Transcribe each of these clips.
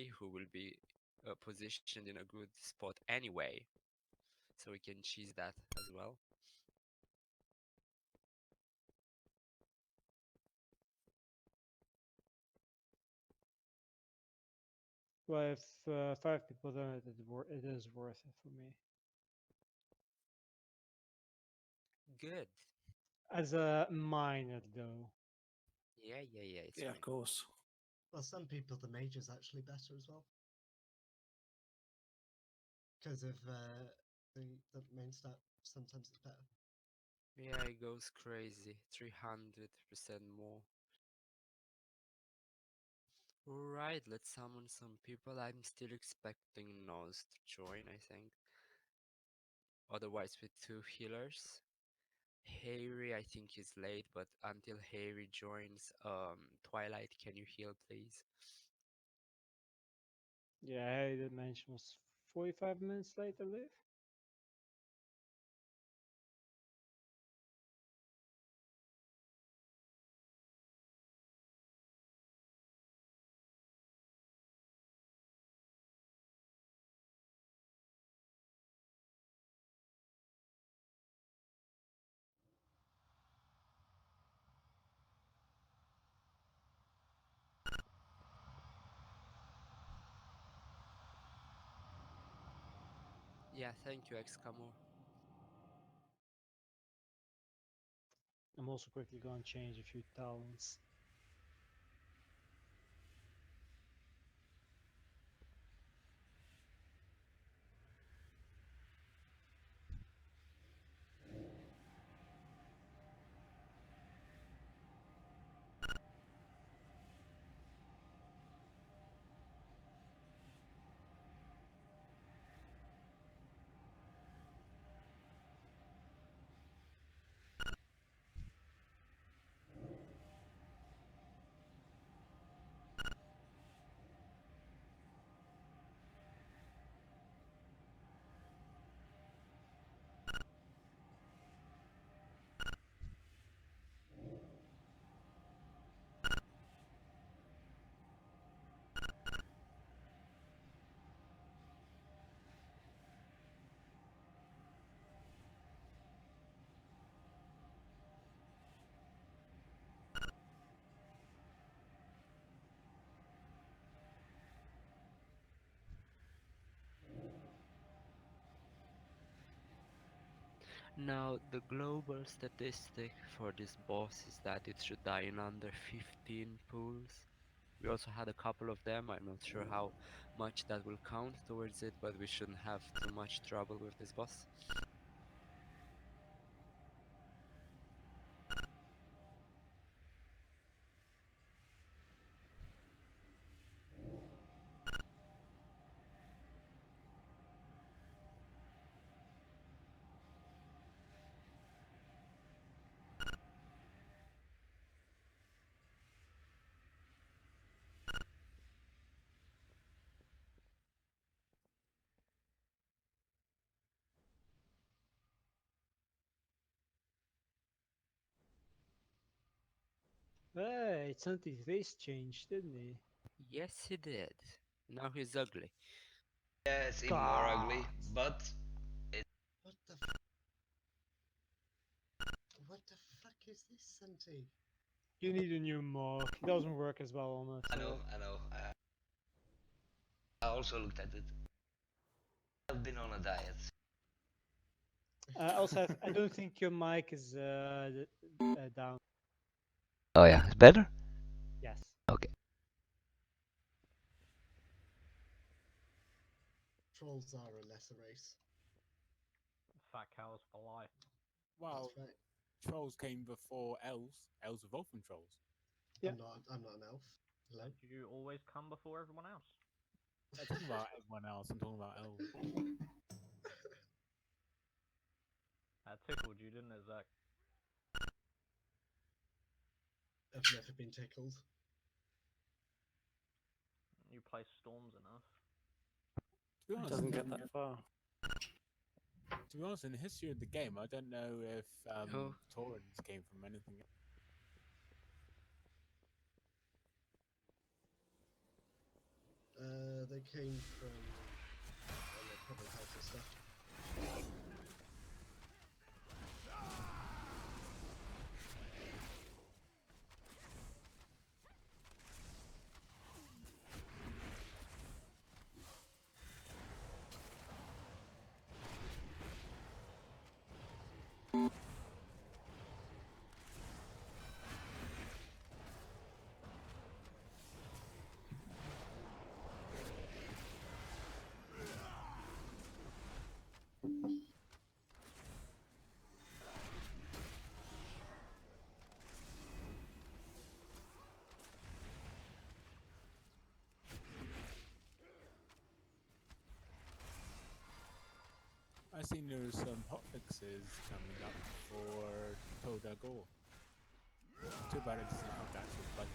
who will be positioned in a good spot anyway, so we can cheese that as well. Well, if 5 people done it, it is worth it for me. Good. As a minor, though. Yeah, it's Yeah, of fine. course. Well, some people the mage is actually better as well because of the main stat. Sometimes it's better. Yeah, it goes crazy. 300% more. Alright, let's summon some people. I'm still expecting Noz to join, I think. Otherwise with two healers. Harry, I think he's late, but until Harry joins, Twilight, can you heal, please? Yeah, I did mention was 45 minutes late, I believe. Yeah, thank you, Excamor. I'm also quickly going to change a few talents. Now, the global statistic for this boss is that it should die in under 15 pulls. We also had a couple of them. I'm not sure how much that will count towards it, but we shouldn't have too much trouble with this boss. Hey, Santi's face changed, didn't he? Yes, he did. Now he's ugly. Yeah, it's even more ugly, God! but What the what the fuck is this, Santi? You need a new mark. It doesn't work as well on I it. know, I know. I also looked at it. I've been on a diet. Also, I don't think your mic is down. Oh yeah, it's better? Yes. Okay. Trolls are a lesser race. Fat cows for life. Well, That's right. trolls came before elves. Elves evolved from trolls. Yeah. I'm not an elf. Hello. But you always come before everyone else. I'm talking about everyone else. I'm talking about elves. That tickled you, didn't it, Zach? I've never been tickled. You play storms enough. To be It honest, doesn't get that far. in the history of the game, I don't know if Oh, Taurens came from anything. They came from the public house and stuff. I seen there's some hotfixes coming up for Toda Go. Too bad it doesn't have the actual button.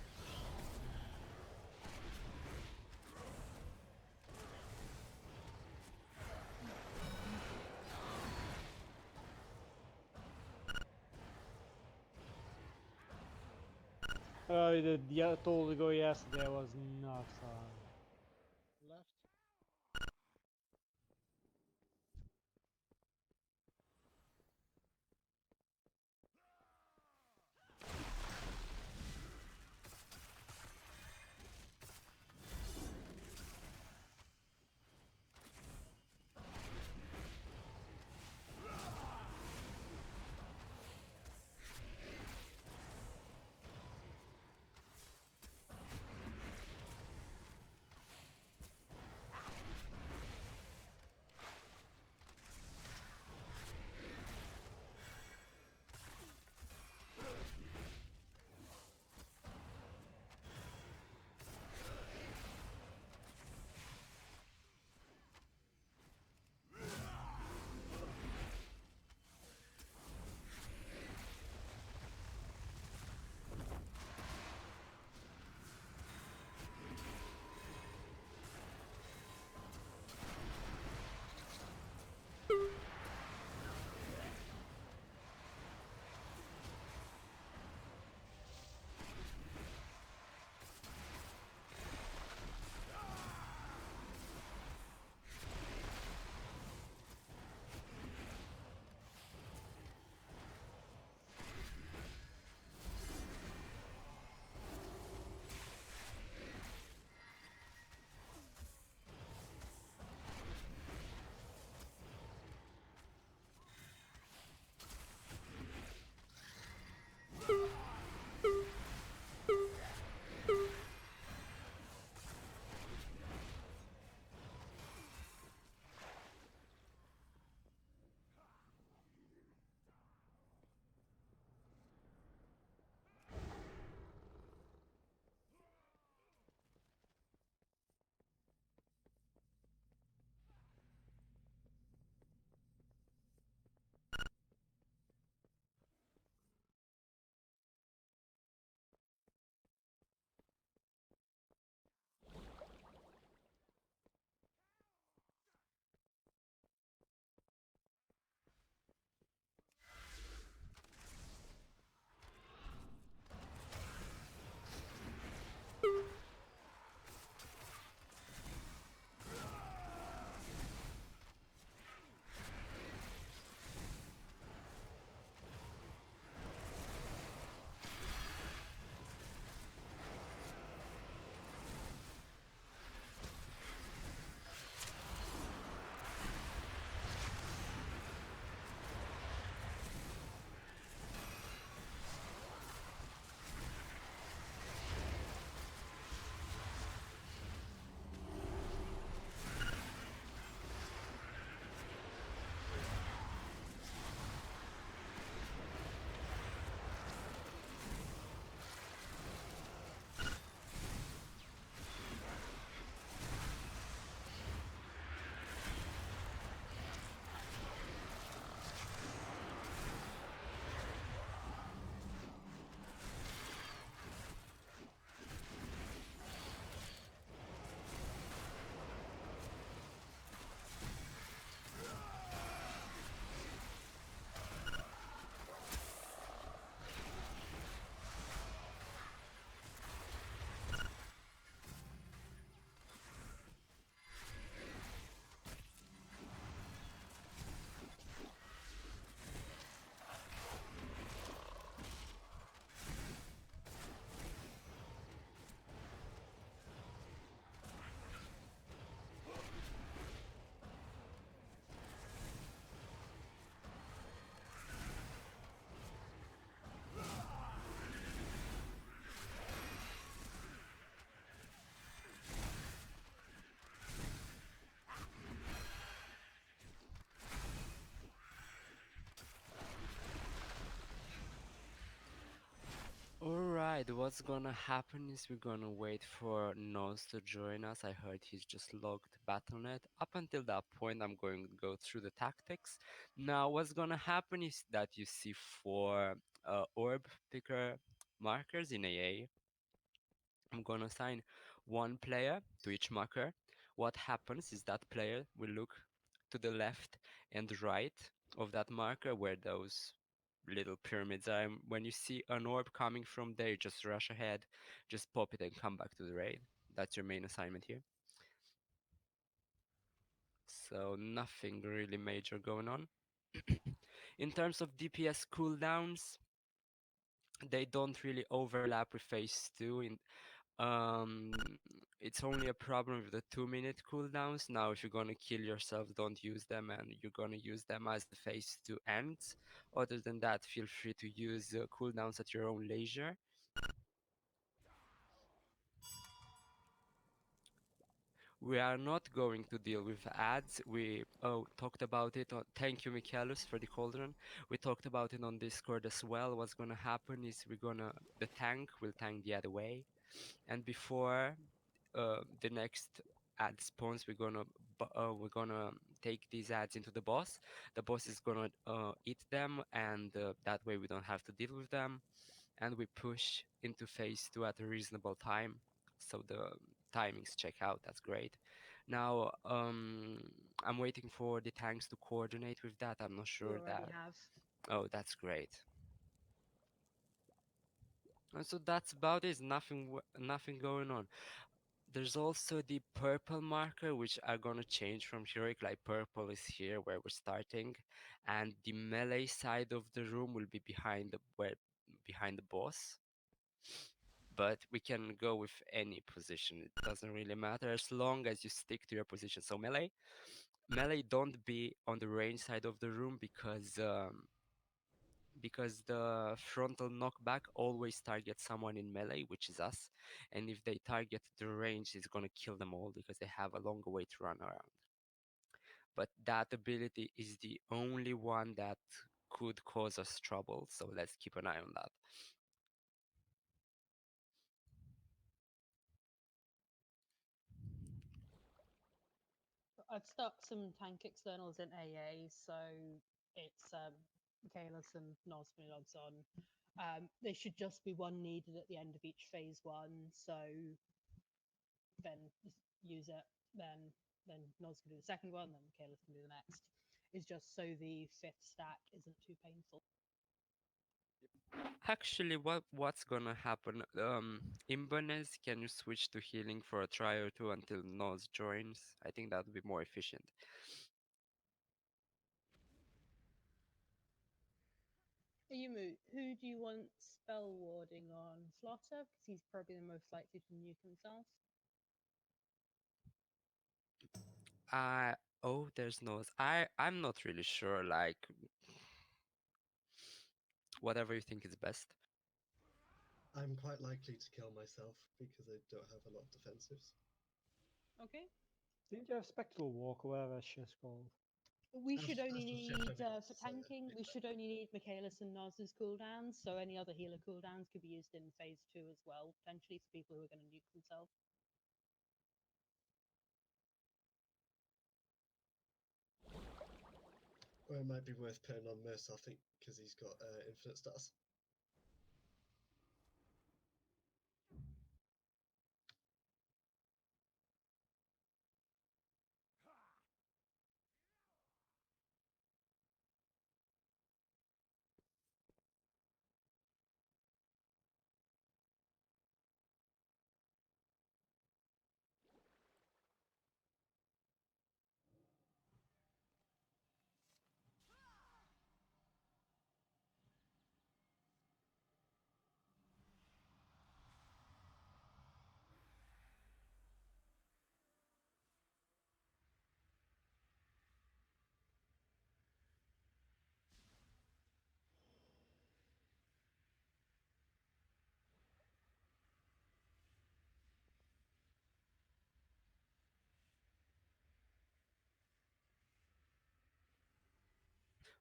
The told to go yesterday was not fun. Left. Alright, what's gonna happen is we're gonna wait for Nos to join us. I heard he's just logged Battle.net. Up until that point, I'm going to go through the tactics. Now, what's gonna happen is that you see four orb picker markers in AA. I'm gonna assign one player to each marker. What happens is that player will look to the left and right of that marker where those little pyramids are. And when you see an orb coming from there, just rush ahead, just pop it and come back to the raid. That's your main assignment here. So nothing really major going on. In terms of DPS cooldowns, they don't really overlap with phase 2. It's only a problem with the 2-minute cooldowns. Now, if you're gonna kill yourself, don't use them, and you're gonna use them as the phase 2 ends. Other than that, feel free to use cooldowns at your own leisure. We are not going to deal with ads. We talked about it. Thank you, Michaelis, for the cauldron. We talked about it on Discord as well. What's gonna happen is the tank will tank the other way, and before the next ad spawns, we're gonna take these ads into the boss. The boss is gonna eat them, and that way we don't have to deal with them. And we push into phase 2 at a reasonable time, so the timings check out. That's great. Now, I'm waiting for the tanks to coordinate with that. I'm not We sure already that. have. Oh, that's great. And so that's about it. Nothing going on. There's also the purple marker, which are gonna change from heroic. Like purple is here where we're starting, and the melee side of the room will be behind the boss. But we can go with any position. It doesn't really matter as long as you stick to your position. So melee, don't be on the range side of the room because the frontal knockback always targets someone in melee, which is us. And if they target the range, it's gonna kill them all because they have a longer way to run around. But that ability is the only one that could cause us trouble, so let's keep an eye on that. I've stuck some tank externals in AA, so it's Michaelis and Nosmy logs on. There should just be one needed at the end of each phase 1, so then just use it, then Nos can do the second one, then Michaelis can do the next. It's just so the fifth stack isn't too painful. Actually, what's gonna happen? Inverness, can you switch to healing for a try or two until Nos joins? I think that would be more efficient. Ayumu, who do you want spell warding on? Flotter, because he's probably the most likely to nuke himself. Uh oh, there's Nos. I'm not really sure. Like whatever you think is best. I'm quite likely to kill myself because I don't have a lot of defensives. Okay. Didn't you have Spectral Walk or whatever that shit's called? We should only Astral Shift, need, I think, for is, tanking, we should only need Michaelis and Nos's cooldowns, so any other healer cooldowns could be used in phase 2 as well, potentially for people who are going to nuke themselves. Or it might be worth putting on Merce, I think, because he's got infinite stars.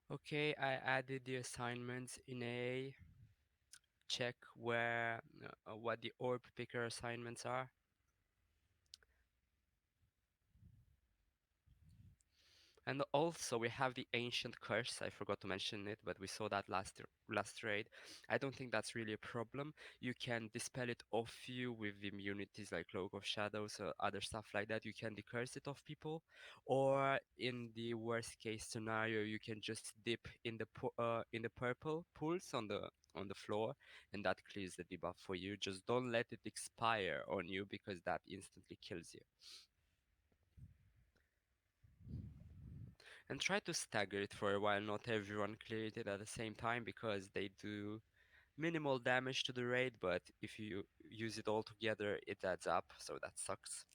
Okay, I added the assignments in A. check where what the orb picker assignments are. And also we have the ancient curse. I forgot to mention it, but we saw that last raid. I don't think that's really a problem. You can dispel it off you with immunities like Cloak of Shadows or other stuff like that. You can decurse it off people, or in the worst case scenario, you can just dip in the purple pools on the floor, and that clears the debuff for you. Just don't let it expire on you because that instantly kills you. And try to stagger it for a while, not everyone cleared it at the same time because they do minimal damage to the raid, but if you use it all together, it adds up, so that sucks.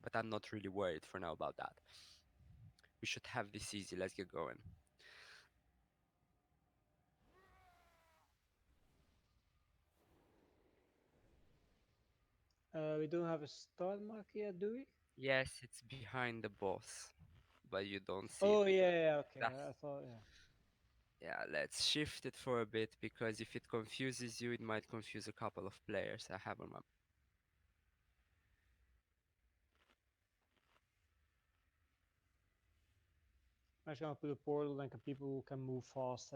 But I'm not really worried for now about that. We should have this easy, let's get going. We don't have a start mark yet, do we? Yes, it's behind the boss, but you don't see it Oh because yeah, okay. that's... I thought yeah. Yeah, let's shift it for a bit because if it confuses you, it might confuse a couple of players. I have on my... I'm just gonna put a portal, then people can move fast.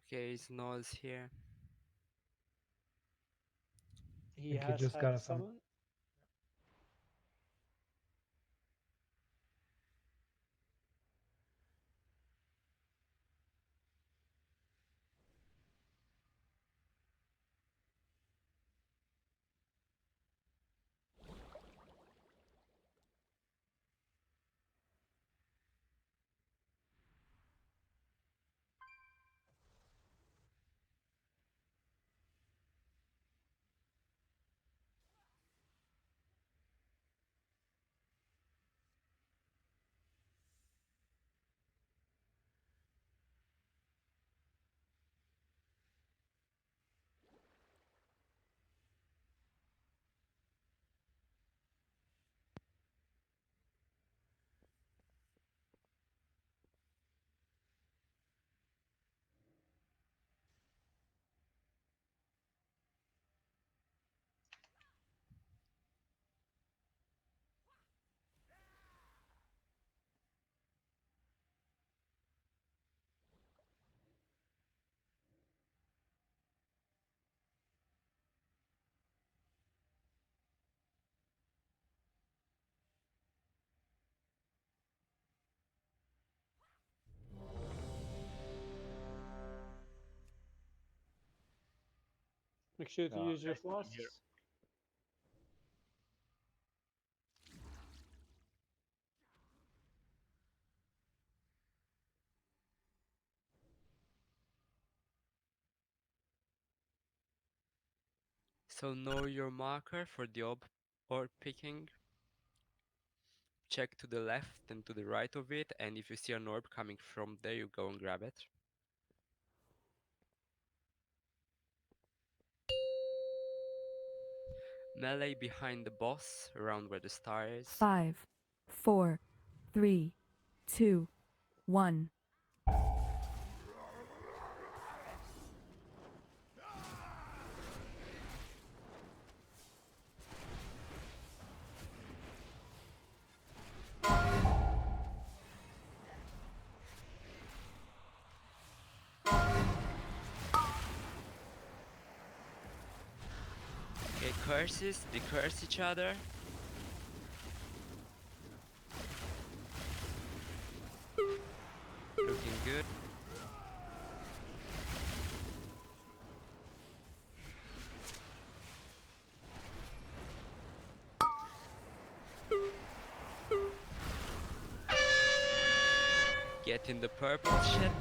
Okay, is Noz here? He think he has just had got a summon. summon. Make sure to use your flasks. So know your marker for the orb picking. Check to the left and to the right of it, and if you see an orb coming from there, you go and grab it. Melee behind the boss, around where the star is. 5, 4, 3, 2, 1. Okay, curses, they curse each other. Looking good. Get in the purple ship.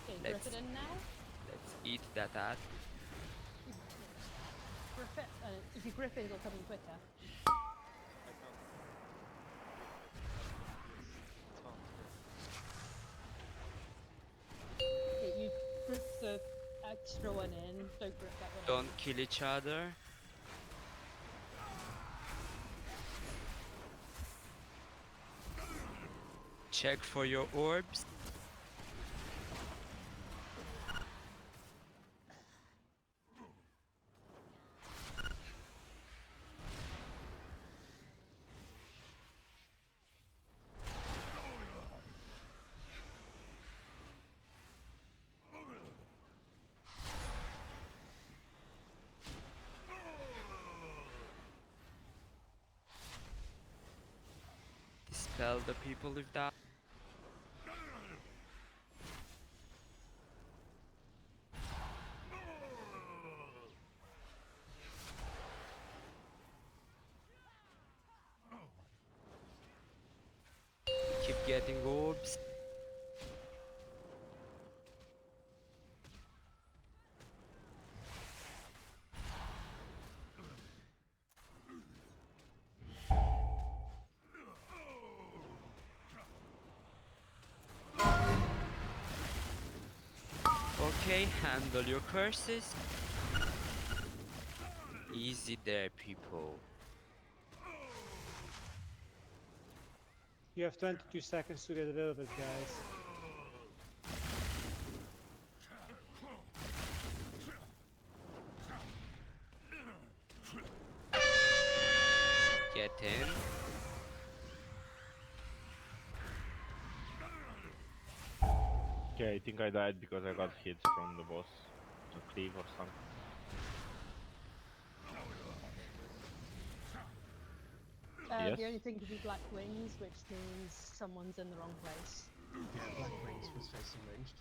Okay, Let's- grip it in now. Let's eat that ad. Grip it. If you grip it, it'll come in quicker. Okay, you grip the extra one in. Don't grip that one. Don't kill each other. Check for your orbs. Dispel the people with that. Keep getting orbs. Okay, handle your curses. Easy there, people. You have 22 seconds to get rid of it, guys. Get in. Okay, I think I died because I got hit from the boss. A cleave or something. Yes? The only thing could be black wings, which means someone's in the wrong place. Yeah, Black Wings was facing ranged.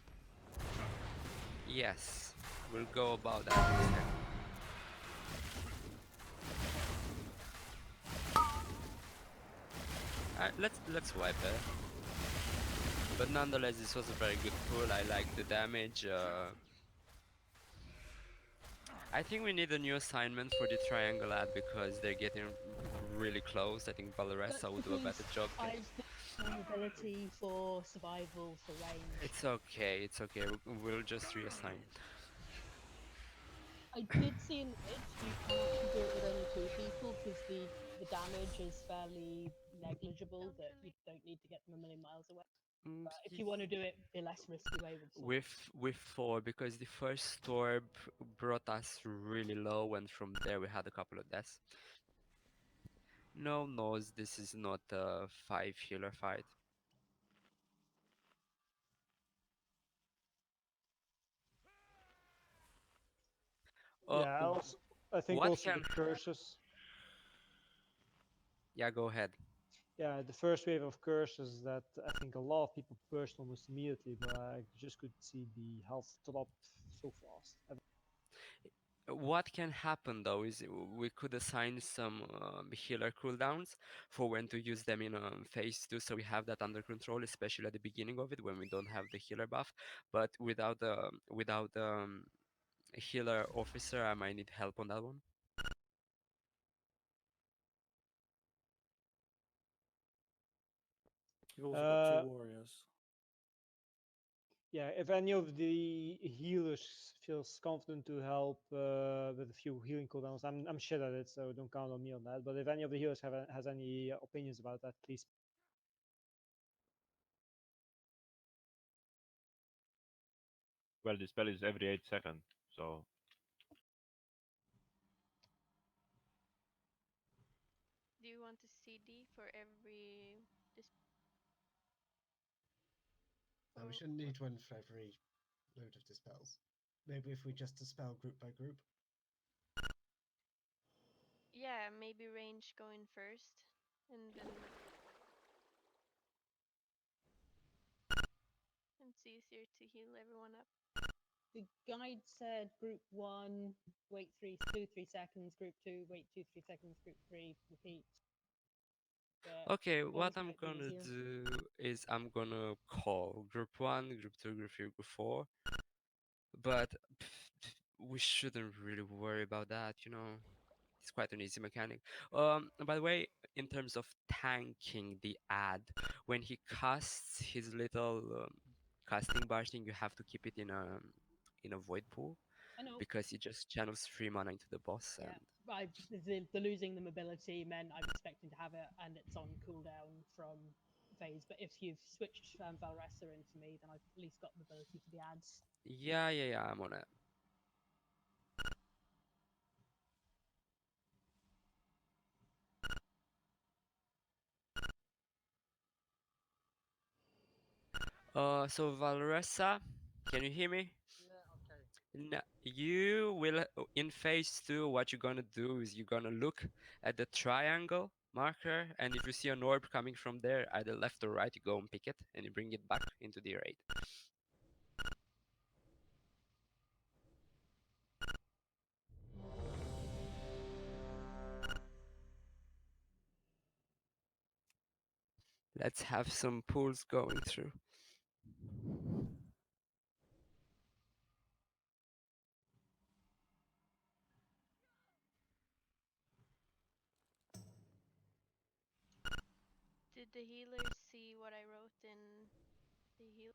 Yes, we'll go about that in a second. Let's wipe it. But nonetheless, this was a very good pull. I like the damage. I think we need a new assignment for the triangle ad because they're getting really close. I think That's Valoressa will do a better because job. I've got an ability for survival for range. It's okay, it's okay. We'll just reassign. I did see in the vid you can actually do it with only 2 people because the damage is fairly negligible, that you don't need to get them a million miles away. Mm, But if you want to do it the less risky way with sword. with 4, because the first storm brought us really low, and from there we had a couple of deaths. No, this is not a 5 healer fight. Yeah, w- I think what also can... the curses. Yeah, go ahead. Yeah, the first wave of curses that I think a lot of people burst almost immediately, but I just could see the health drop so fast. What can happen though is we could assign some healer cooldowns for when to use them in phase 2, so we have that under control, especially at the beginning of it when we don't have the healer buff. But without a healer officer, I might need help on that one. You've also got 2 Uh, warriors. Yeah, if any of the healers feels confident to help with a few healing cooldowns, I'm shit at it, so don't count on me on that. But if any of the healers has any opinions about that, please. Well, the spell is every 8 seconds, so Do you want a CD for every this? We shouldn't need one for every load of dispels. Maybe if we just dispel group by group. Yeah, maybe range going first, and then it's easier to heal everyone up. The guide said group 1, wait 3 seconds, group 2, wait 2-3 seconds, group 3, repeat. But Okay, what yours I'm might be gonna easier. do is I'm gonna call group 1, group 2, group 3, group 4. But we shouldn't really worry about that, you know. It's quite an easy mechanic. By the way, in terms of tanking the ad, when he casts his little casting bar thing, you have to keep it in a void pool I know. because he just channels 3 mana into the boss. Yeah, And the losing the mobility meant I'm expecting to have it, and it's on cooldown from phase. But if you've switched Valressa in for me, then I've at least got the ability for the ads. Yeah, I'm on it. So Valressa, can you hear me? No, you will in phase 2. What you're gonna do is you're gonna look at the triangle marker, and if you see an orb coming from there, either left or right, you go and pick it, and you bring it back into the raid. Let's have some pools going through. Did the healers see what I wrote in the heal?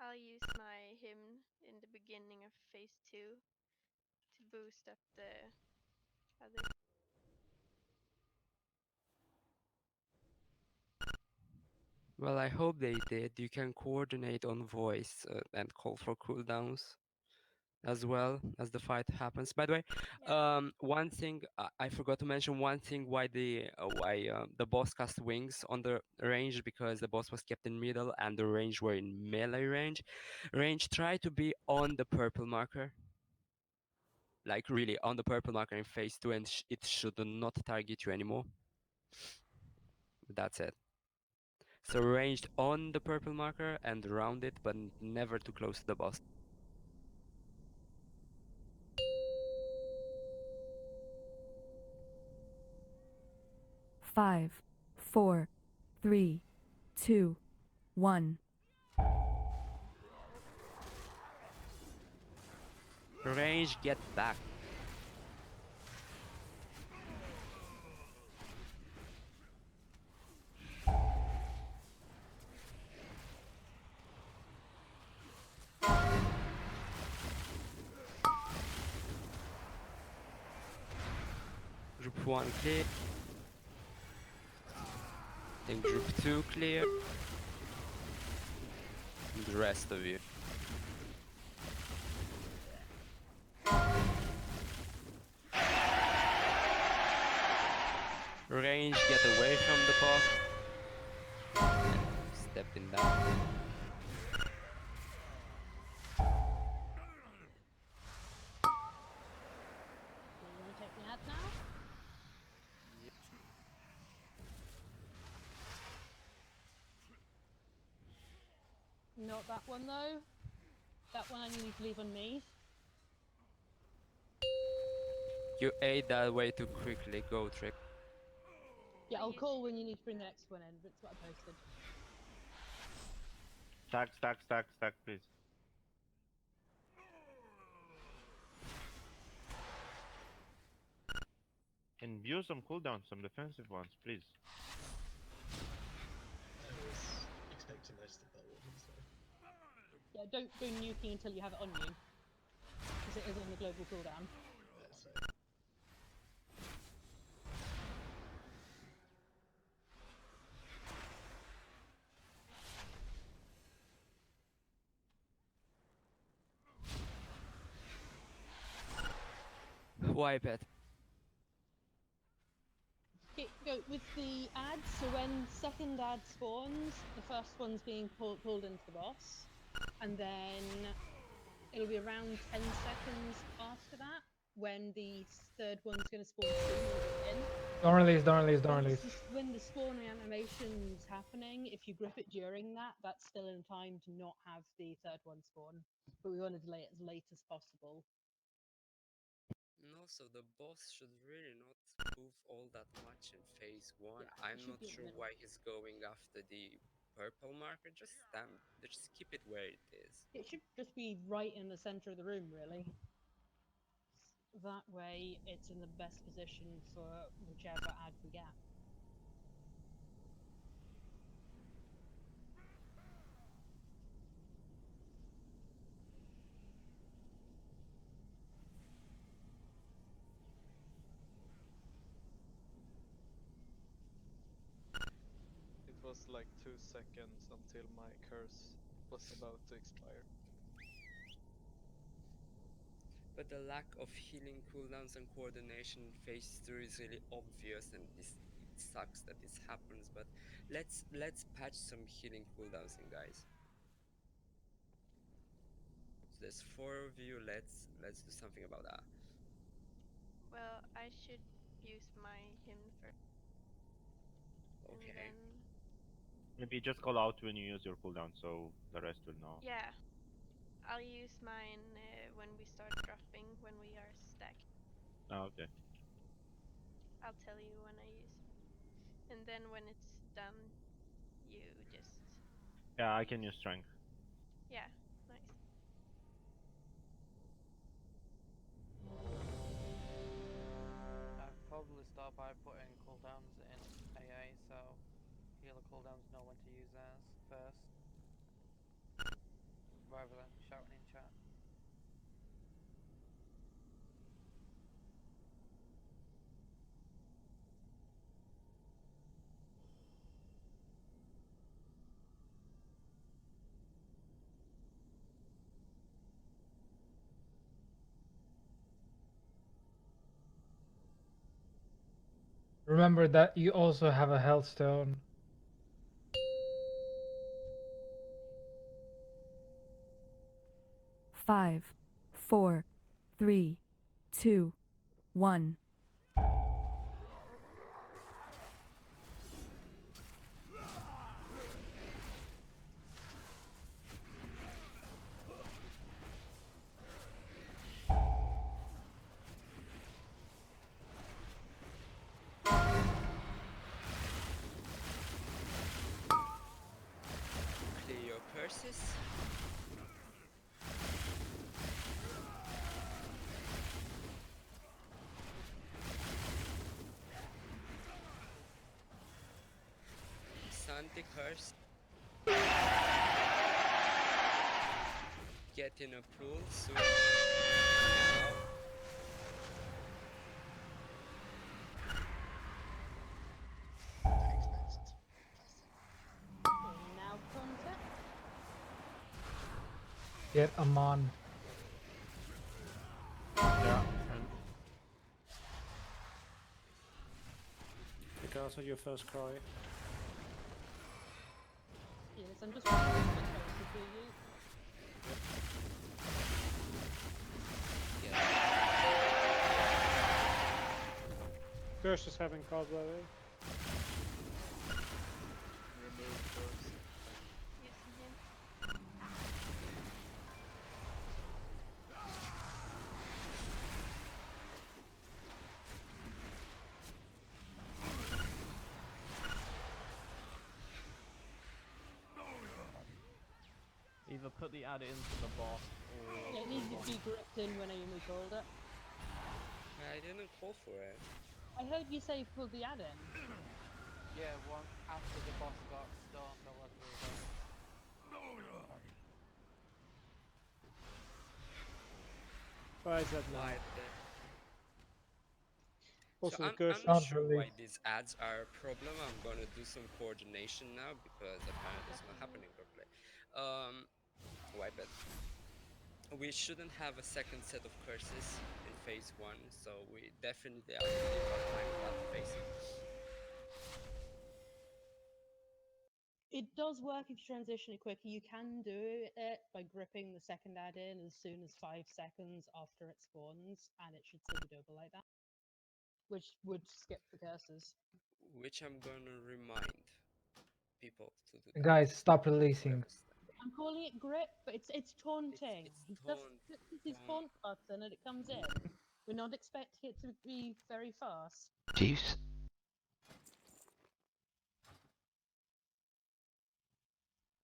I'll use my hymn in the beginning of phase 2 to boost up the other. Well, I hope they did. You can coordinate on voice and call for cooldowns as well as the fight happens. By the way, Yeah. one thing I forgot to mention. One thing why the boss cast wings on the range, because the boss was kept in middle and the range were in melee range. Try to be on the purple marker, like really on the purple marker in phase 2, and it should not target you anymore. That's it. So ranged on the purple marker and around it, but never too close to the boss. Five, four, three, two, one. Range, get back. Group 1 clear. Then group 2 clear. And the rest of you. Range, get away from the boss. Stepping down. So you want to take the ad now? Not that one though. That one I need to leave on me. You ate that way too quickly. Go, Trick. Yeah, I'll use- call when you need to bring the next one in. That's what I posted. Stack, please. And use some cooldowns, some defensive ones, please. I was expecting most of that one, so. Yeah, don't go nuking until you have it on you. Because it is on the global cooldown. So Wipe it. Okay, go with the ads. So when second ad spawns, the first one's being pulled into the boss, and then it'll be around 10 seconds after that when the third one's going to spawn in. Don't release. When the spawning animation's happening, if you grip it during that, that's still in time to not have the third one spawn. But we want to delay it as late as possible. And also, the boss should really not move all that much in phase 1. Yeah, it I'm should not be in the sure middle. why he's going after the purple marker. Just keep it where it is. It should just be right in the center of the room, really. That way, it's in the best position for whichever ad we get. was like 2 seconds until my curse was about to expire. But the lack of healing cooldowns and coordination in phase 2 is really obvious, and it sucks that this happens. But let's patch some healing cooldowns in, guys. So there's 4 of you. Let's do something about that. Well, I should use my hymn first. Okay. And then, Maybe just call out when you use your cooldown, so the rest will know. yeah, I'll use mine when we start dropping, when we are stacked. Oh, okay. I'll tell you when I use it. And then when it's done, you just... Yeah, I can use strength. Yeah, nice. I'd probably start by putting cooldowns in AA, so healer cooldowns know when to use theirs first, rather than shouting in chat. Remember that you also have a health stone. Five, four, three, two, one. Clear your curses. Santi curse. Get in a pool soon. Now. Now contact. Get Amon. Yeah. And take also your first cry. Yes, I'm just waiting for the code to do you. Curse is having called, by the way. Remove curse. Using him. Either put the add into the boss or... Yeah, it needs to be gripped in when Amy called it. I didn't call for it. I heard you say pull the add in. Yeah, one after the boss got stunned or whatever it was. Why is that now? Why Also, so the I'm curse not Not is... sure really. why these ads are a problem. I'm gonna do some coordination now because apparently it's not happening properly. Wipe it. We shouldn't have a second set of curses in phase 1, so we definitely have to leave our time in that phase. It does work if you transition it quicker. You can do it by gripping the second add in as soon as 5 seconds after it spawns, and it should still be doable like that. Which would skip the curses. Which I'm gonna remind people to do that. Guys, stop releasing. I'm calling it grip, but it's taunting. It's He taunt. just clicks his taunt button and it comes in. We're not expecting it to be very fast. Jeeves.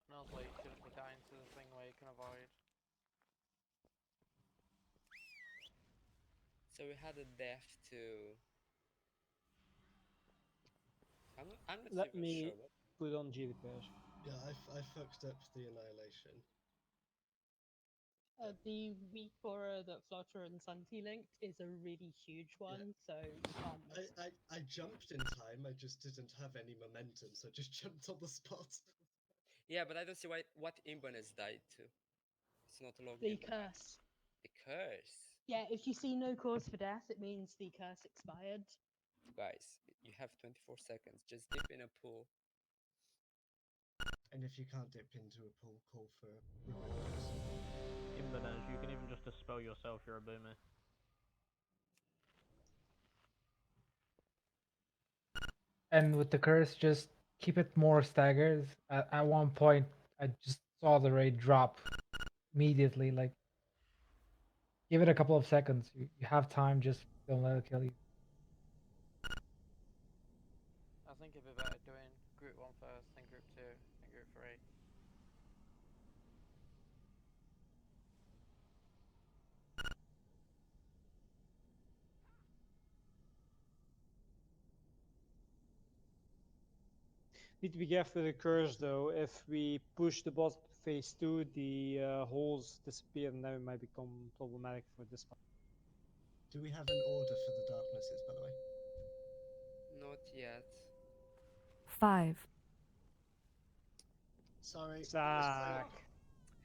And also, you shouldn't be dying to the thing where you can avoid. So we had a death to... I'm not Let even me sure what... put on G repair. Yeah, I fucked up the annihilation. The weak aura that Flutter and Sunty linked is a really huge one, so you can't miss it. I jumped in time, I just didn't have any momentum, so I just jumped on the spot. Yeah, but I don't see what Imban has died to. It's not a log The Imban. curse. The curse. Yeah, if you see no cause for death, it means the curse expired. Guys, you have 24 seconds. Just dip in a pool. And if you can't dip into a pool, call for reminders. Imbonage, you can even just dispel yourself, you're a boomer. And with the curse, just keep it more staggered. At one point, I just saw the rate drop immediately. Like, give it a couple of seconds. You have time. Just don't let it kill you. I think it'd be better doing group 1 first, then group 2, then group 3. Need to be careful with the curse though. If we push the boss to phase 2, the holes disappear and then it might become problematic for this part. Do we have an order for the darknesses, by the way? Not yet. 5, Sorry. Sack.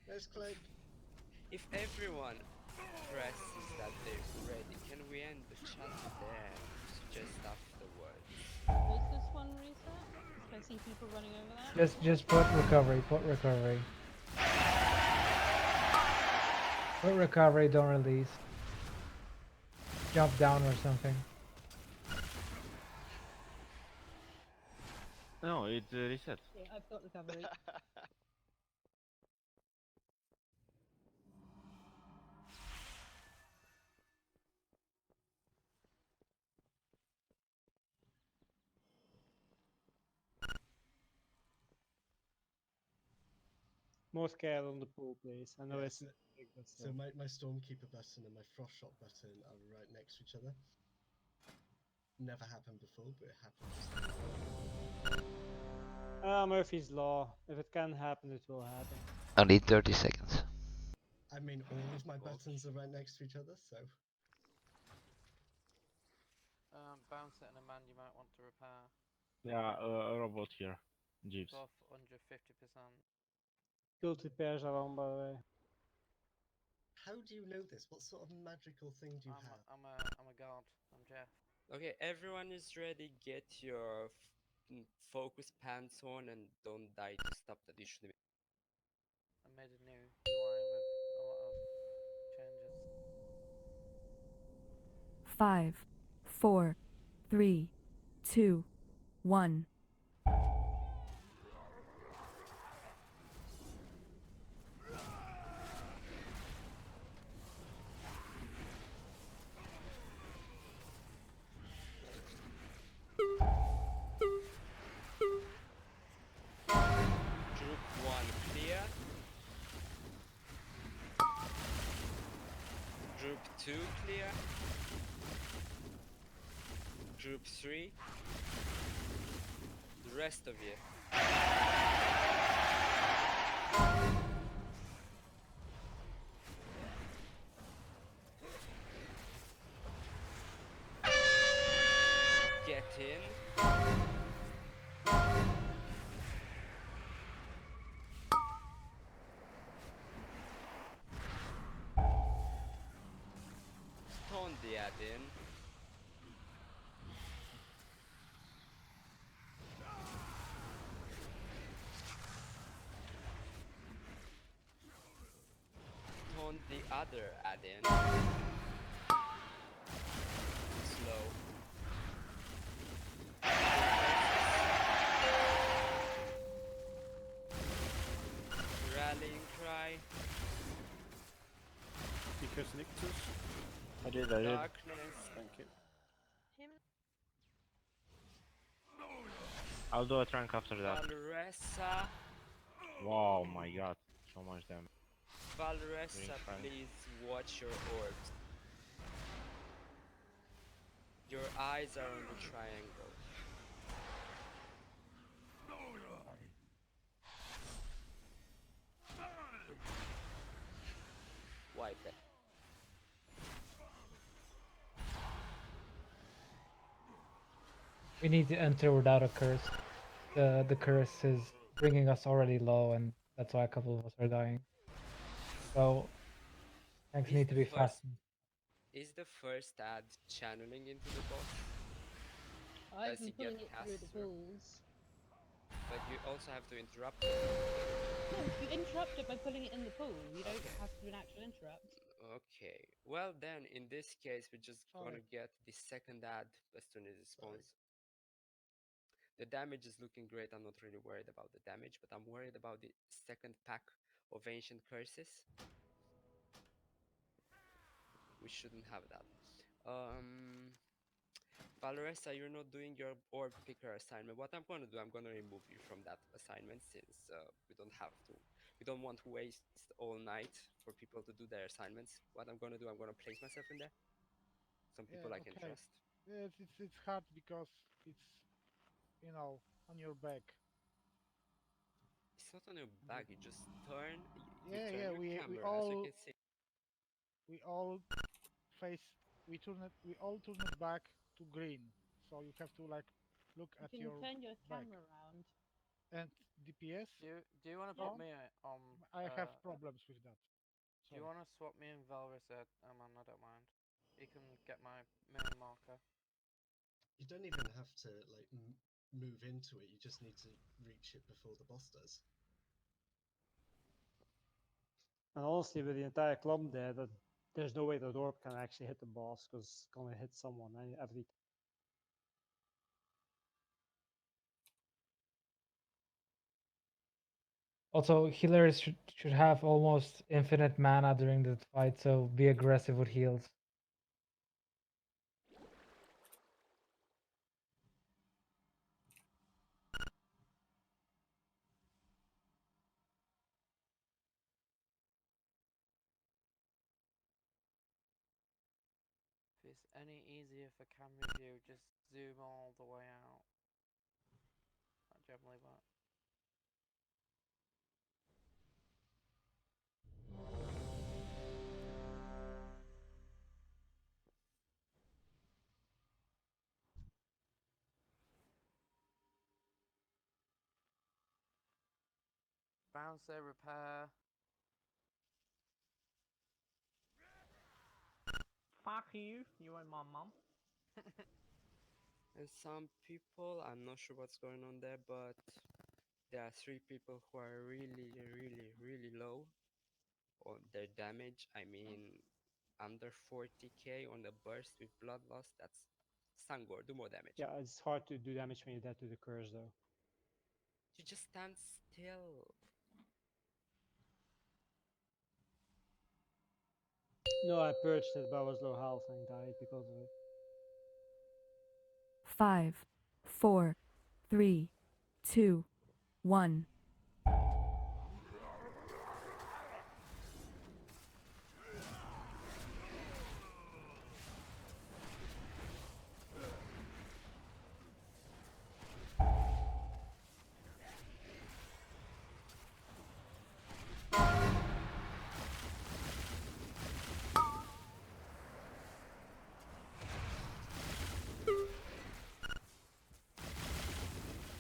Misclick. If everyone presses that they're ready, can we end the chat there? Just afterwards. Was this one reset? Can I see people running over there? Just put recovery. Put recovery. Put recovery. Don't release. Jump down or something. No, it reset. Yeah, I've got recovery. More care on the pool, please. I know Yeah, it's big, but so still. my Stormkeeper button and my Frost Shot button are right next to each other. Never happened before, but it happened just now. Murphy's Law. If it can happen, it will happen. I need 30 seconds. I mean, all of my buttons are right next to each other, so... Bounce it and a man you might want to repair. Yeah, a robot here. Jeeves. Buff under 50%. Guild repairs are on, by the way. How do you know this? What sort of magical thing do you have? I'm a god. I'm Jeff. Okay, everyone is ready. Get your focus pants on and don't die to stop that. You should be. I made a new UI with a lot of changes. 5, 4, 3, 2, 1. Group 1 clear. Group 2 clear. Group 3. The rest of you. Get in. Stone the add-in. Stone the other add-in. Slow. Rallying cry. Because Nictus. I did. Darkness. Thank you. Him. I'll do a trunk after that. Valressa. Wow, my god. So much damage. Valressa, Fine. please watch your orbs. Your eyes are on the triangle. Wipe it. We need to enter without a curse. The curse is bringing us already low, and that's why a couple of us are dying. So tanks Is need to the be first fast. is the first ad channeling into the boss? I've Does he been get pulling it through passed the through? pools. But you also have to interrupt it. No, you interrupt it by pulling it in the pool. You don't have to do an actual interrupt. Okay. Well then, in this case, we're just Sorry. gonna get the second ad as soon as it Sorry. spawns. The damage is looking great. I'm not really worried about the damage, but I'm worried about the second pack of ancient curses. We shouldn't have that. Valoressa, you're not doing your orb picker assignment. What I'm gonna do, I'm gonna remove you from that assignment since we don't have to. We don't want to waste all night for people to do their assignments. What I'm gonna do, I'm gonna place myself in there. Some Yeah, people I can okay. trust. It's hard because it's, you know, on your back. It's not on your back. You just turn. You Yeah, turn yeah. your We camera, as you all can see. we all face we all turn it back to green. So you have to like look You at can your turn your back. camera around. And DPS, Do you want to put no, me on? I have problems with that. Do you Sorry. want to swap me and Valrus at Aman? I don't mind. You can get my main marker. You don't even have to like move into it. You just need to reach it before the boss does. And honestly, with the entire club there, that there's no way the orb can actually hit the boss because it's gonna hit someone every. Also, healers should have almost infinite mana during the fight, so be aggressive with heals. If it's any easier for camera view, just zoom all the way out. That generally works. Bouncer repair. Fuck you, you and my mum. And some people, I'm not sure what's going on there, but there are 3 people who are really, really, really low on their damage. I mean, under 40k on the burst with blood loss. That's Sangor. Do more damage. Yeah, it's hard to do damage when you're dead to the curse, though. You just stand still. No, I purged it, but I was low health and died because of it. 5, 4, 3, 2, 1.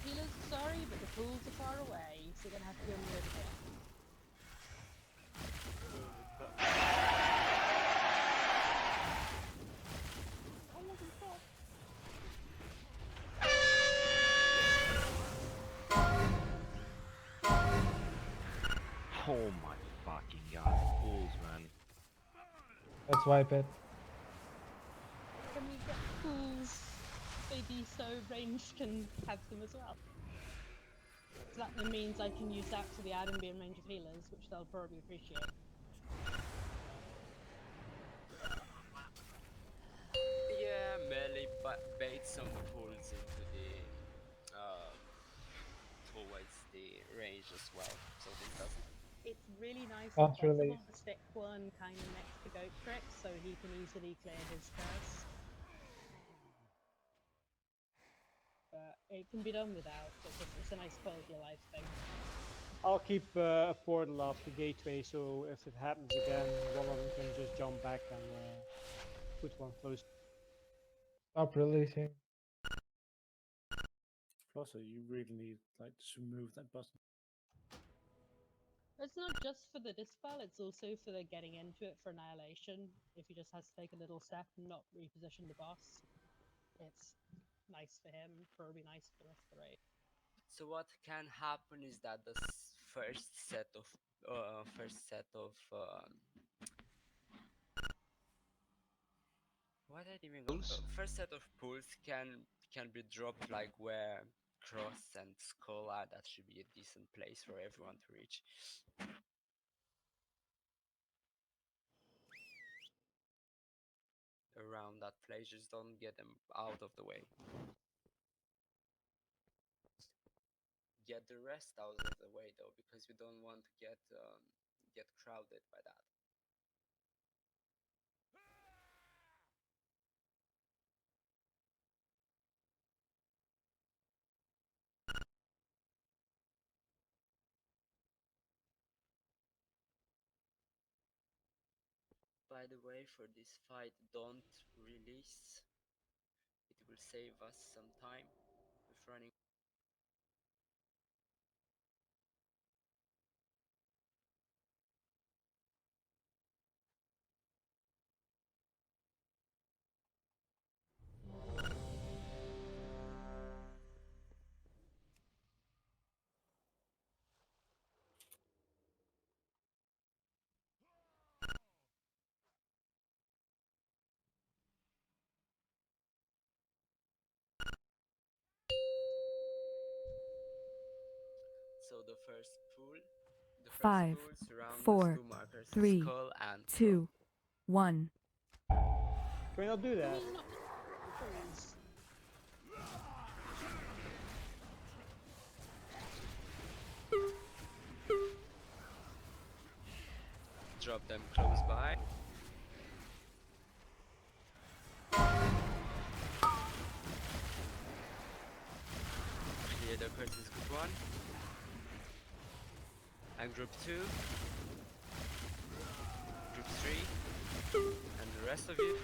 Healers, sorry, but the pools are far away, so you're gonna have to go near the bit. Oh my fucking god, fools, man. Let's wipe it. Can we get pools? Maybe so ranged can have them as well. So that then means I can use that to the ad and be in range of healers, which they'll probably appreciate. Yeah, melee bait some pulls into the towards the range as well, so this doesn't. It's really nice for Can't really. Possible to stick one kind of next to Goat Trick so he can easily clear his curse. But it can be done without. It's a nice quality of life thing. I'll keep a portal up the gateway, so if it happens again, one of them can just jump back and put one close. Stop releasing. Flosser, you really need like to remove that button. It's not just for the dispel, it's also for the getting into it for Annihilation. If he just has to take a little step and not reposition the boss, it's nice for him, probably nice for the rest of the raid. So what can happen is that the first set of what I even go first set of pools can be dropped like where Cross and Skull are. That should be a decent place for everyone to reach. Around that place, just don't get them out of the way. Get the rest out of the way though, because we don't want to get crowded by that. By the way, for this fight, don't release. It will save us some time with running. So the first pool Five, surround those 4, two markers, 3, Skull and 2, 1. Can we not do that? Please. Drop them close by. Clear the curses, group 1. And group 2. Group 3. And the rest of you.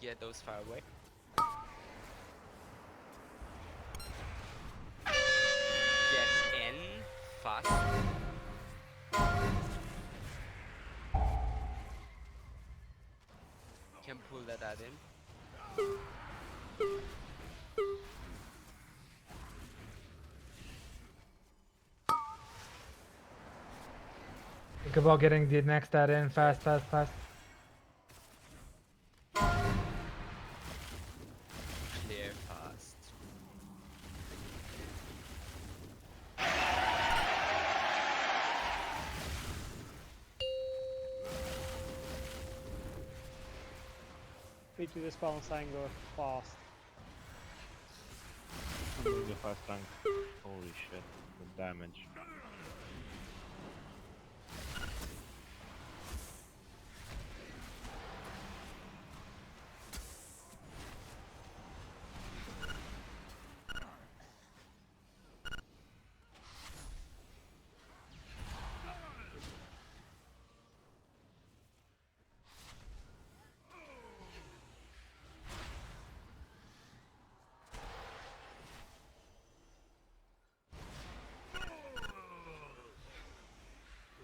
Get those far away. Get in fast. Can pull that in. Think about getting the next ad in fast, fast, fast. Clear fast. Need to dispel and Sanger fast. I'm doing the fast tank. Holy shit, the damage.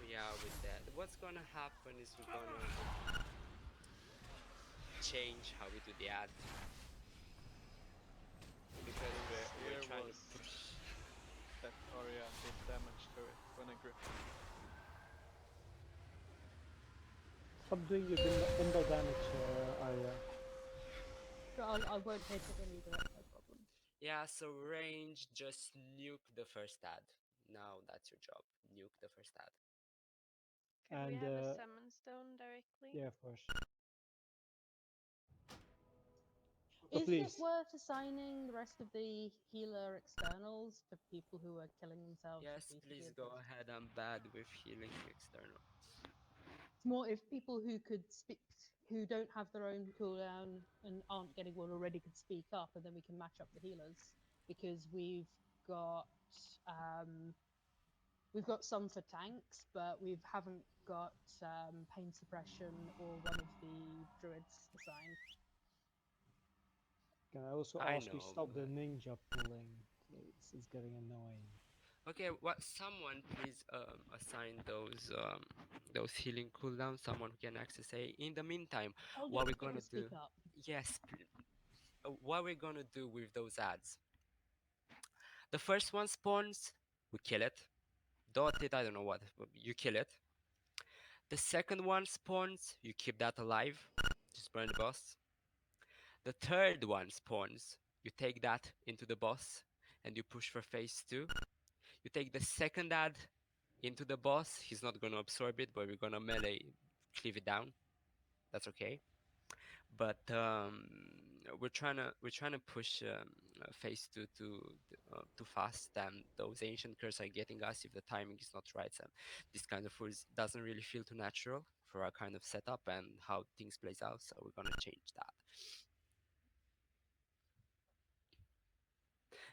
Yeah, with that. What's gonna happen is we're gonna change how we do the ad. Because we're trying to push. That Arya did damage to it when I gripped it. Stop doing your bindle damage, Arya. I won't hit it when you do it, no problem. Yeah, so range, just nuke the first ad. Now that's your job. Nuke the first ad. Could we have a summon stone directly? Yeah, of course. Is please. it worth assigning the rest of the healer externals to people who are killing themselves? Yes, please go ahead. I'm bad with healing external. It's more if people who could speak, who don't have their own cooldown and aren't getting one already, could speak up, and then we can match up the healers because we've got some for tanks, but we haven't got pain suppression or one of the druids assigned. Can I also I ask you know, stop the but ninja pulling, please? It's getting annoying. okay. What? Someone please assign those healing cooldowns. Someone who can access A. In the meantime, I'll do what it. we're Don't gonna do? speak up. Yes. What we're gonna do with those ads? The first one spawns, we kill it. Dot it. I don't know what. You kill it. The second one spawns, you keep that alive. Just burn the boss. The third one spawns, you take that into the boss and you push for phase 2. You take the second ad into the boss. He's not going to absorb it, but we're going to melee cleave it down. That's okay. But we're trying to push phase 2 too fast, and those ancient curses are getting us if the timing is not right. And this kind of rules doesn't really feel too natural for our kind of setup and how things plays out. So we're gonna change that.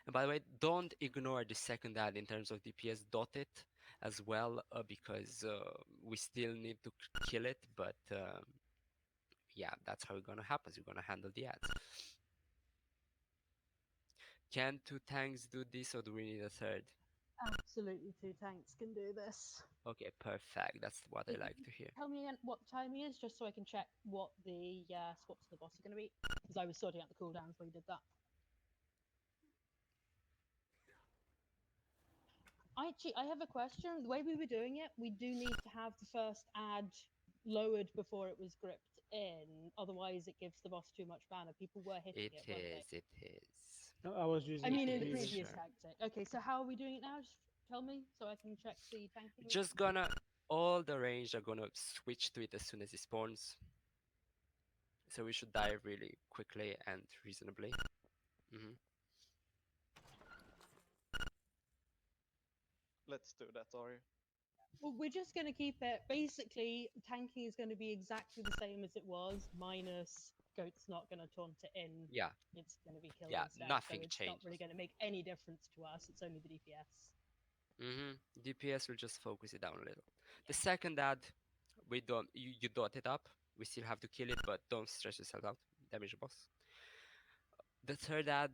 And by the way, don't ignore the second ad in terms of DPS. Dot it as well, because we still need to kill it. But yeah, that's how it's gonna happen. We're gonna handle the ads. Can 2 tanks do this, or do we need a third? Absolutely, 2 tanks can do this. Okay, perfect. That's what I like to hear. Tell me again what time he is, just so I can check what the swaps to the boss are going to be. Because I was sorting out the cooldowns while you did that. I have a question. The way we were doing it, we do need to have the first ad lowered before it was gripped in. Otherwise, it gives the boss too much mana. People were hitting it, weren't they? It is. No, I was using I mean, in the previous. previous tactic. Okay, so how are we doing it now? Just tell me so I can check the tanking. Just gonna, all the range are gonna switch to it as soon as it spawns. So we should die really quickly and reasonably. Let's do that, Ari. Well, we're just going to keep it. Basically, tanking is going to be exactly the same as it was, minus Goat's not going to taunt it in. Yeah. It's going to be killed Yeah, instead. nothing so it's changes. not really going to make any difference to us. It's only the DPS. DPS will just focus it down a little. The second ad, we don't. You dot it up. We still have to kill it, but don't stress yourself out. Damage the boss. The third ad,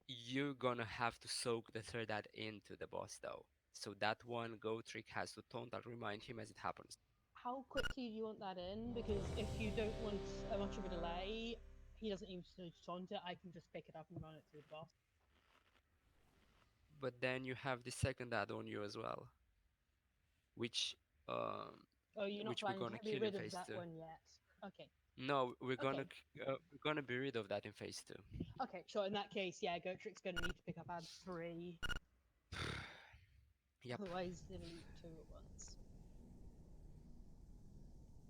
you're gonna have to soak the third ad into the boss though. So that one go trick has to taunt. I'll remind him as it happens. How quickly do you want that in? Because if you don't want much of a delay, he doesn't even need to taunt it. I can just pick it up and run it to the boss. But then you have the second ad on you as well, which oh, you're not which we're planning gonna to be kill rid in of phase that 2. one yet. Okay. No, we're gonna Okay. we're gonna be rid of that in phase 2. Okay, sure. In that case, yeah, Gotrik's going to need to pick up ad 3. Yep. Otherwise, it'll eat 2 at once.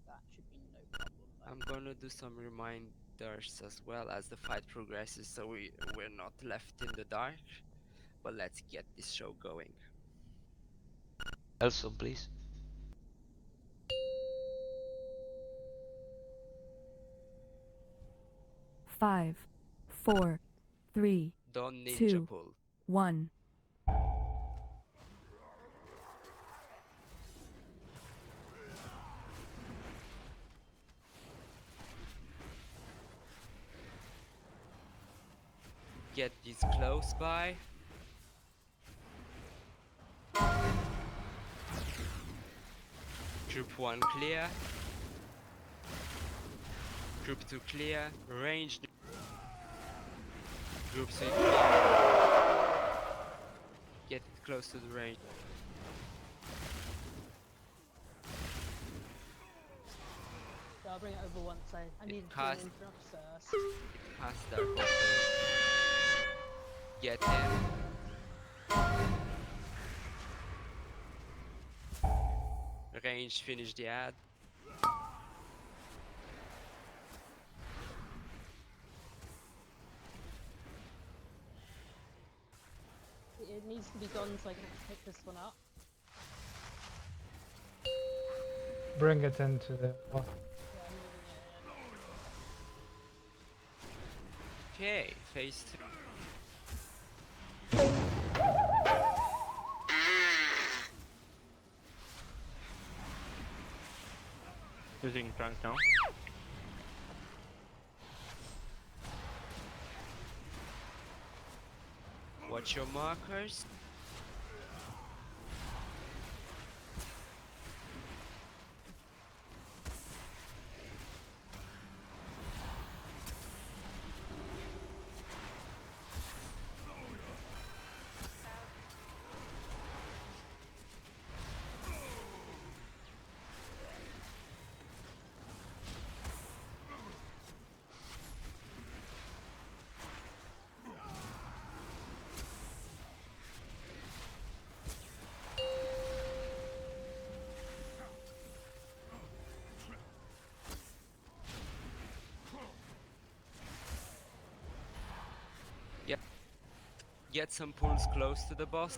That should be no problem. I'm gonna do some reminders as well as the fight progresses, so we're not left in the dark. But let's get this show going. Also, please. Five, four, three, Don't ninja 2, pull. 1. Get these close by. Group 1 clear. Group 2 clear. Range. Group 3 clear. Get it close to the range. So I'll bring it over once. I need to cast- interrupt first. It has their portal. Get in. Range, finish the ad. It needs to be gone so I can actually pick this one up. Bring it into the boss. Okay, phase 2. using tank now. Watch your markers. Get some pulls close to the boss.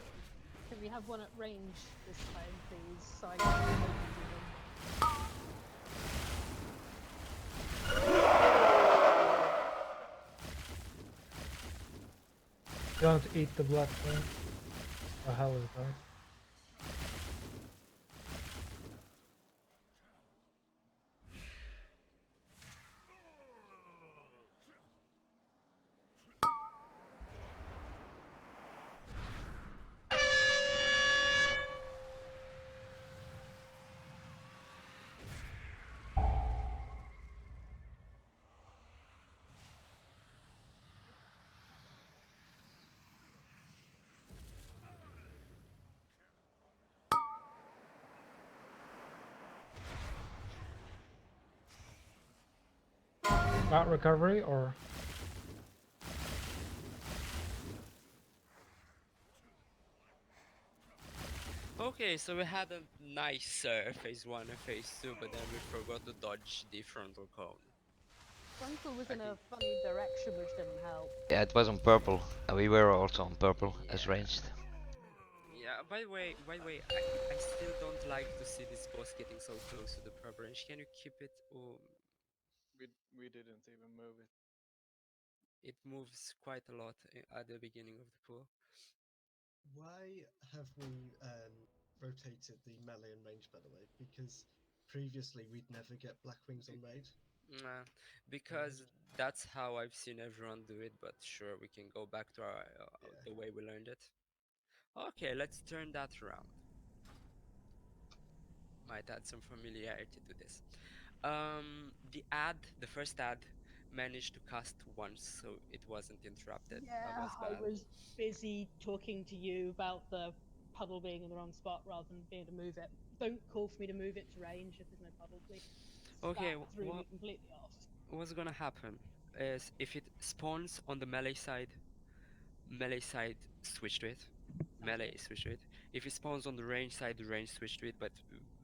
Can we have one at range this time, please? So I can do them. Don't eat the blood thing. The hell is that? Got recovery or? Okay, so we had a nice phase 1 and phase 2, but then we forgot to dodge the frontal cone. Frontal was in a funny direction, which didn't help. Yeah, it was on purple, and we were also on purple as ranged. Yeah, by the way, I still don't like to see this boss getting so close to the purple range. Can you keep it? We didn't even move it. It moves quite a lot at the beginning of the pool. Why have we rotated the melee and range, by the way? Because previously we'd never get Black Wings on raid. Because that's how I've seen everyone do it, but sure, we can go back to our the way we learned it. Okay, let's turn that around. Might add some familiarity to this. The first ad, managed to cast once, so it wasn't interrupted. That Yeah, was I bad. was busy talking to you about the puddle being in the wrong spot rather than being able to move it. Don't call for me to move it to range if there's no puddle, please. Okay, That threw me completely off. what's gonna happen is if it spawns on the melee side, switch to it. Melee switch to it. If it spawns on the range side, the range switch to it, but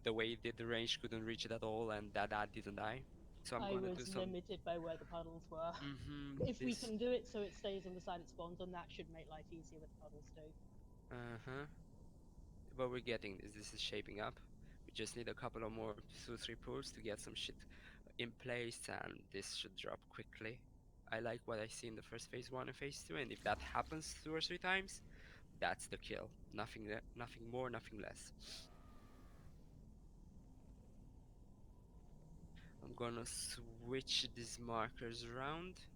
the way it did, the range couldn't reach it at all, and that ad didn't die. So I'm I gonna was do some. limited by where the puddles were. If we This. can do it so it stays on the side it spawns on, that should make life easier with the puddles too. But we're getting this. This is shaping up. We just need a couple of more 2-3 pulls to get some shit in place, and this should drop quickly. I like what I see in the first phase 1 and phase 2, and if that happens 2 or 3 times, that's the kill. Nothing more, nothing less. I'm gonna switch these markers around.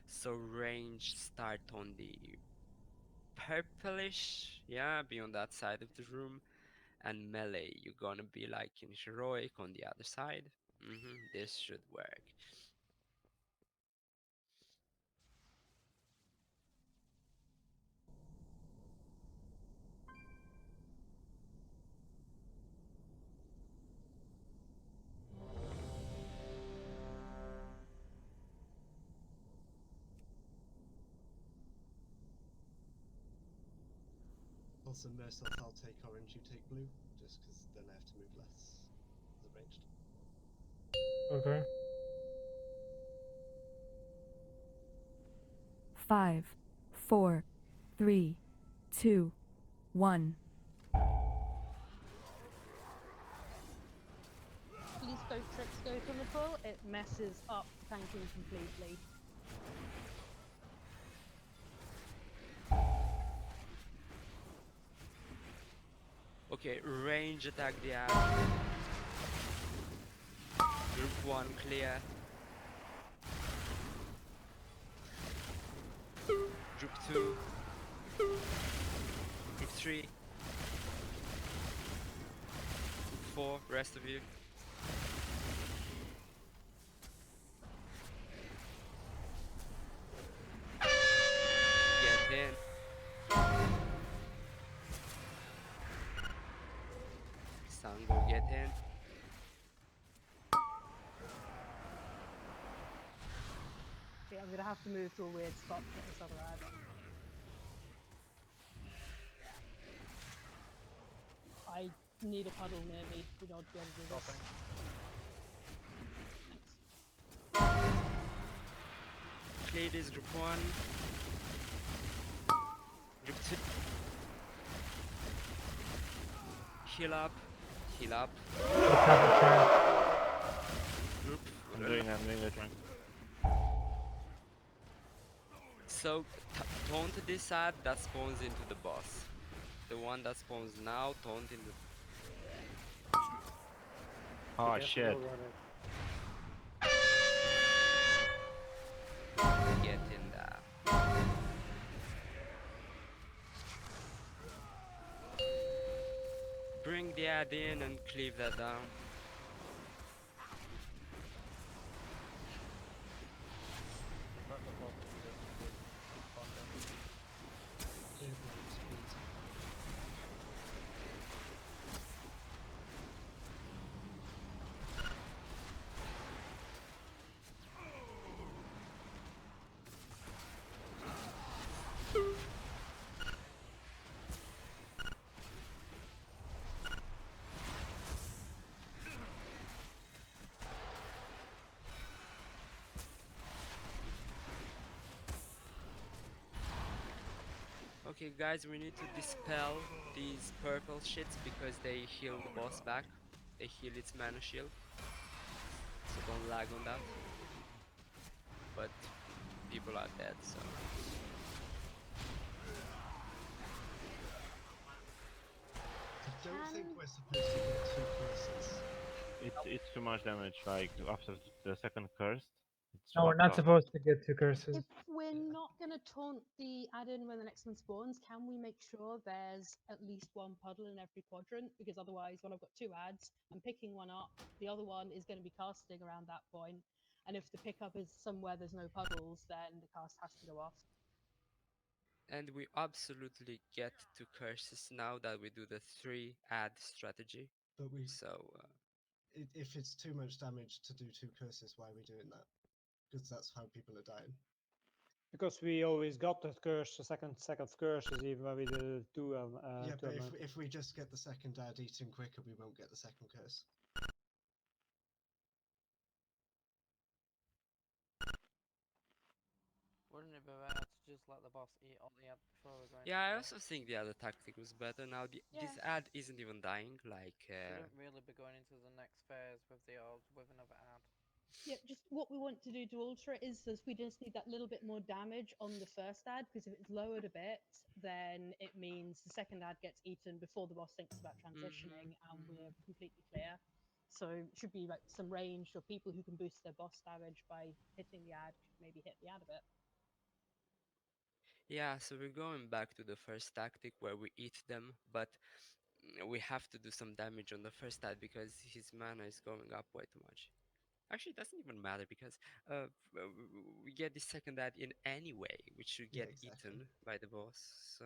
So range start on the purplish, yeah, be on that side of the room, and melee, you're gonna be like in heroic on the other side. This should work. Also, Merself, I'll take orange, you take blue, just because then I have to move less as a ranged. Okay. 5, 4, 3, 2, 1. Please don't trick scope on the pull, it messes up tanking completely. Okay, range attack the ad. Group 1 clear. Group 2. Group 3. Group 4, rest of you. Get in. Sango, get in. Yeah, I'm gonna have to move to a weird spot to get this other ad. I need a puddle near me in order to be able to do this. Thanks. Clear this group 1. Group 2. Heal up. Heal up. Group. I'm doing the trunk. So, taunt this ad that spawns into the boss. The one that spawns now, taunt in the... Oh shit. Get in there. Bring the ad in and cleave that down. Okay guys, we need to dispel these purple shits because they heal the boss back. They heal its mana shield. So don't lag on that. But people are dead, so... I don't think we're supposed to get 2 curses. It's too much damage. Like after the second curse, it's No, we're fucked not up. supposed to get 2 curses. If we're not gonna taunt the add-in when the next one spawns, can we make sure there's at least 1 puddle in every quadrant? Because otherwise, when I've got 2 ads, I'm picking one up, the other one is going to be casting around that point, and if the pickup is somewhere there's no puddles, then the cast has to go off. And we absolutely get 2 curses now that we do the 3 ad strategy. But we... So... if it's too much damage to do 2 curses, why are we doing that? Because that's how people are dying. Because we always got that curse, the second curses, even when we did two. Yeah, two but amount. if we just get the second ad eaten quicker, we won't get the second curse. Wouldn't it be better to just let the boss eat all the ad before we're going? Yeah, I also think the other tactic was better. Now this Yeah. ad isn't even dying, like... Shouldn't really be going into the next phase with the with another ad. Yeah, just what we want to do to alter it is we just need that little bit more damage on the first ad, because if it's lowered a bit, then it means the second ad gets eaten before the boss thinks about transitioning, and we're completely clear. So it should be like some ranged, or people who can boost their boss damage by hitting the ad should maybe hit the ad a bit. Yeah, so we're going back to the first tactic where we eat them, but we have to do some damage on the first ad because his mana is going up way too much. Actually, it doesn't even matter because we get the second ad in anyway, which should get eaten by the boss. So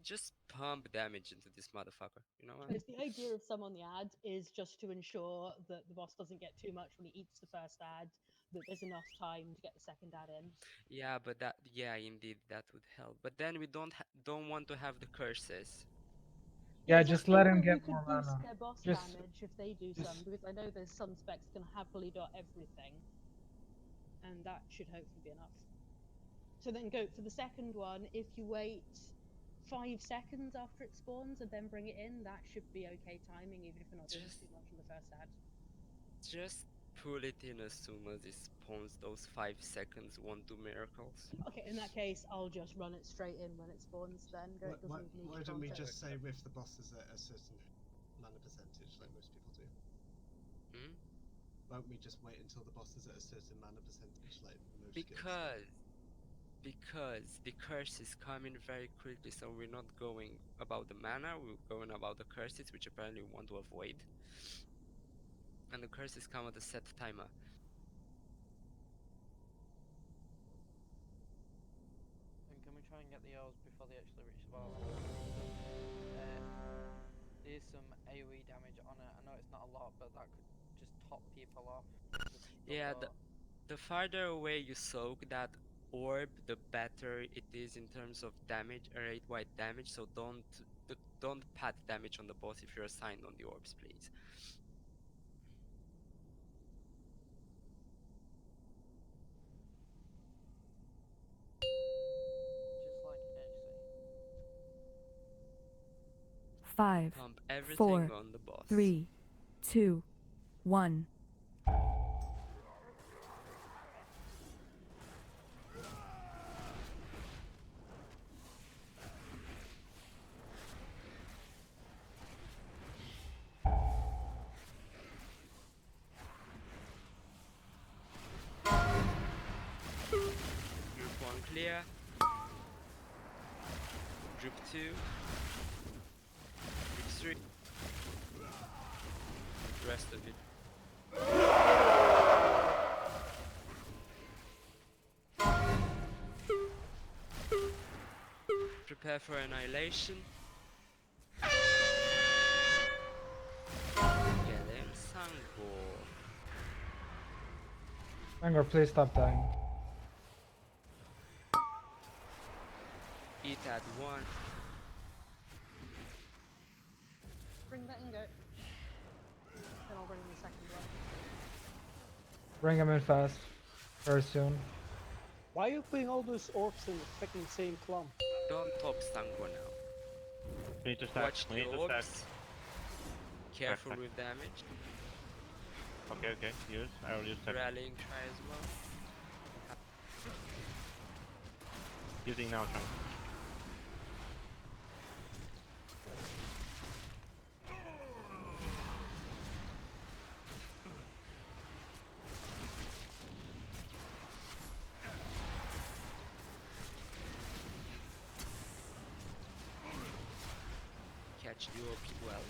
just pump damage into this motherfucker. You know what? Because the idea of some on the ad is just to ensure that the boss doesn't get too much when he eats the first ad, that there's enough time to get the second ad in. Yeah, but indeed that would help. But then we don't want to have the curses. Yeah, just let him People get who more could boost mana. their boss Just, damage if they do some, because I know there's some specs can happily dot everything, and that should hopefully be enough. So then go for the second one. If you wait 5 seconds after it spawns and then bring it in, that should be okay timing, even if we're not doing too much on the first ad. Just Pull it in as soon as it spawns. Those 5 seconds won't do miracles. Okay, in that case, I'll just run it straight in when it spawns then. It doesn't even need Why to don't we contact. just say with the bosses at a certain mana percentage, like most people do? Hmm? Why don't we just wait until the boss is at a certain mana percentage, like most guilds do? Because the curse is coming very quickly, so we're not going about the mana, we're going about the curses, which apparently we want to avoid. And the curses come at a set timer. And can we try and get the orbs before they actually reach the boss? Because there is some AoE damage on it. I know it's not a lot, but that could just top people off. Yeah, the farther away you soak that orb, the better it is in terms of damage, rate-wide damage. So don't pat damage on the boss if you're assigned on the orbs, please. Just like actually. 5, Pump everything 4, on the boss. 3, 2, 1. Group 1 clear. Group 2. Group 3. The rest of it. Prepare for annihilation. Getting Sangor. Sangor, please stop dying. Eat at 1. Bring that in, go. Then I'll bring the second one. Bring him in fast. Very soon. Why are you putting all those orbs in the freaking same clump? Don't top Sangor now. We need to stack. Watch We the need to stack. orbs. Careful Stack. with damage. Okay, okay. Use. I will use stack. Rallying try as well. Using now, Chunk. Catch the OP well.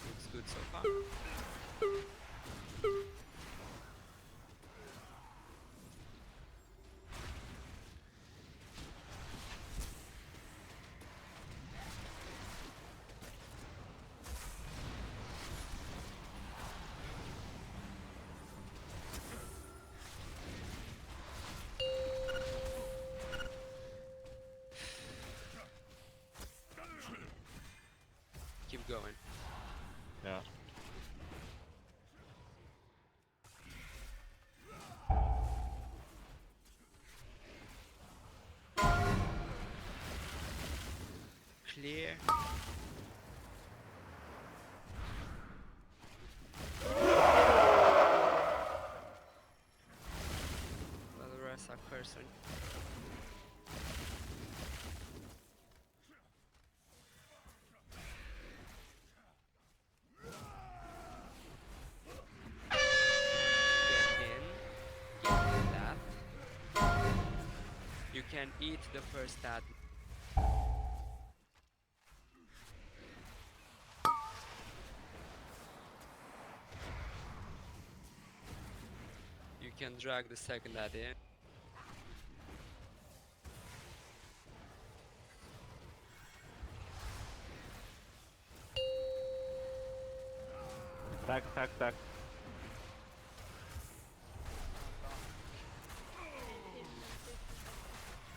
Looks good so far. Keep going. Yeah. Clear. Well, the rest are cursing. Get in that. You can eat the first ad. You can drag the second ad in. Stack, stack, stack.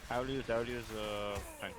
I will use tank.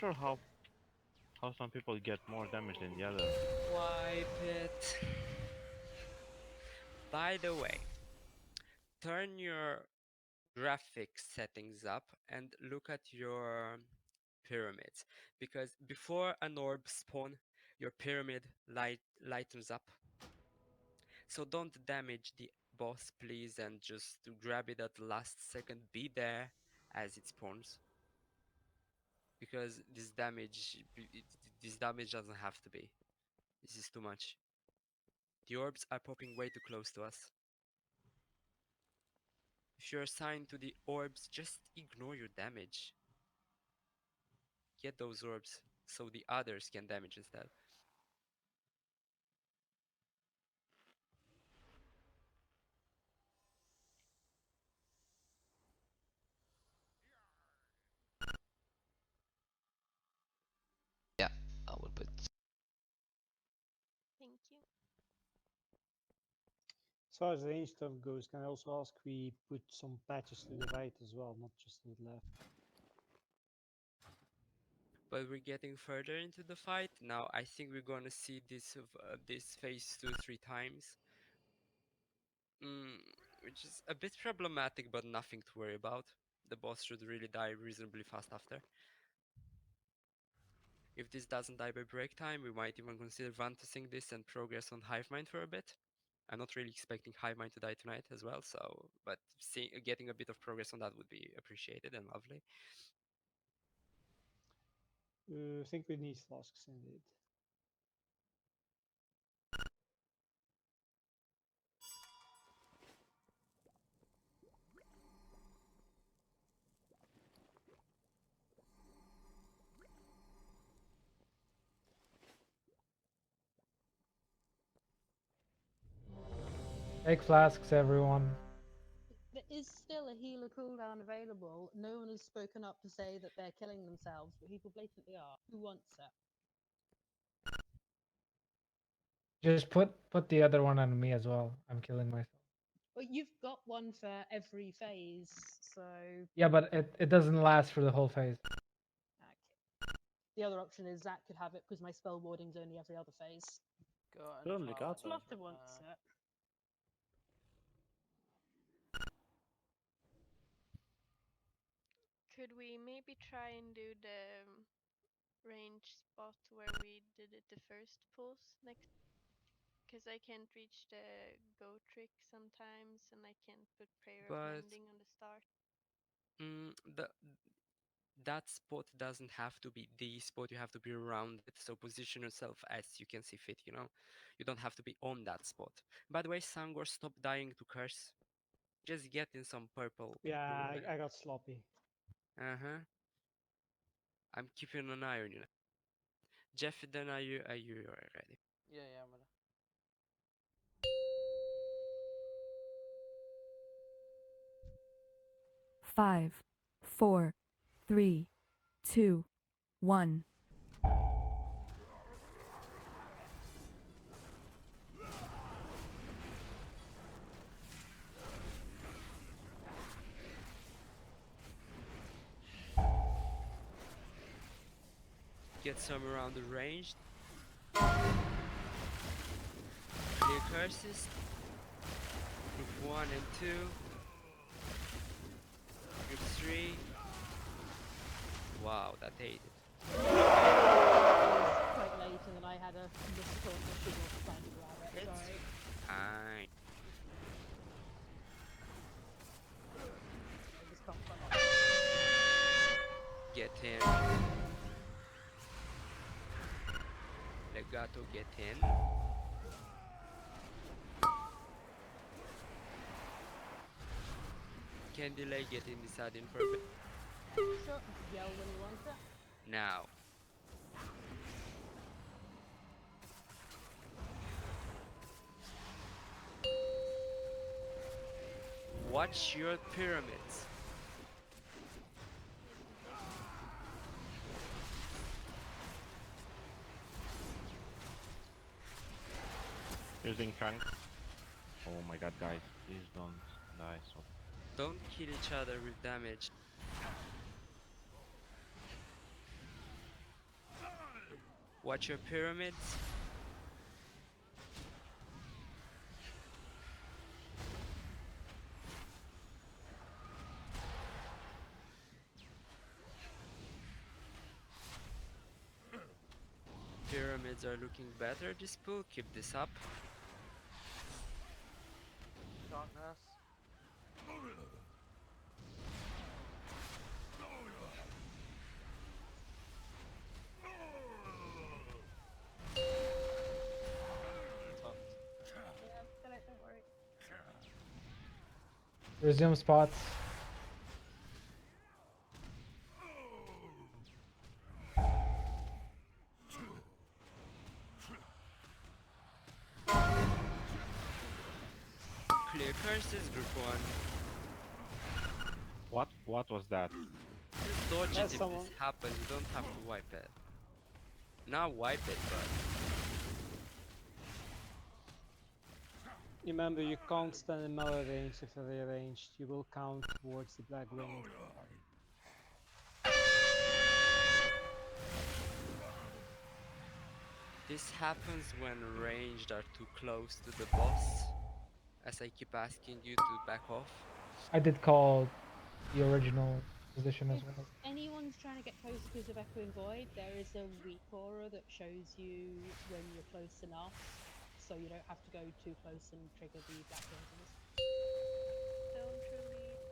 not sure how some people get more damage than the other. Wipe it. By the way, turn your graphics settings up and look at your pyramids, because before an orb spawn, your pyramid lightens up. So don't damage the boss, please, and just grab it at the last second. Be there as it spawns, because this damage doesn't have to be. This is too much. The orbs are popping way too close to us. If you're assigned to the orbs, just ignore your damage. Get those orbs so the others can damage instead. Yeah, I will put. Thank you. As far as range stuff goes, can I also ask we put some patches to the right as well, not just to the left? But we're getting further into the fight now. I think we're gonna see this phase 2 3 times, which is a bit problematic, but nothing to worry about. The boss should really die reasonably fast after. If this doesn't die by break time, we might even consider vanquishing this and progress on Hivemind for a bit. I'm not really expecting Hivemind to die tonight as well, so but getting a bit of progress on that would be appreciated and lovely. I think we need flasks indeed. Take flasks, everyone. There is still a healer cooldown available. No one has spoken up to say that they're killing themselves, but people blatantly are. Who wants it? Just put the other one on me as well. I'm killing myself. Well, you've got one for every phase, so. Yeah, but it doesn't last for the whole phase. Okay. The other option is Zach could have it because my spell warding's only every other phase. Go on, Certainly got Twilight. it. Flutter wants it. Could we maybe try and do the range spot where we did it the first pulse next? Because I can't reach the go trick sometimes, and I can't put prayer of But mending on the start. that spot doesn't have to be the spot. You have to be around it. So position yourself as you can see fit. You don't have to be on that spot. By the way, Sangor, stop dying to curse. Just get in some purple. Yeah, I got sloppy. I'm keeping an eye on you. Jeff, then are you ready? Yeah, I'm ready. 5, 4, 3, 2, 1. Get some around the range. Clear curses. Group 1 and 2. Group 3. Wow, that ate it. It was quite late, and then I had a missed call that she was trying to grab it. It's Sorry. fine. I just can't run off. Get in. Legato, get in. Can delay, get in the side in for a bit. Sure, yell when you want it. Now. Watch your pyramids. Using Frank. Oh my god, guys, please don't die so. Don't kill each other with damage. Watch your pyramids. Pyramids are looking better this pool. Keep this up. Darkness. Yeah, get it, don't worry. Resume spots. Clear curses, group 1. What was that? Just dodge it That's if someone. this happens. You don't have to wipe it. Now wipe it, but Remember, you can't stand in melee range if they're rearranged. You will count towards the black wing. this happens when ranged are too close to the boss. As I keep asking you to back off. I did call the original position as If well. anyone's trying to get close because of Echoing Void, there is a weak aura that shows you when you're close enough, so you don't have to go too close and trigger the black wings. Don't release.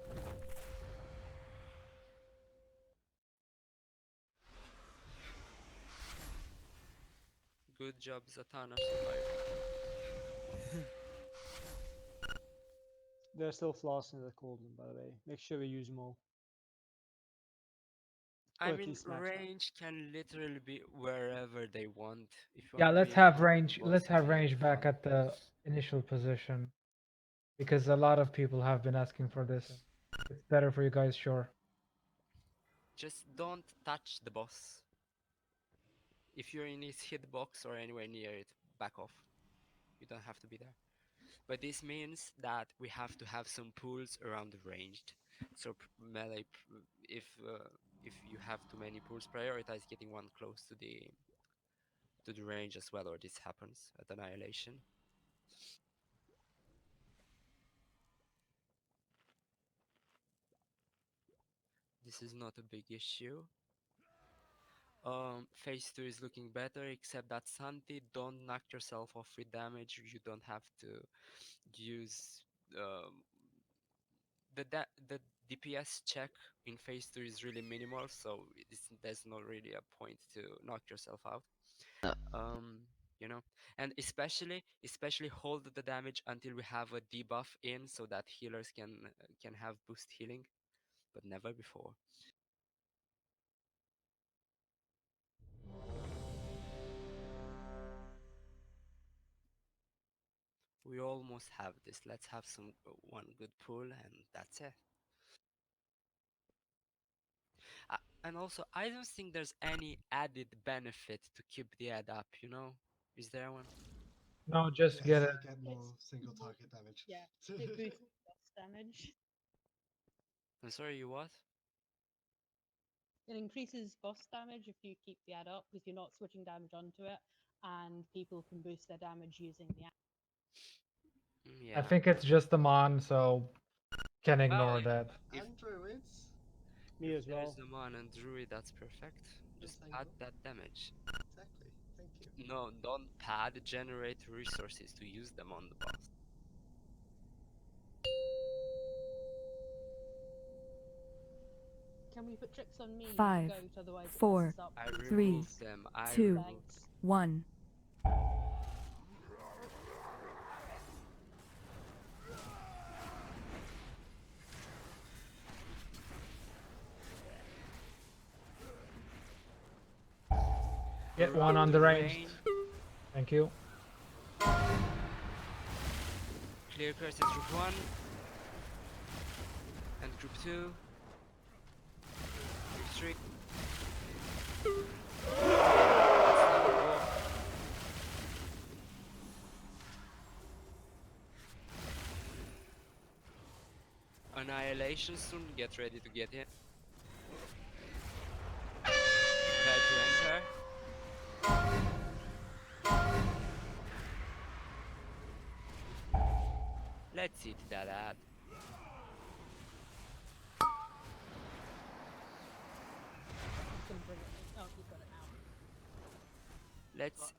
Good job, Zatanna surviving. There are still flaws in the cauldron, by the way. Make sure we use them all. I Or at mean, least max out. range can literally be wherever they want. If you Yeah, want to let's be in have front of range. the boss, Let's have be in range back front. at the initial position, because a lot of people have been asking for this. It's better for you guys, sure. Just don't touch the boss. If you're in his hitbox or anywhere near it, back off. You don't have to be there. But this means that we have to have some pools around the ranged. So melee, if you have too many pools, prioritize getting one close to the range as well, or this happens at annihilation. This is not a big issue. Phase 2 is looking better, except that Santi, don't knock yourself off with damage. You don't have to use the DPS check in phase 2 is really minimal, so there's not really a point to knock yourself out. You know, and especially hold the damage until we have a debuff in, so that healers can have boost healing, but never before. We almost have this. Let's have one good pull, and that's it. And also, I don't think there's any added benefit to keep the ad up, you know? Is there one? No, just get Yes, it. I get more single target damage. Yeah, it boosts boss damage. I'm sorry, you what? It increases boss damage if you keep the ad up because you're not switching damage onto it, and people can boost their damage using the ad. I Yeah. think it's just the mon, so can Well, ignore that. if And druids. Me as well. there's a man and druid, that's perfect. Just Yes, pad angle. that damage. Exactly. Thank you. No, don't pad, generate resources to use them on the boss. Can we put tricks on me, not 5, Goat, otherwise it 4, messes up? I 3, removed them. I 2, removed. Thanks. 1. Get one on the ranged. Thank you. Clear curses group 1 and group 2. Group 3. Annihilation soon, get ready to get in. Prepare to enter. Let's eat that ad. He's gonna bring it. Oh, he's got it now. Let's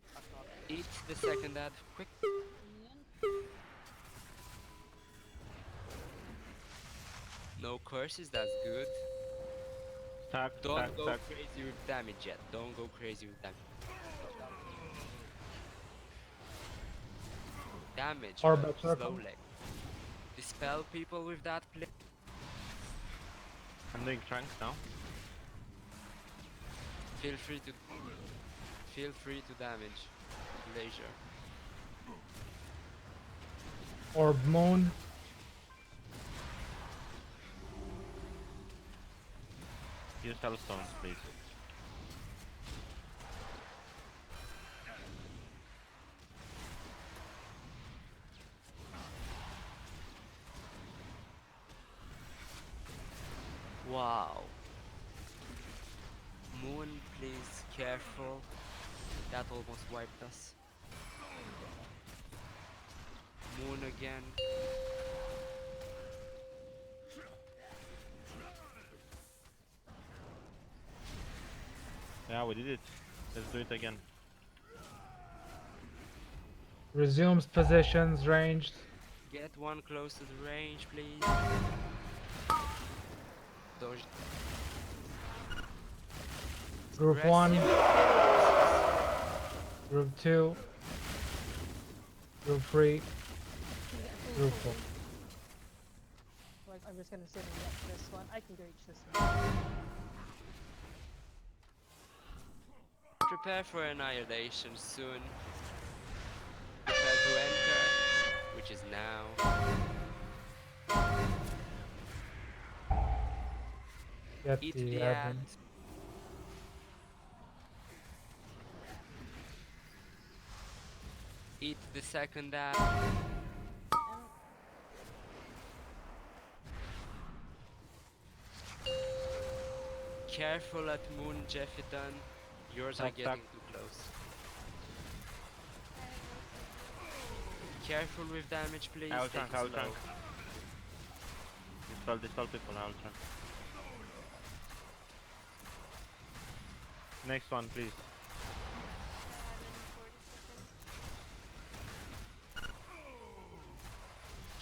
eat the second ad quick. Brilliant. No curses, that's good. Stack, Don't stack, go stack. crazy with damage yet. Don't go crazy with damage. Damage, Or but better. slowly. Dispel people with that, please. I'm doing trunks now. Feel free to damage. Leisure. Orb Moon. Use hellstones, please. Wow. Moon, please, careful. That almost wiped us. Moon again. Yeah, we did it. Let's do it again. Resumes positions ranged. Get one close to the range, please. Dodge. Group Rest 1. your- Group 2. Group 3. Group 4. Like, I'm just gonna sit and watch this one. I can go each this one. Prepare for annihilation soon. Prepare to enter, which is now. Get Eat the the admin. ad. Eat the second ad. Careful at Moon, Jeffiton. Yours are Stack, stack. getting too close. Careful with damage, please. I'll Take trunk, it I'll slow. trunk. Dispel people, I'll trunk. Next one, please.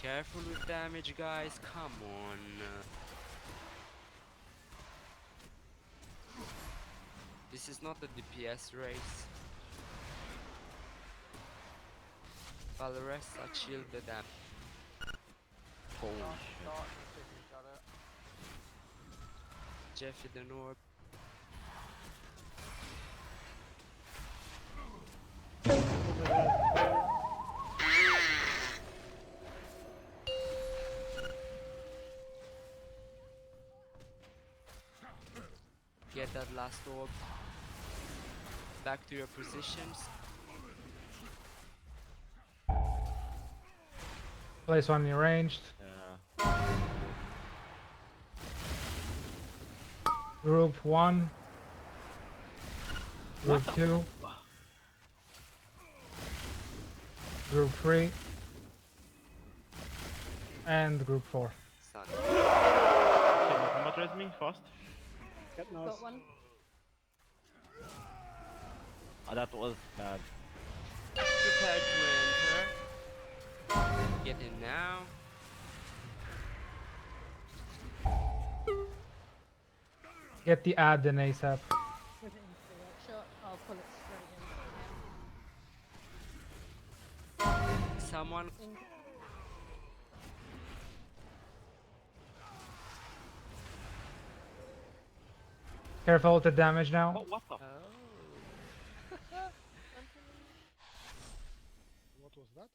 Careful with damage, guys. Come on. This is not a DPS race. Valoressa shield the damage. Holy shit. Jeffy the Norb. Get that last orb. Back to your positions. Place one in ranged. Yeah. Group 1. Group 2. Group 3. And Group 4. Son. Okay, combat res me fast. Get nose. Got one. Oh, that was bad. Prepare to enter. Get in now. Get the admin ASAP. Put it into the workshop. I'll pull it straight in. Someone. Careful with the damage now. What the? What was that?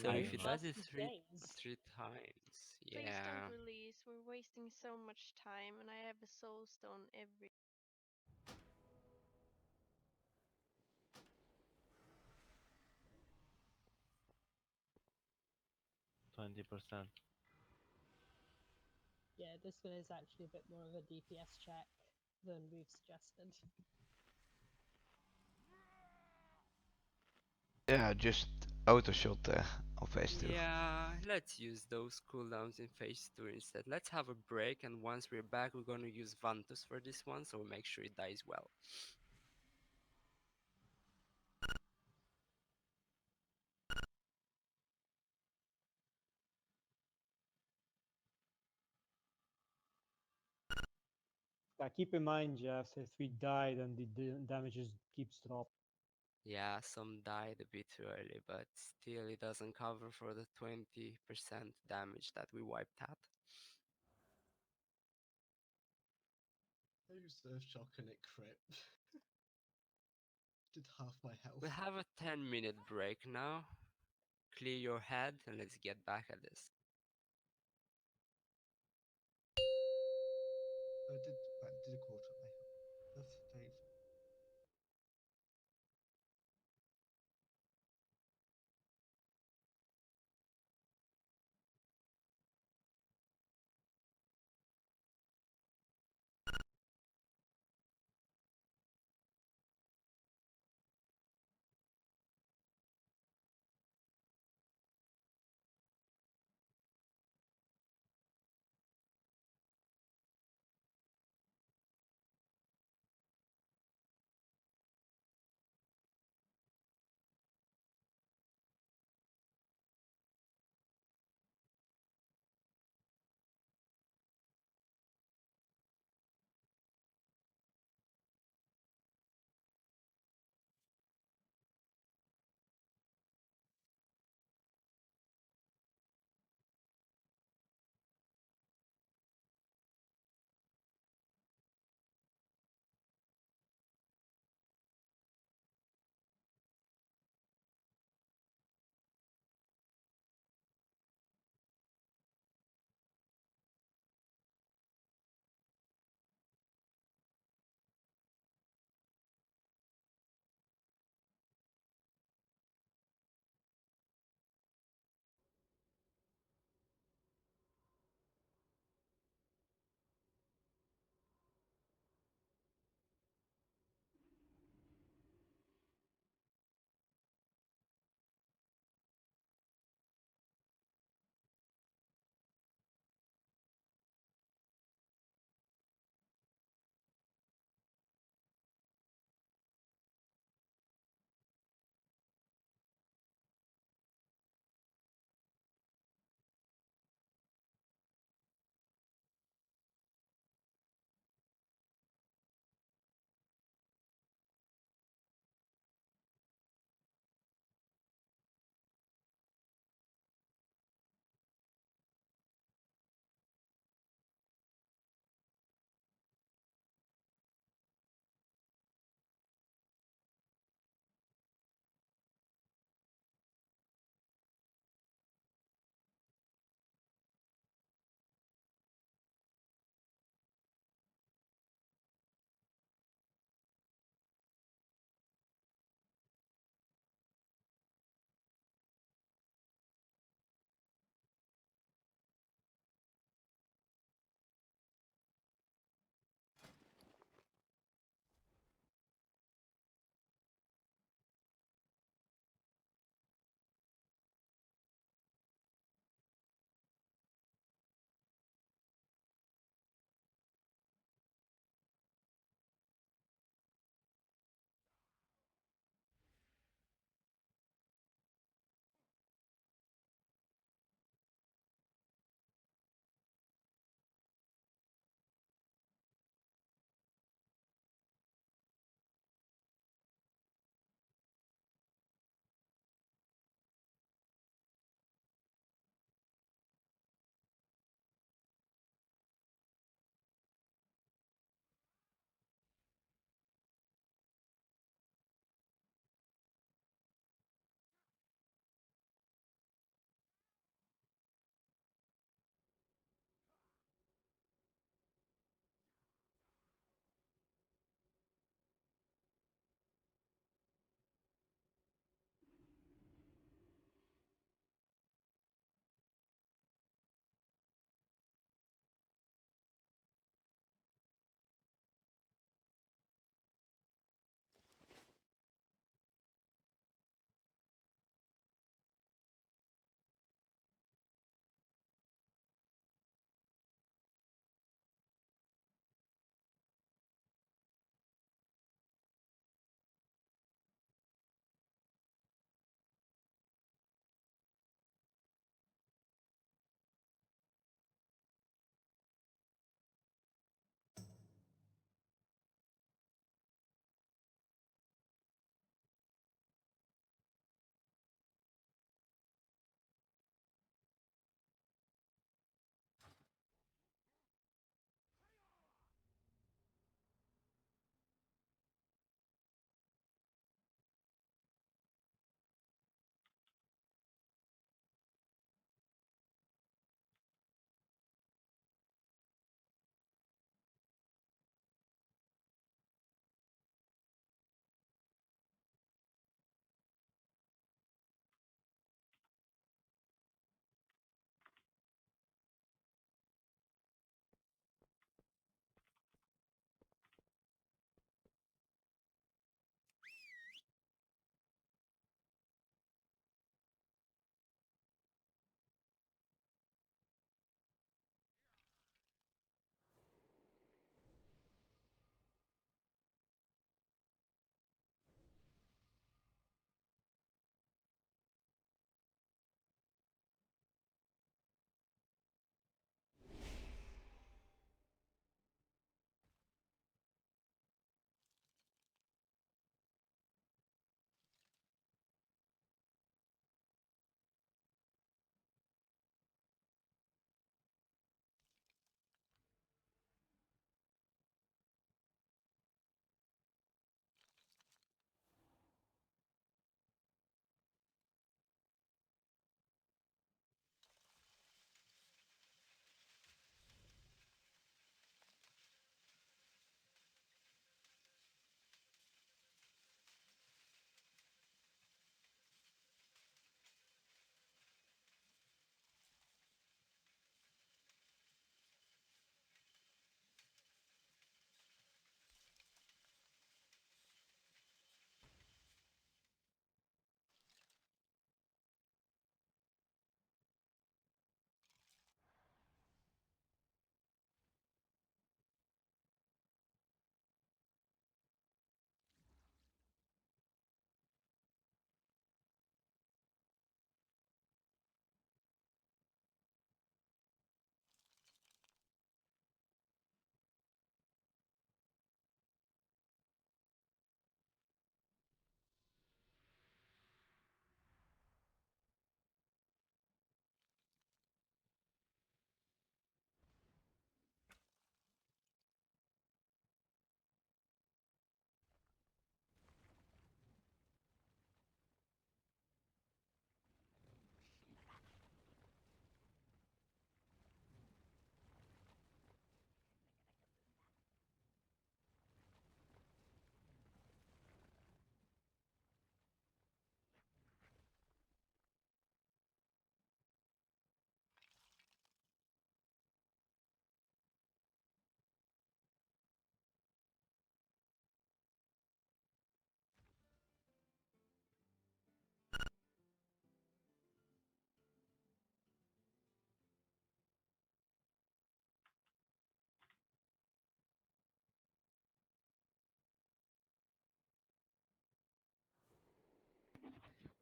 So I if he don't know. does it Lost three days. times, Please yeah. don't release. We're wasting so much time, and I have a soul stone every. 20%. Yeah, this one is actually a bit more of a DPS check than we've suggested. Yeah, just auto shot of phase 2. Yeah, let's use those cooldowns in phase 2 instead. Let's have a break, and once we're back, we're gonna use Vantus for this one, so make sure it dies well. Keep in mind, Jeff, if we die, then the damage just keeps dropping. Yeah, some died a bit too early, but still it doesn't cover for the 20% damage that we wiped at. I used Earthshock and it crit. Did half my health. We'll have a 10-minute break now. Clear your head and let's get back at this. I did a quarter of my health. Birthday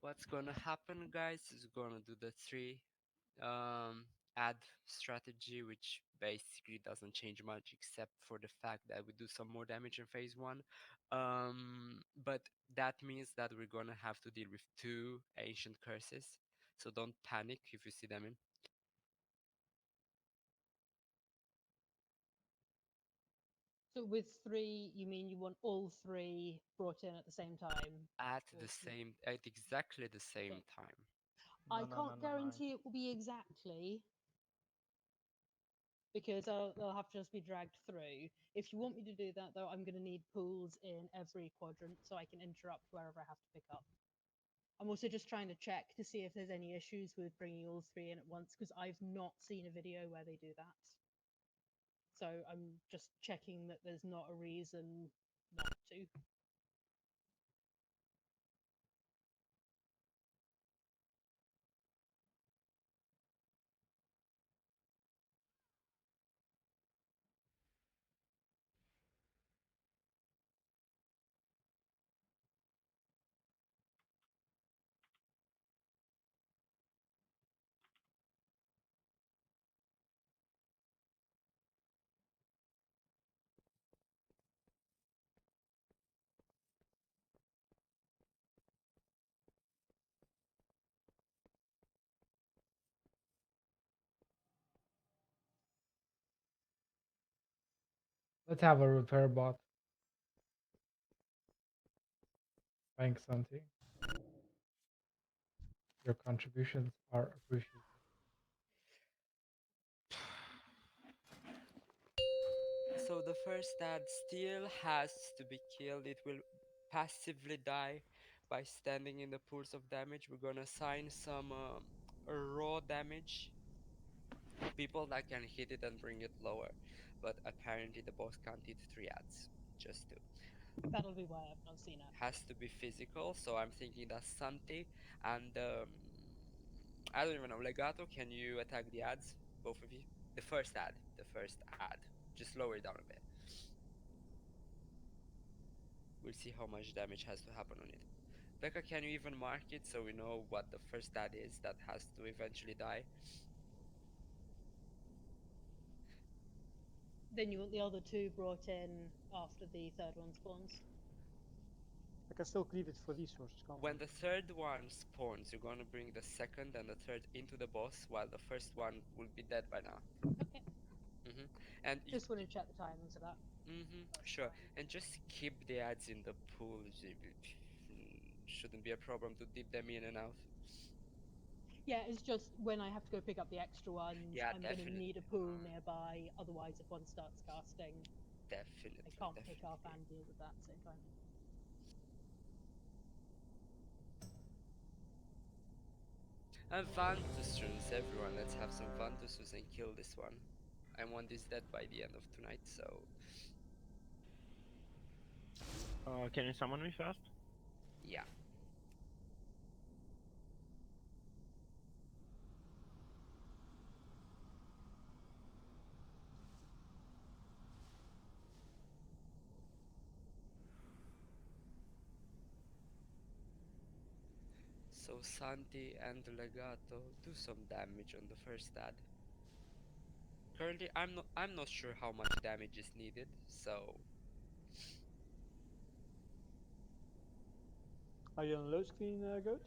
What's gonna happen, guys, is gonna do the three add strategy, which basically doesn't change much except for the fact that we do some more damage in phase one. But that means that we're gonna have to deal with two ancient curses, so don't panic if you see them in. So with three, you mean you want all three brought in at the same time? At exactly the same Okay. time. I No, no, can't no, no, no. guarantee it will be exactly because they'll have to just be dragged through. If you want me to do that, though, I'm going to need pools in every quadrant so I can interrupt wherever I have to pick up. I'm also just trying to check to see if there's any issues with bringing all three in at once because I've not seen a video where they do that. So I'm just checking that there's not a reason not to. Let's have a repair bot. Thanks, Santi. Your contributions are appreciated. So the first ad still has to be killed. It will passively die by standing in the pools of damage. We're gonna assign some raw damage to people that can hit it and bring it lower. But apparently the boss can't hit three ads, just two. That'll be why I've not seen it. Has to be physical, so I'm thinking that Santi and I don't even know, Legato, can you attack the ads? Both of you? The first ad. The first ad. Just lower it down a bit. We'll see how much damage has to happen on it. Becca, can you even mark it so we know what the first ad is that has to eventually die? Then you want the other two brought in after the third one spawns. I can still cleave it for resources, can't When I? the third one spawns, you're gonna bring the second and the third into the boss, while the first one will be dead by now. Okay. And Just want to check the timings of that. That's sure. fine. And just keep the ads in the pool. Shouldn't be a problem to dip them in and out. Yeah, it's just when I have to go pick up the extra ones, Yeah, I'm going to definitely. need a pool nearby. Otherwise, if one starts casting, Definitely, I can't pick up definitely. and deal with that at the same time. And Vantus runes, everyone. Let's have some Vantuses and kill this one. I want this dead by the end of tonight, so Can you summon me fast? yeah. So Santi and Legato do some damage on the first ad. Currently, I'm not sure how much damage is needed, so Are you on low screen, Goat?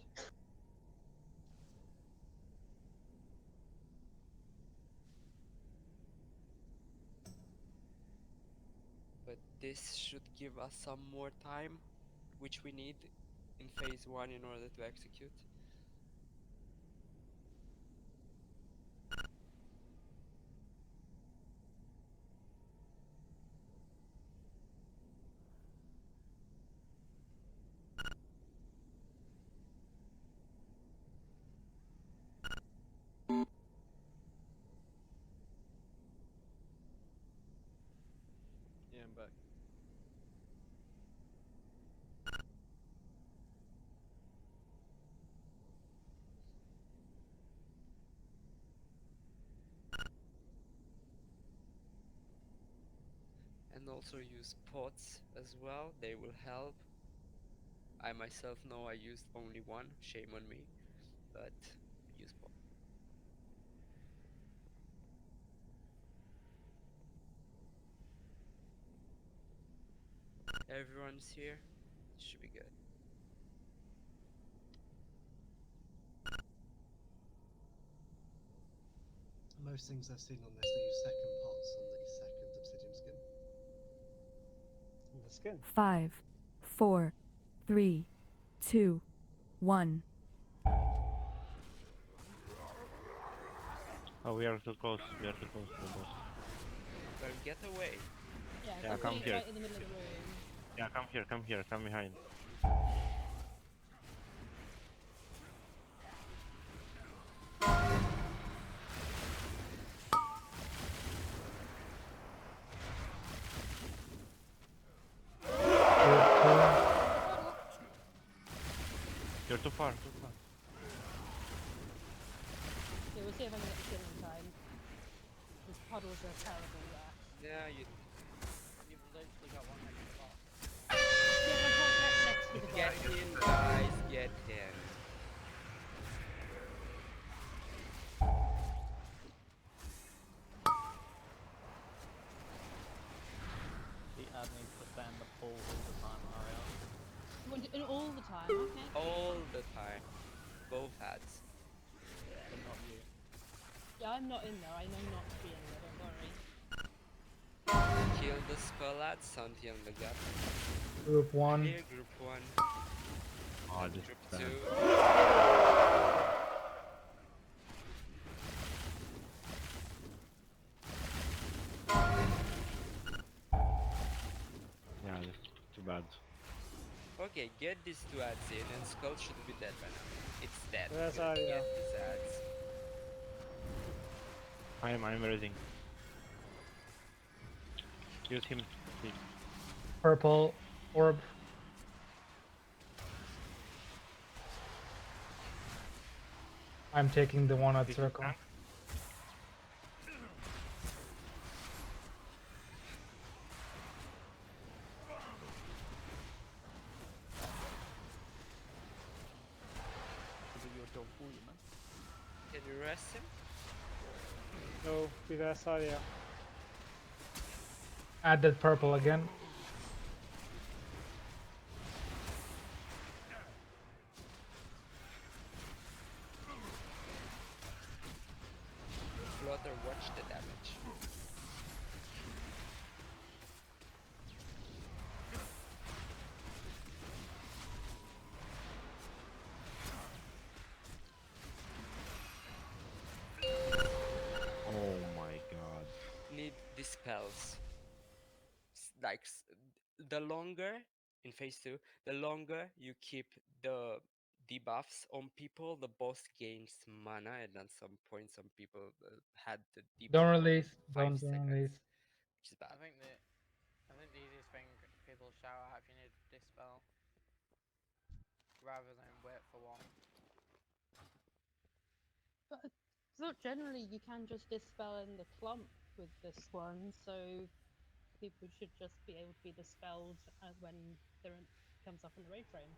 but this should give us some more time, which we need in phase one in order to execute. Yeah, I'm back. And also use pots as well, they will help. I myself know I used only one, shame on me, but I use both. Everyone's here. Should be good. Most things I've seen on this, they use second pots on the second obsidian skin. The skin. 5, 4, 3, 2, 1. Oh, we are too close. We are too close to the boss. Well, get away. Yeah, Yeah, so come put it here. right in the middle of the room. Yeah, come here, come here, come behind. You're too far, too far. Yeah, we'll see if I can get the kill in time. These puddles are terrible there. Yeah, you You've literally got one next to the boss. Yeah, but I can't get next to the get boss. in, guys. Get in. The ad needs to stay in the pool all the time, Mario. And all the time, okay. All the time. Both ads. But not you. Yeah, I'm not in there. I know not to be in there, don't worry. Kill the skull ads, Santi and the gut. Group 1. Clear group 1. Oh, And this group is 2. Yeah, this is too bad. Okay, get these two ads in and Skull should be dead by now. It's dead. Yes, Good. yeah. Get these ads. I'm raising. Use him, please. Purple orb. I'm taking the one at This is circle. tank. To do your job for you, man. Can you rest him? No, we've asked Sadia. Added purple again. Slaughter, watch the damage. Oh my god. Need dispels. Like, the longer, in phase 2, the longer you keep the debuffs on people, the boss gains mana, and at some point some people had the debuff Don't for like release. 5 Don't seconds, release. which is bad. I think the easiest thing people shout out if you need dispel, rather than wait for one. But I thought generally you can just dispel in the clump with this one, so people should just be able to be dispelled when comes up in the raid frame.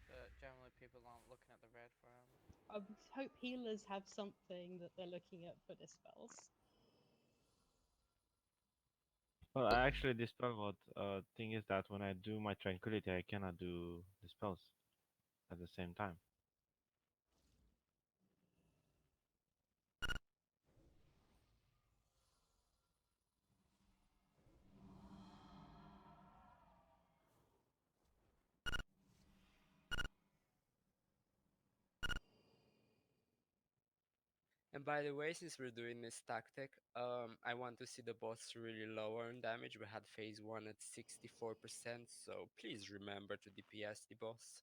But generally people aren't looking at the red for them. I hope healers have something that they're looking at for dispels. Well, I actually dispel, but thing is that when I do my tranquility, I cannot do the spells at the same time. And by the way, since we're doing this tactic, I want to see the boss really lower in damage. We had phase 1 at 64%, so please remember to DPS the boss.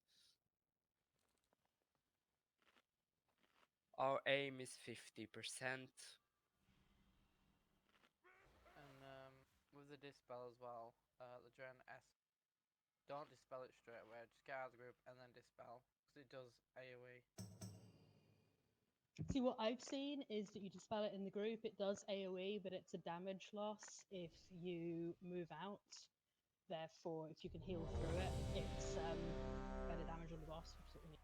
Our aim is 50%. And with the dispel as well, the Dren S, don't dispel it straight away. Just get out of the group and then dispel, because it does AOE. See, what I've seen is that you dispel it in the group, it does AoE, but it's a damage loss if you move out. Therefore, if you can heal through it, it's better damage on the boss. Which is what we need.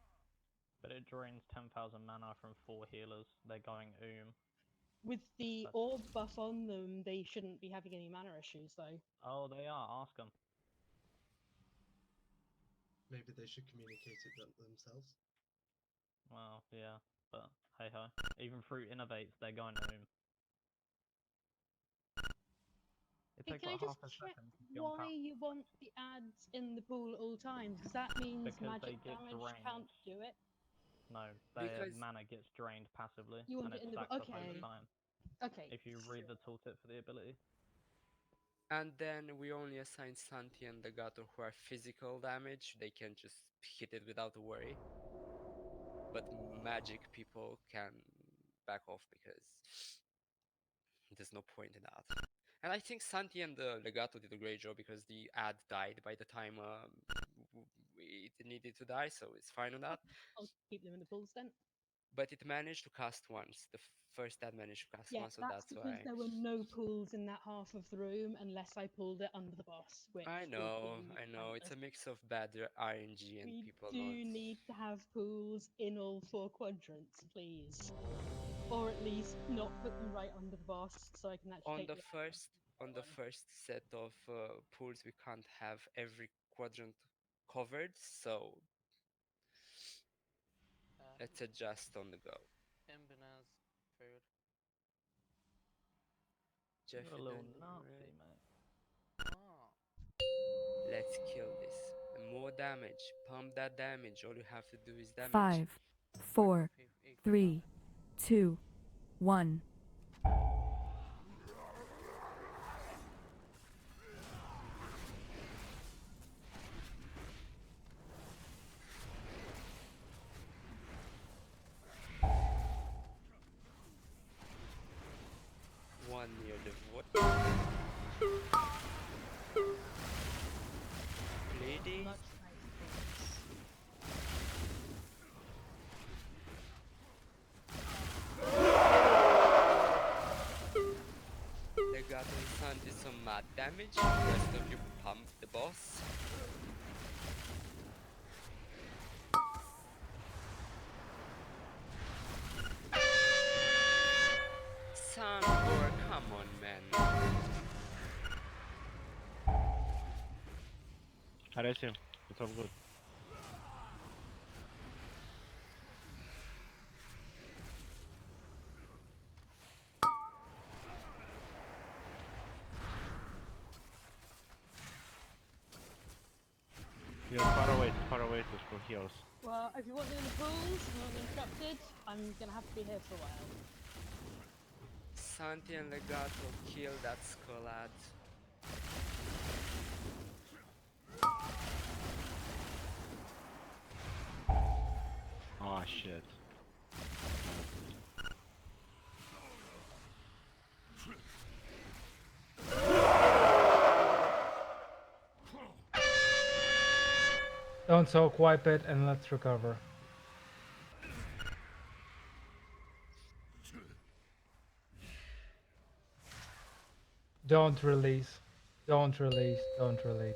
But it drains 10,000 mana from 4 healers. They're going With the That's- orb buff on them, they shouldn't be having any mana issues though. Oh, they are. Ask them. Maybe they should communicate it themselves. Well, yeah, but hey ho. Even through innovates, they're going It Hey, takes can I like just half a check second to jump why out you want the ads in the pool at all times? Because that means because magic they get damage drained. can't do it. No, their Because mana gets drained passively, You want and it it in the stacks up over okay. time. Okay. If you read the tooltip for the ability. and then we only assign Santi and Legato who are physical damage. They can just hit it without a worry. But magic people can back off because there's no point in that. And I think Santi and Legato did a great job because the ad died by the time it needed to die, so it's fine on that. I'll keep them in the pools then. But it managed to cast once. The first ad managed to cast Yeah, once, so that's that's because why. there were no pools in that half of the room unless I pulled it under the boss, which I would know, be I know. It's a pointless. mix of bad RNG and We people not. do need to have pools in all 4 quadrants, please. Or at least not put them right under the boss so I can actually On take the the first, on the one. first set of pools, we can't have every quadrant covered, so let's adjust on the go. Imbinez food. Jeff You're a and little then Nazi, right. mate. Oh. Let's kill this. And more damage. Pump that damage. All you have to do is damage. 5, 4, Equal 3, damage. 2, 1. One near the water. Bleeding. Much nicer. Legato and Sun did some mad damage. The rest of you pump the boss. Sangor, come on, man. Arrest him. It's all good. He's far away to for heals. Well, if you want them in the pools, not interrupted, I'm gonna have to be here for a while. Santi and Legato kill that Skullad. Oh shit. Don't soak wipe it and let's recover. Don't release. Don't release. Don't release.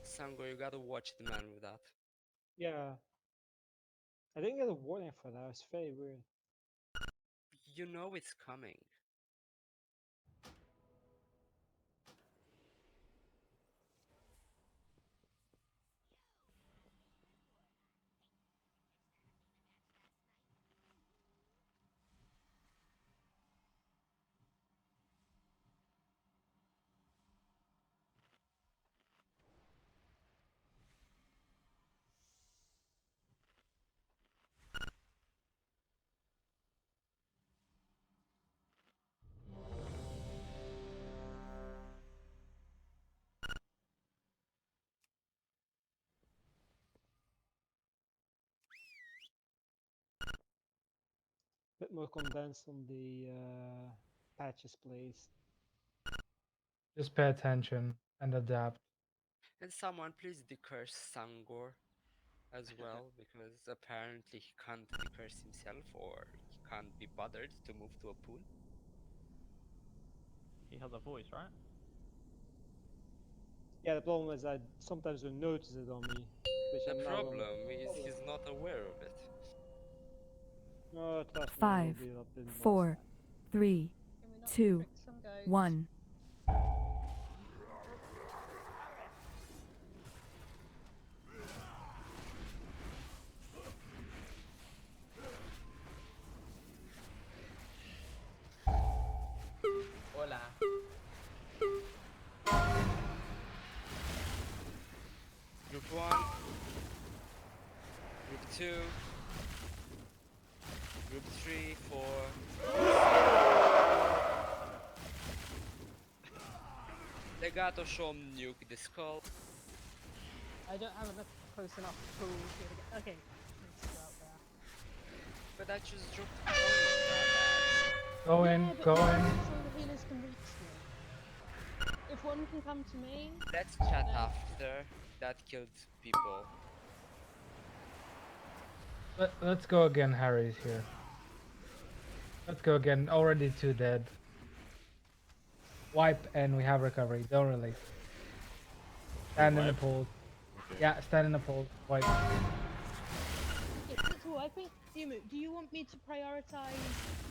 Sangor, you gotta watch the man with that. Yeah. I didn't get a warning for that. It's very weird. You know it's coming. Bit more condensed on the patches, please. Just pay attention and adapt. And someone please decurse Sangor as well, because apparently he can't decurse himself or he can't be bothered to move to a pool. He has a voice, right? Yeah, the problem is I sometimes don't notice it on me, which The I'm now going. problem is he's not aware of it. Oh, trust me, it will 5, be up in one 4, stack. 3, Can we not 2, trick some goats? 1. Hola. Group 1, Group 2, Group 3, 4. Legato Shom nuke the skull. I don't have enough close enough pool here to get. Okay, let's go out there. But I just dropped a bomb on that. Go Yeah, in, but go not in. so the healers can reach me. If one can come to me, Let's chat then after. That killed people. Let's go again. Harry's here. Let's go again. Already 2 dead. Wipe and we have recovery. Don't relate. Stand in the Wipe? pool. Okay. Yeah, stand in the pool. Wipe. okay, so I think Imu, do you want me to prioritize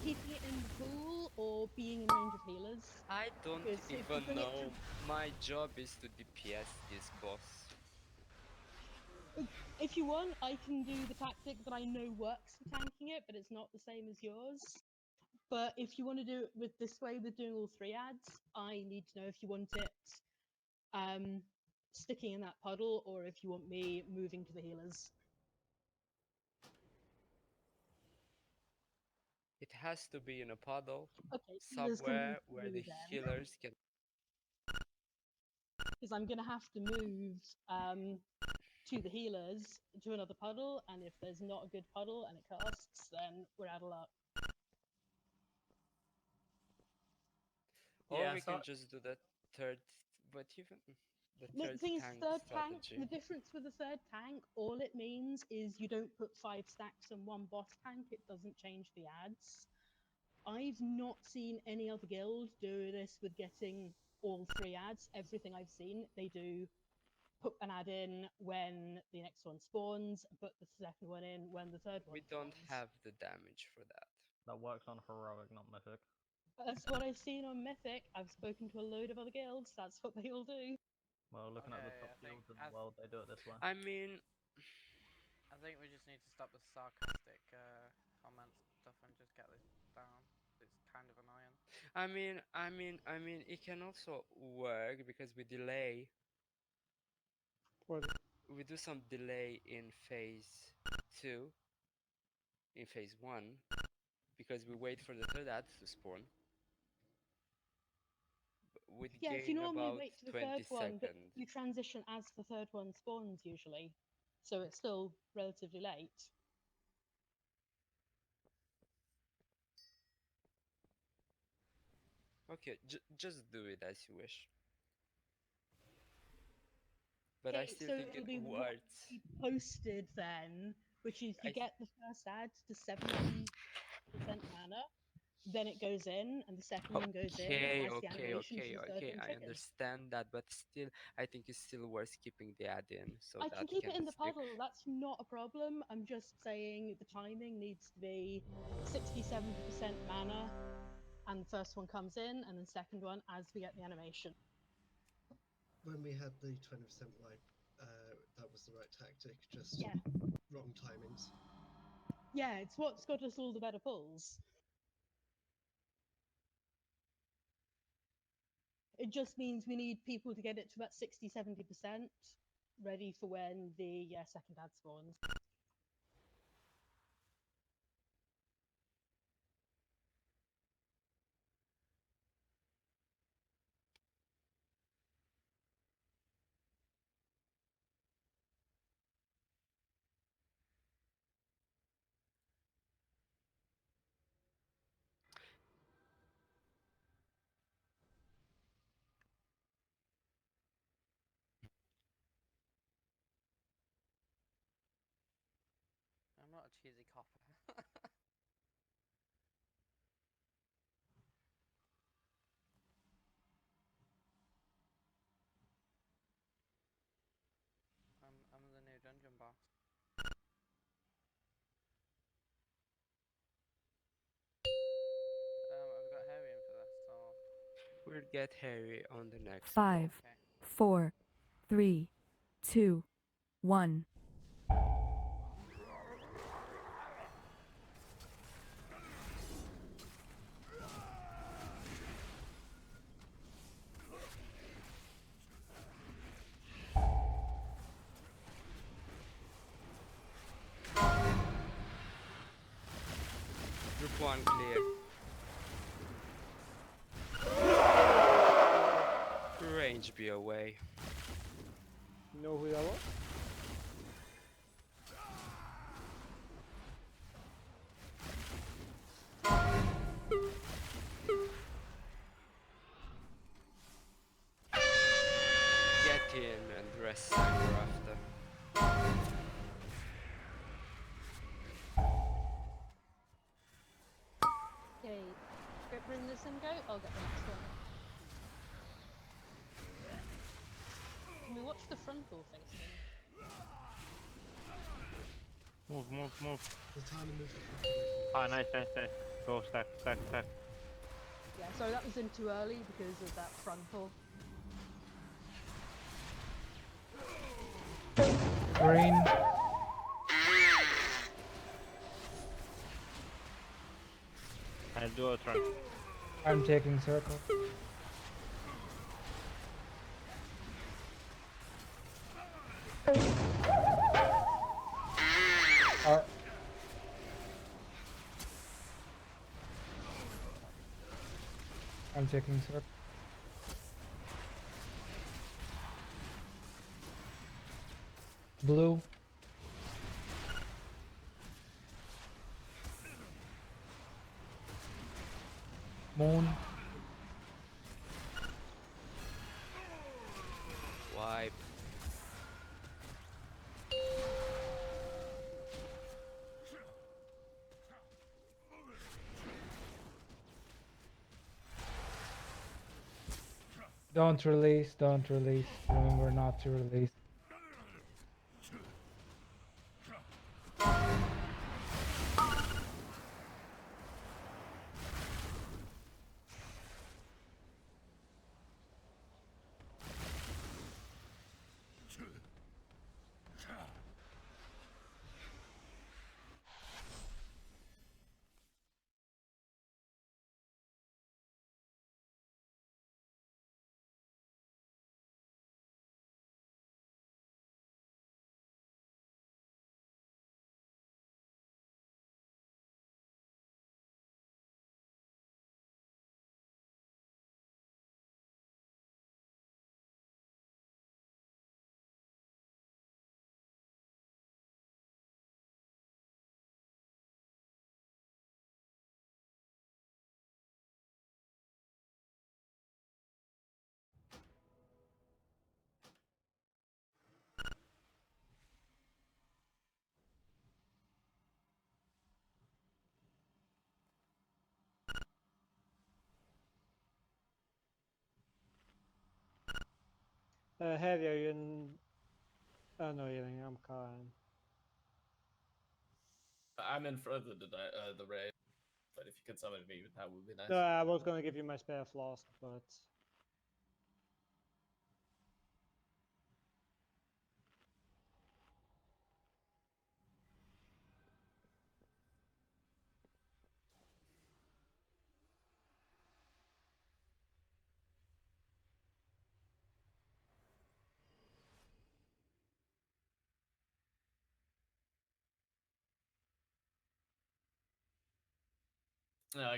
keeping it in the pool or being in range of healers? I don't Because if you even bring it know. My job is to DPS this boss. to, if you want, I can do the tactic that I know works for tanking it, but it's not the same as yours. But if you want to do it with this way, with doing all 3 ads, I need to know if you want it sticking in that puddle or if you want me moving to the healers. It has to be in a puddle, Okay, healers can move somewhere to where me the then, healers can. because I'm gonna have to move to the healers to another puddle, and if there's not a good puddle and it casts, then we're out of luck. Or Yeah, we so can just do the third, but even the No, third the thing is, tank third tank, strategy. the difference with the third tank, all it means is you don't put 5 stacks in one boss tank, it doesn't change the ads. I've not seen any other guild do this with getting all 3 ads. Everything I've seen, they do put an ad in when the next one spawns, put the second one in when the third one We don't spawns. have the damage for that. That works on heroic, not mythic. That's what I've seen on Mythic. I've spoken to a load of other guilds. That's what they all do. Well, looking at the Okay, top I think guilds in the world, they do it this way. I mean, I think we just need to stop the sarcastic comments and stuff and just get this down. It's kind of annoying. it can also work because we delay. What? We do some delay in phase 2, in phase 1, because we wait for the third ad to spawn. We'd Yeah, if you gain normally about wait for the 20 third one, but seconds. you transition as the third one spawns usually, so it's still relatively late. Okay, just do it as you wish. But I Okay, still so think it'll it be what works. we posted then, which is you I get the first ad to 70% mana, then it goes in, and the second one goes in as the animation for the third one I triggers. understand that, but still, I think it's still worth keeping the ad in so I that can keep can it in the stick. puddle, that's not a problem. I'm just saying the timing needs to be 60-70% mana, and the first one comes in, and then second one as we get the animation. When we had the 20% wipe, that was the right tactic, just Yeah. wrong timings. Yeah, it's what's got us all the better pulls. It just means we need people to get it to about 60-70% ready for when the second ad spawns. easy copper. I'm the new dungeon boss. Have we got Harry in for this or? We'll get Harry on the next one. 5, 4, 3, 2, 1. Group 1 clear. Range be away. You know who that was? Get in and rest Sanger after. Okay, go bring this and go. I'll get the next one. Can we watch the frontal facing? Move, move, move. The time to move the Ah, nice, nice, nice. Go, stack, stack, stack. Yeah, sorry, that was in too early because of that frontal. Green. I'll do a trunk. I'm taking circle. Are I'm taking circle. Blue. Moon. Wipe. Don't release, don't release. Remember not to release. Harry, are you in? Oh no, you're in. I'm Karen. I'm in front of the raid, but if you could summon me, that would be nice. No, I was gonna give you my spare flask, but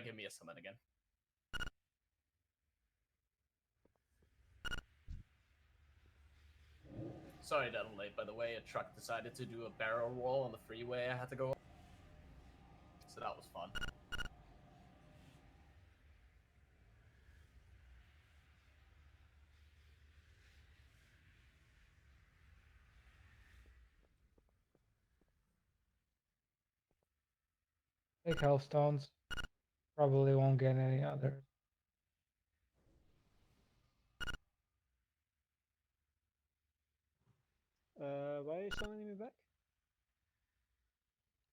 Give me a summon again. Sorry that I'm late, by the way. A truck decided to do a barrel roll on the freeway I had to go on. So that was fun. Take health stones. Probably won't get any others. Why are you summoning me back?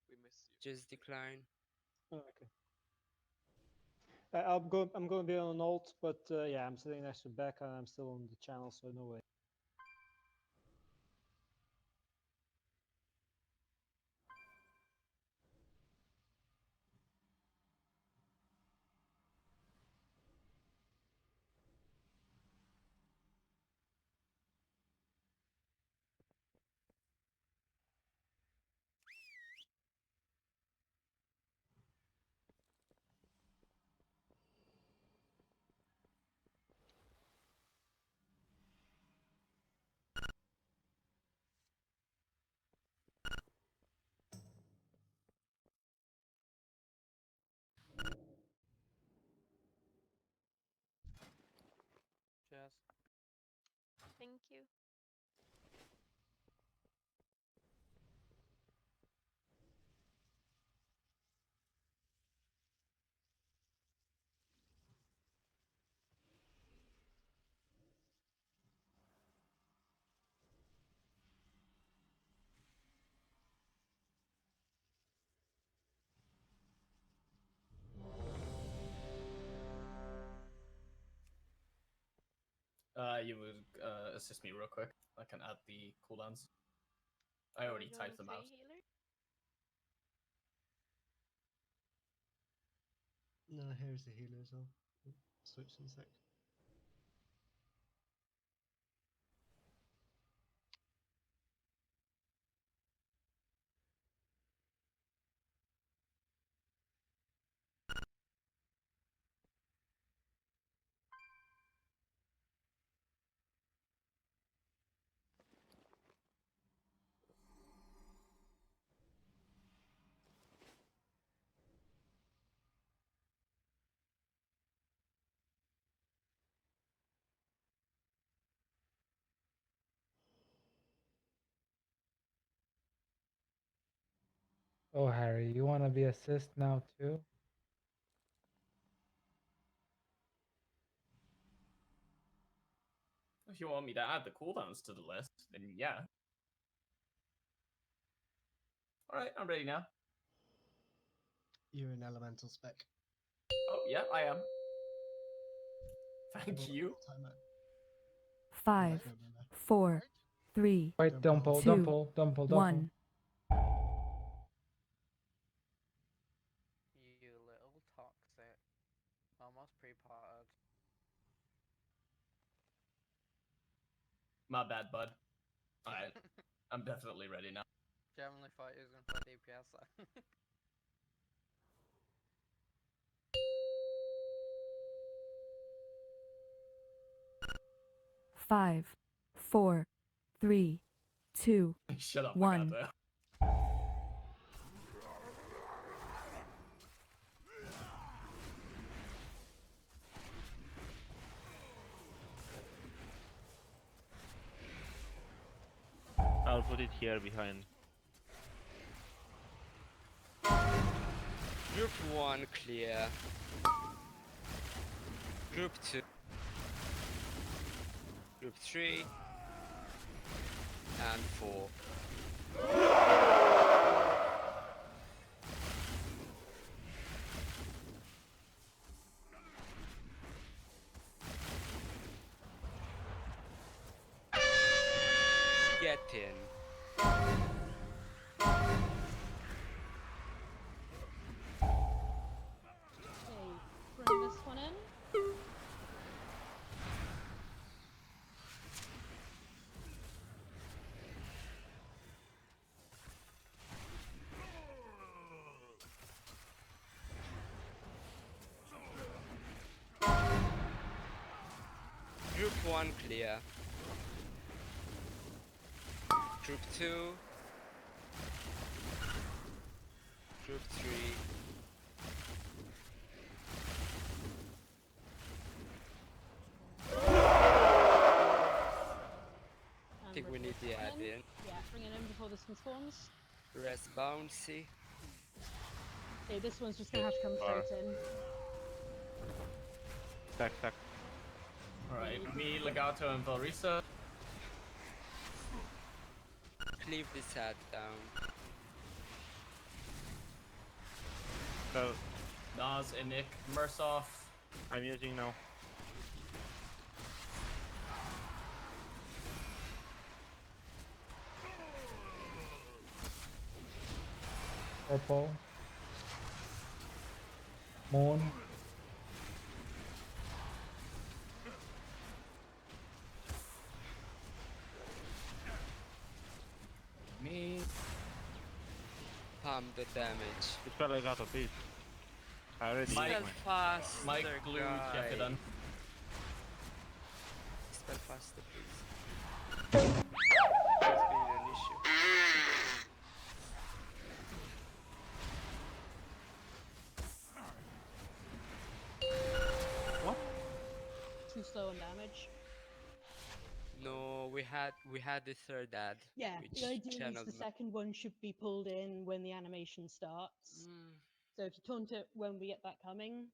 We miss you. Just decline. Oh, okay. I'm going to be on ult, but yeah, I'm sitting next to Becca and I'm still on the channel, so no way. Cheers. Thank you. You would assist me real quick. I can add the cooldowns. I Are already we typed going them out. three healer? No, here's the healer as well. Switch in a sec. Oh, Harry, you want to be assist now too? If you want me to add the cooldowns to the list, then yeah. Alright, I'm ready now. You're an elemental spec. Oh, yeah, I am. Thank you. Timer. 5, No, no, no. 4, 3, Wait, don't pull, 2, don't pull, don't pull, don't pull. 1. You little toxic. Almost pre-parted. My bad, bud. Alright, I'm definitely ready now. Generally thought he was gonna play DPS then. 5, 4, 3, 2, Shut up, 1. Nagato. I'll put it here behind. Group 1 clear. Group 2. Group 3. And 4. Get in. Okay, bring this one in. Group 1 clear. Group 2. Group 3. I think we need the add in. Yeah, bring it in before this one spawns. Rest bouncy. Okay, this one's just gonna have to come Bar. straight in. Stack. Alright, me, Legato, and Valrisa. Cleave this ad down. So Nas, Inik, Mursoff. I'm using now. Purple. Moon. Me. Pump the damage. Dispel Legato, please. I already Mike- used Spell mine. faster, Mike, Blue, guy. get it done. Spell faster, please. There's been an issue. Too slow on damage. No, we had the third ad. Yeah, which the idea is channeled the second one should be pulled in when the animation starts. So if you taunt it when we get that coming,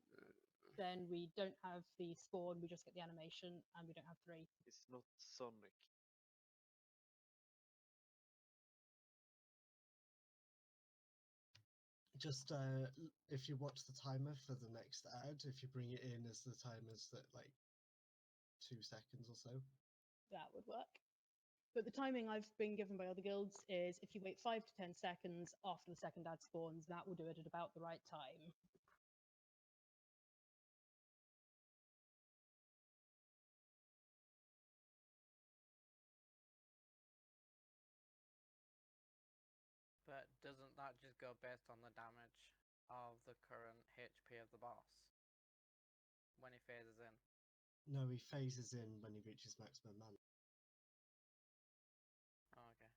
then we don't have the spawn, we just get the animation, and we don't have 3. It's not Sonic. Just if you watch the timer for the next ad, if you bring it in as the timer's at like 2 seconds or so. That would work. But the timing I've been given by other guilds is if you wait 5 to 10 seconds after the second ad spawns, that will do it at about the right time. But doesn't that just go based on the damage of the current HP of the boss when he phases in? No, he phases in when he reaches maximum mana. Oh, okay.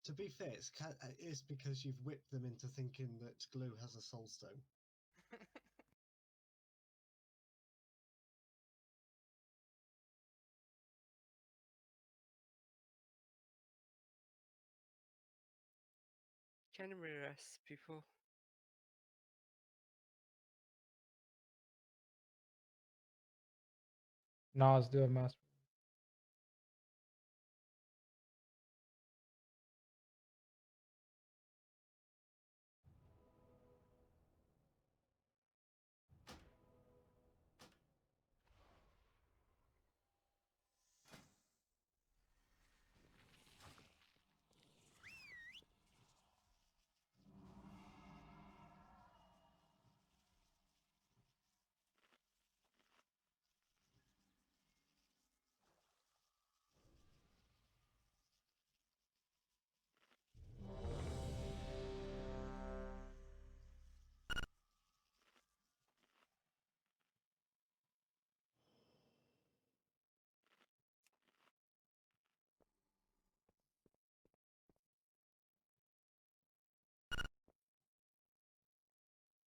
To be fair, it's because you've whipped them into thinking that Glue has a soul stone. Can we rest, people? Nas, do a master.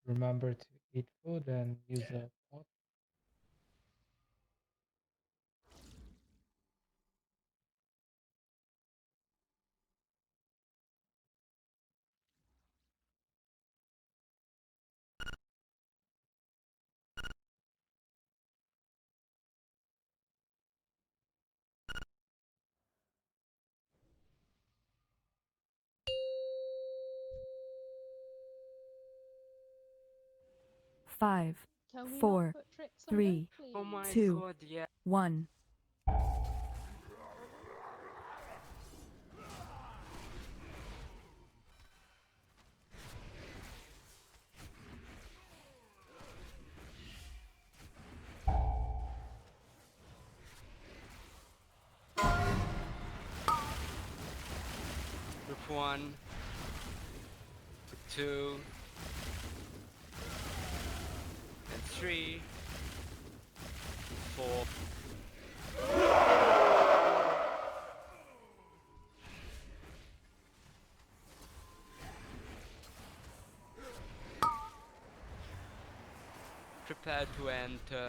Remember to eat food and use a pot. Five, Can we not four, put tricks on three, it, Oh my please? two, god, yeah. 1. Group 1. Group 2. And 3. 4. prepare to enter.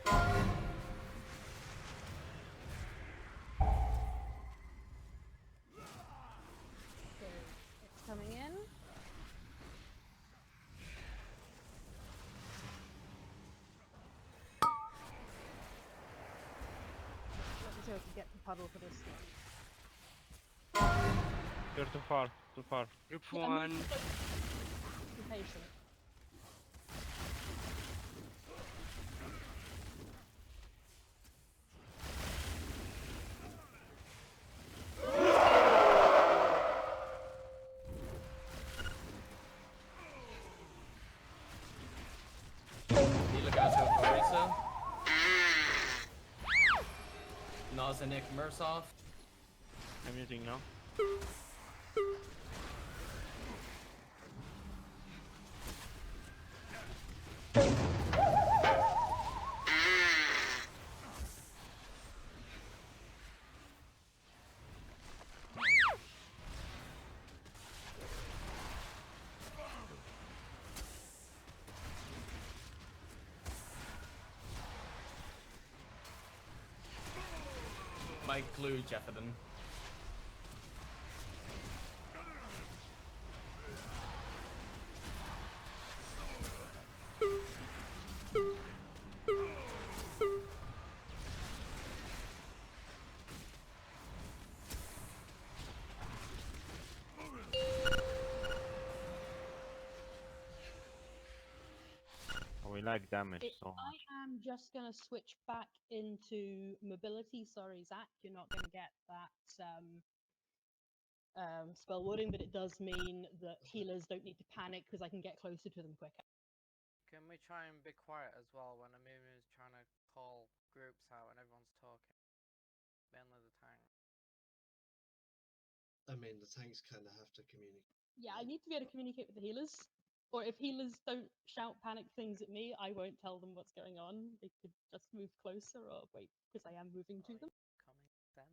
So it's coming in. Let me see if I can get the puddle for this one. You're too far. Too far. Group Yeah, I'm one. moving close. Be patient. Legato Carissa. Nazanik Mursov. I'm using now. Mike Glue Jefferson. We like damage so I much. am just going to switch back into mobility. Sorry, Zach, you're not going to get that spell warding, but it does mean that healers don't need to panic because I can get closer to them quicker. Can we try and be quiet as well when Amumu is trying to call groups out and everyone's talking? Mainly the tank. I mean, the tanks kind of have to communicate. Yeah, I need to be able to communicate with the healers. Or if healers don't shout panic things at me, I won't tell them what's going on. They could just move closer or wait, because I am moving to them. Coming then.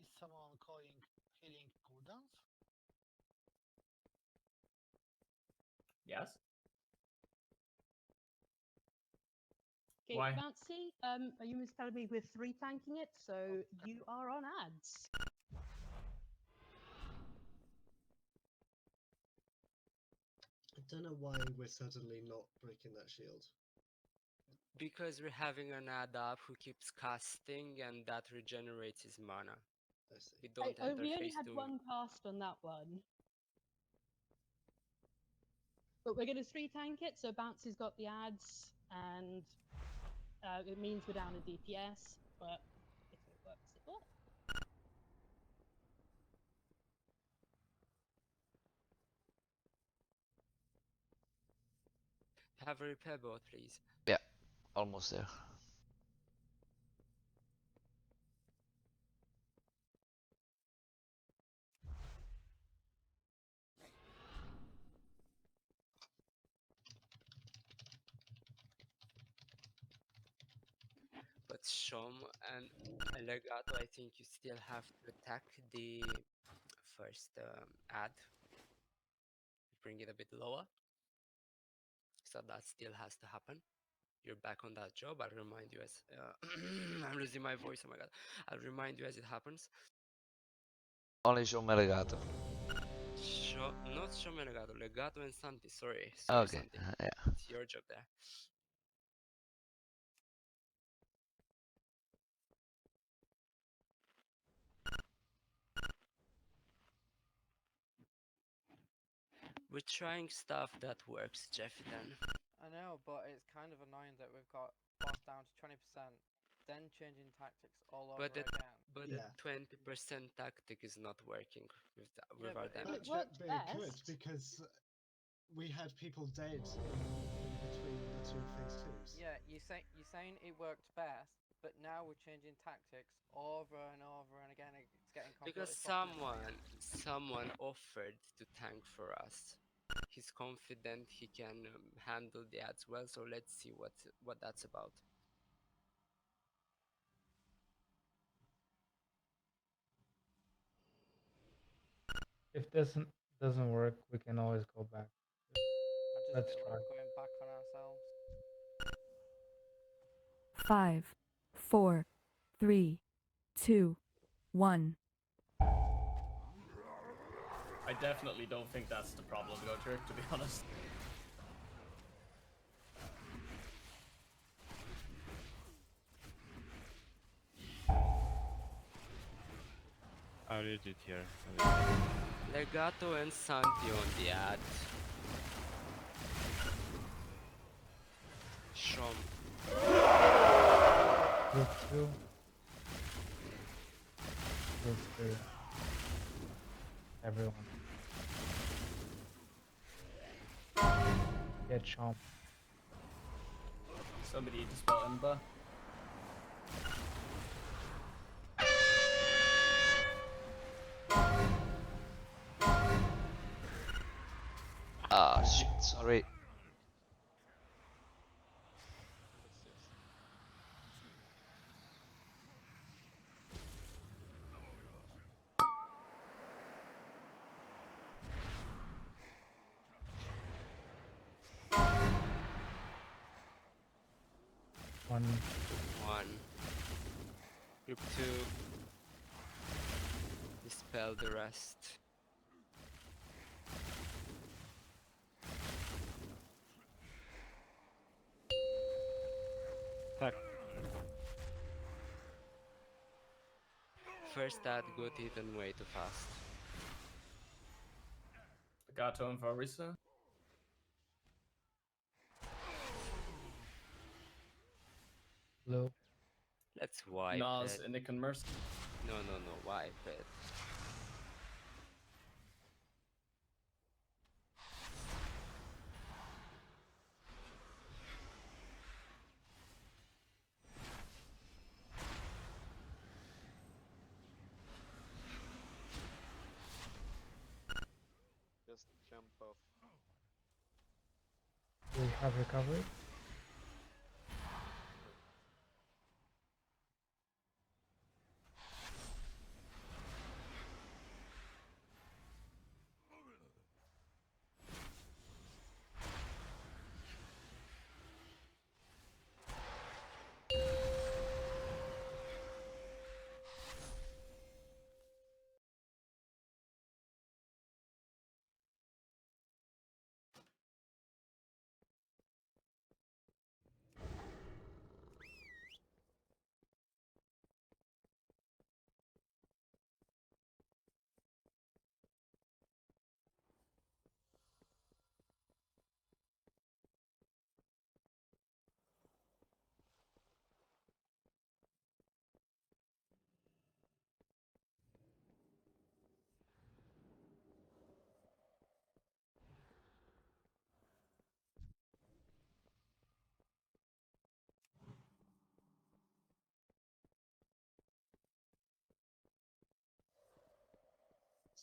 Is someone calling healing cooldowns? Yes. Okay, Why? Bouncy, you was telling me we're 3 tanking it, so you are on ads. I don't know why we're suddenly not breaking that shield. Because we're having an ad up who keeps casting and that regenerates his mana. I see. We don't enter We only phase had 2. one cast on that one. But we're going to 3 tank it, so Bouncy's got the ads, and it means we're down in DPS, but if it works, it will. Have a repair bot, please. Yeah, almost there. But Shom and Legato, I think you still have to attack the first ad. Bring it a bit lower. So that still has to happen. You're back on that job. I'll remind you as... I'm losing my voice, oh my god. I'll remind you as it happens. Only show me Legato. Not Shom and Legato. Legato and Santi. Sorry, Okay, Santi. yeah. It's your job there. We're trying stuff that works, Jefferson. I know, but it's kind of annoying that we've got boss down to 20%, then changing tactics all over again. But Yeah. the 20% tactic is not working with, with our but damage. But it could, because we had people dead in between the 2 phase 2s. Yeah, you're saying it worked best, but now we're changing tactics over and over and again. It's getting Because completely fucking annoying. someone offered to tank for us. He's confident he can handle the ads well, so let's see what that's about. If this doesn't work, we can always go back. I just Let's feel try. like going back on ourselves. 5, 4, 3, 2, 1. I definitely don't think that's the problem, Gotrick, to be honest. I'll read it here. Legato and Santi on the ad. Shom. Group 2. Group 3. Everyone. Get Chomp. Somebody need to spell Ember. Ah, shit, sorry. One. Group 2. Dispel the rest. Attack. First ad got eaten way too fast. Legato and Varisa. Blue. Let's wipe Nas, it. Nick and Mercy. No, wipe it. Just jump off. We have recovery.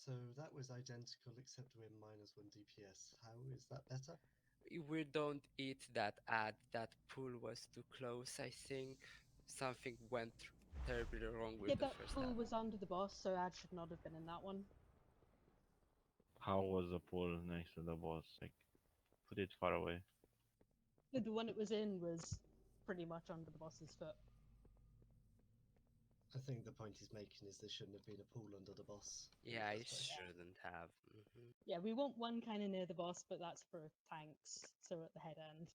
So that was identical except we're minus 1 DPS. How is that better? We don't eat that ad. That pool was too close, I think. Something went terribly wrong with Yeah, the that first pool ad. was under the boss, so ad should not have been in that one. How was the pool next to the boss? Like, put it far away. The one it was in was pretty much under the boss's foot. I think the point he's making is there shouldn't have been a pool under the boss. Yeah, I In the first place. shouldn't have. Yeah, we want one kind of near the boss, but that's for tanks, so at the head end.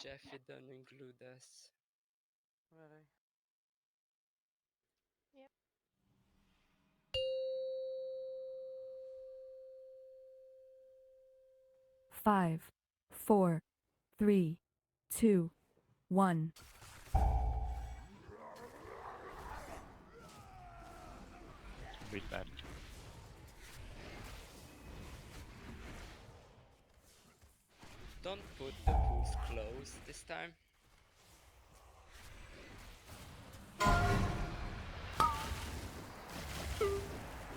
Jeffy, don't include us. Ready? Yep. 5, 4, 3, 2, 1. Bit bad. Don't put the pools close this time.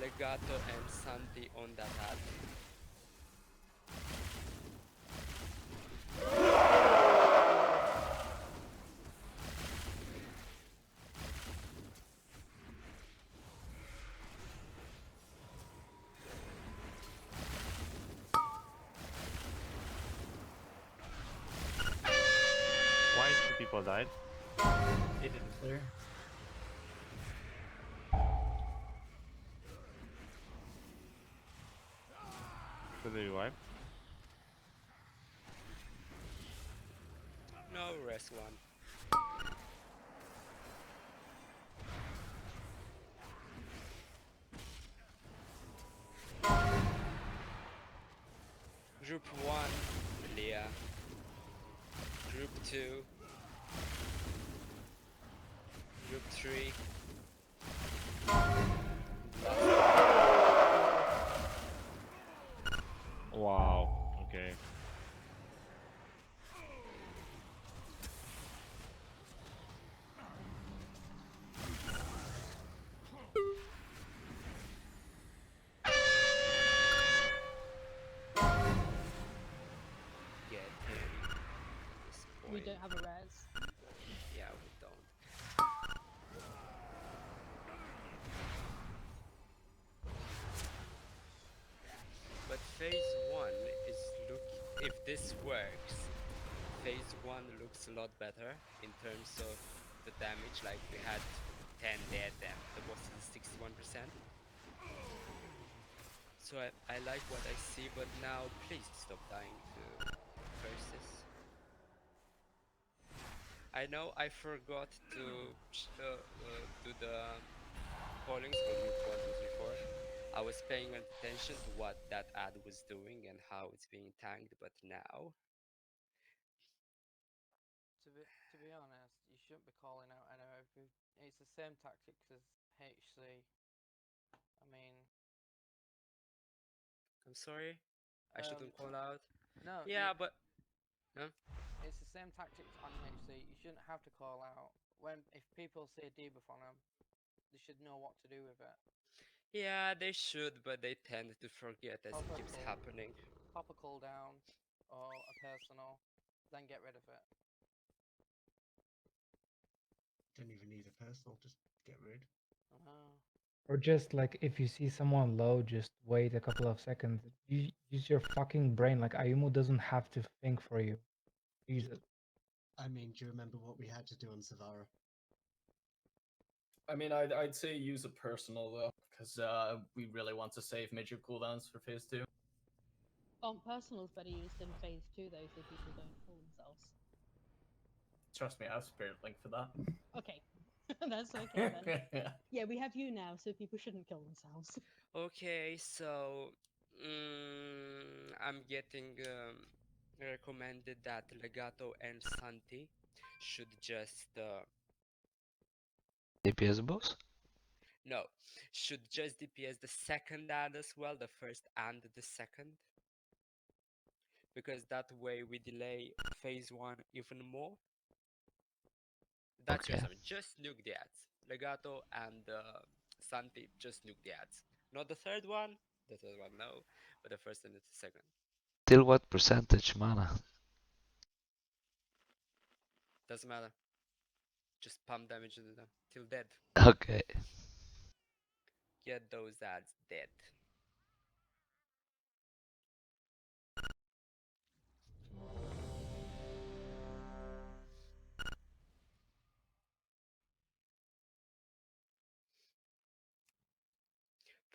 Legato and Santi on that ad. Why two people died? They didn't clear. So they revived? No, rest one. Group 1, Leah. Group 2. Group 3. Wow, okay. Get him. This We point. don't have a res. Yeah, we don't. But phase 1 is if this works, phase 1 looks a lot better in terms of the damage, like we had 10 dead and the boss is 61%. So I like what I see, but now please stop dying to curses. I know I forgot to do the callings for group 1, 2, 3, 4. I was paying attention to what that ad was doing and how it's being tanked, but now To be honest, you shouldn't be calling out anyway. It's the same tactics as HC. I mean, I'm sorry, I shouldn't call out. No, Yeah, but huh? It's the same tactics on HC. You shouldn't have to call out if people say debuff on them. They should know what to do with it. Yeah, they should, but they tend to forget as Pop it a keeps cool, happening. pop a cooldown or a personal, then get rid of it. Don't even need a personal, just get rid. Or just like if you see someone low, just wait a couple of seconds. Use your fucking brain. Like Ayumu doesn't have to think for you. Use it. I mean, do you remember what we had to do on Savara? I mean, I'd say use a personal though, because we really want to save major cooldowns for phase 2. Personal's better used in phase 2 though, so people don't kill themselves. Trust me, I have Spirit Link for that. Okay, that's okay then. Yeah, we have you now, so people shouldn't kill themselves. Okay, so I'm getting recommended that Legato and Santi should just DPS boss? no, should just DPS the second ad as well, the first and the second, because that way we delay phase 1 even more. That's your Okay. assignment. Just nuke the ads. Legato and Santi, just nuke the ads. Not the third one. The third one, no. But the first and the second. Till what percentage mana? Doesn't matter. Just pump damage into them till dead. Okay. Get those ads dead.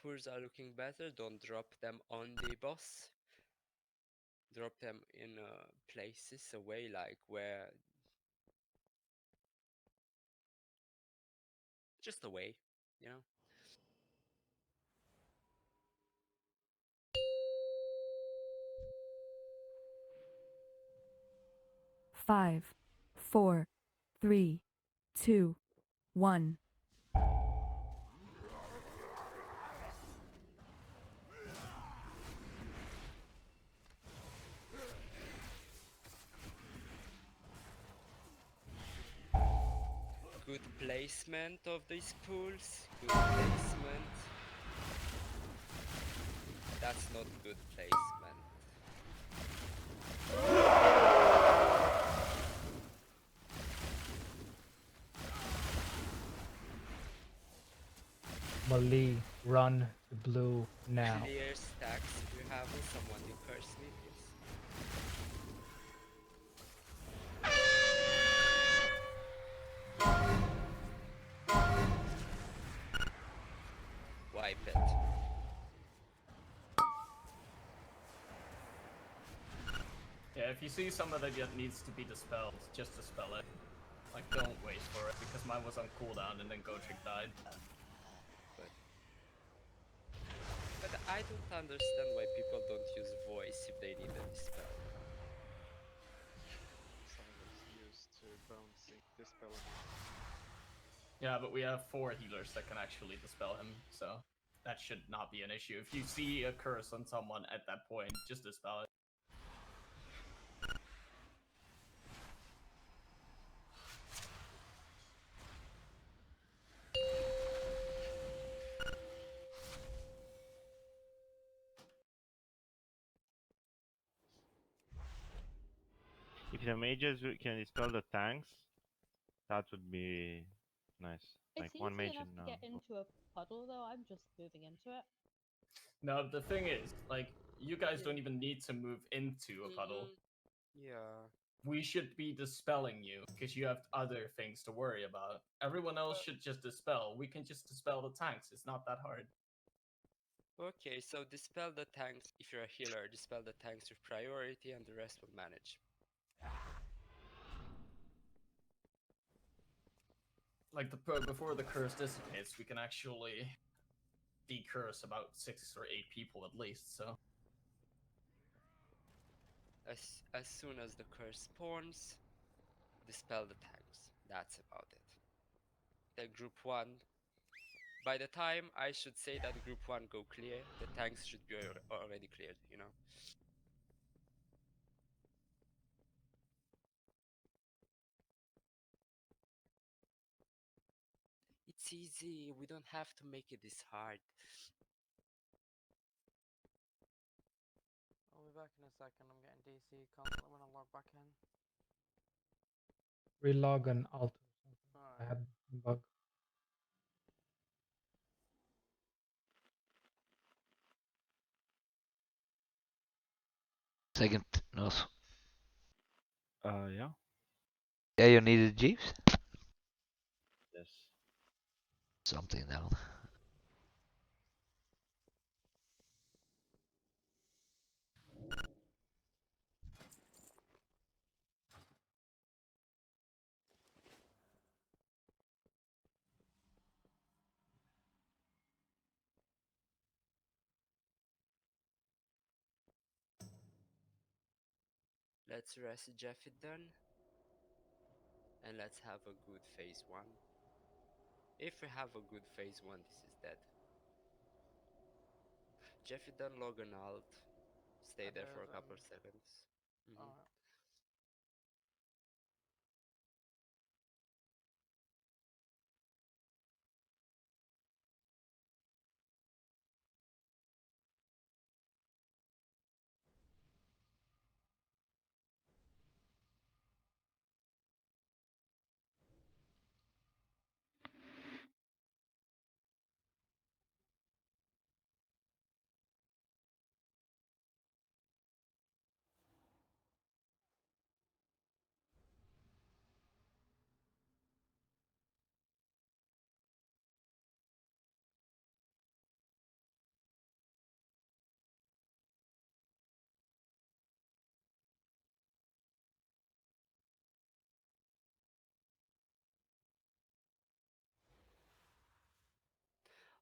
Pools are looking better. Don't drop them on the boss. drop them in places away, like where just away, you know. Five, four, three, two, one. Good placement of these pools. Good placement. That's not good placement. Mali, run to blue now. Clear stacks if you have someone you curse me, please. Wipe it. Yeah, if you see someone that yet needs to be dispelled, just dispel it. Like, don't wait for it, because mine was on cooldown and then Gotrek died. But I don't understand why people don't use voice if they need a dispel. Silence used to bouncing dispel him. Yeah, but we have 4 healers that can actually dispel him, so that should not be an issue. If you see a curse on someone at that point, just dispel it. If the mages can dispel the tanks, that would be nice. Like It's one easy mage enough and to get into a puddle, though. I'm just moving into it. No, the thing is, like, you guys don't even need to move into a puddle. Yeah. We should be dispelling you, because you have other things to worry about. Everyone else should just dispel. We can just dispel the tanks. It's not that hard. Okay, so dispel the tanks. If you're a healer, dispel the tanks with priority and the rest will manage. Like, before the curse dissipates, we can actually decurse about 6 or 8 people at least, so... As soon as the curse spawns, dispel the tanks. That's about it. The group 1. By the time I should say that group 1 go clear, the tanks should be already cleared, you know. It's easy. We don't have to make it this hard. I'll be back in a second. I'm getting DC constantly when I log back in. Relog and alt or something. I Alright. had a bug. Second, Nos. yeah. Yeah, you needed Jeeves? Yes. Something down. Let's rest Jeffy done. And let's have a good phase 1. If we have a good phase 1, this is dead. Jeffy done log an alt. Stay there for a couple of seconds. Alright.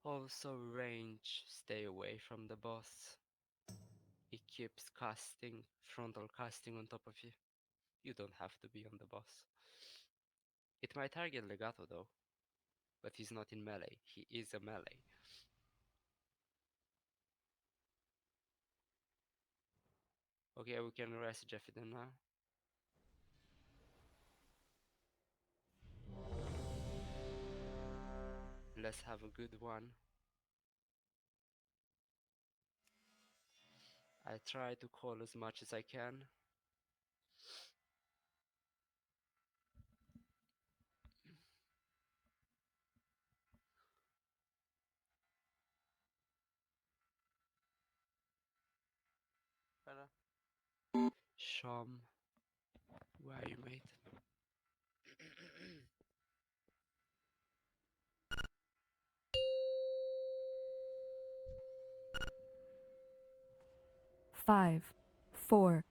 Also range, stay away from the boss. He keeps casting, frontal casting on top of you. You don't have to be on the boss. It might target Legato though, but he's not in melee. He is a melee. Okay, we can rest Jeffy then now. Let's have a good one. I try to call as much as I can. Better. Sham, where are you, mate? 5, 4,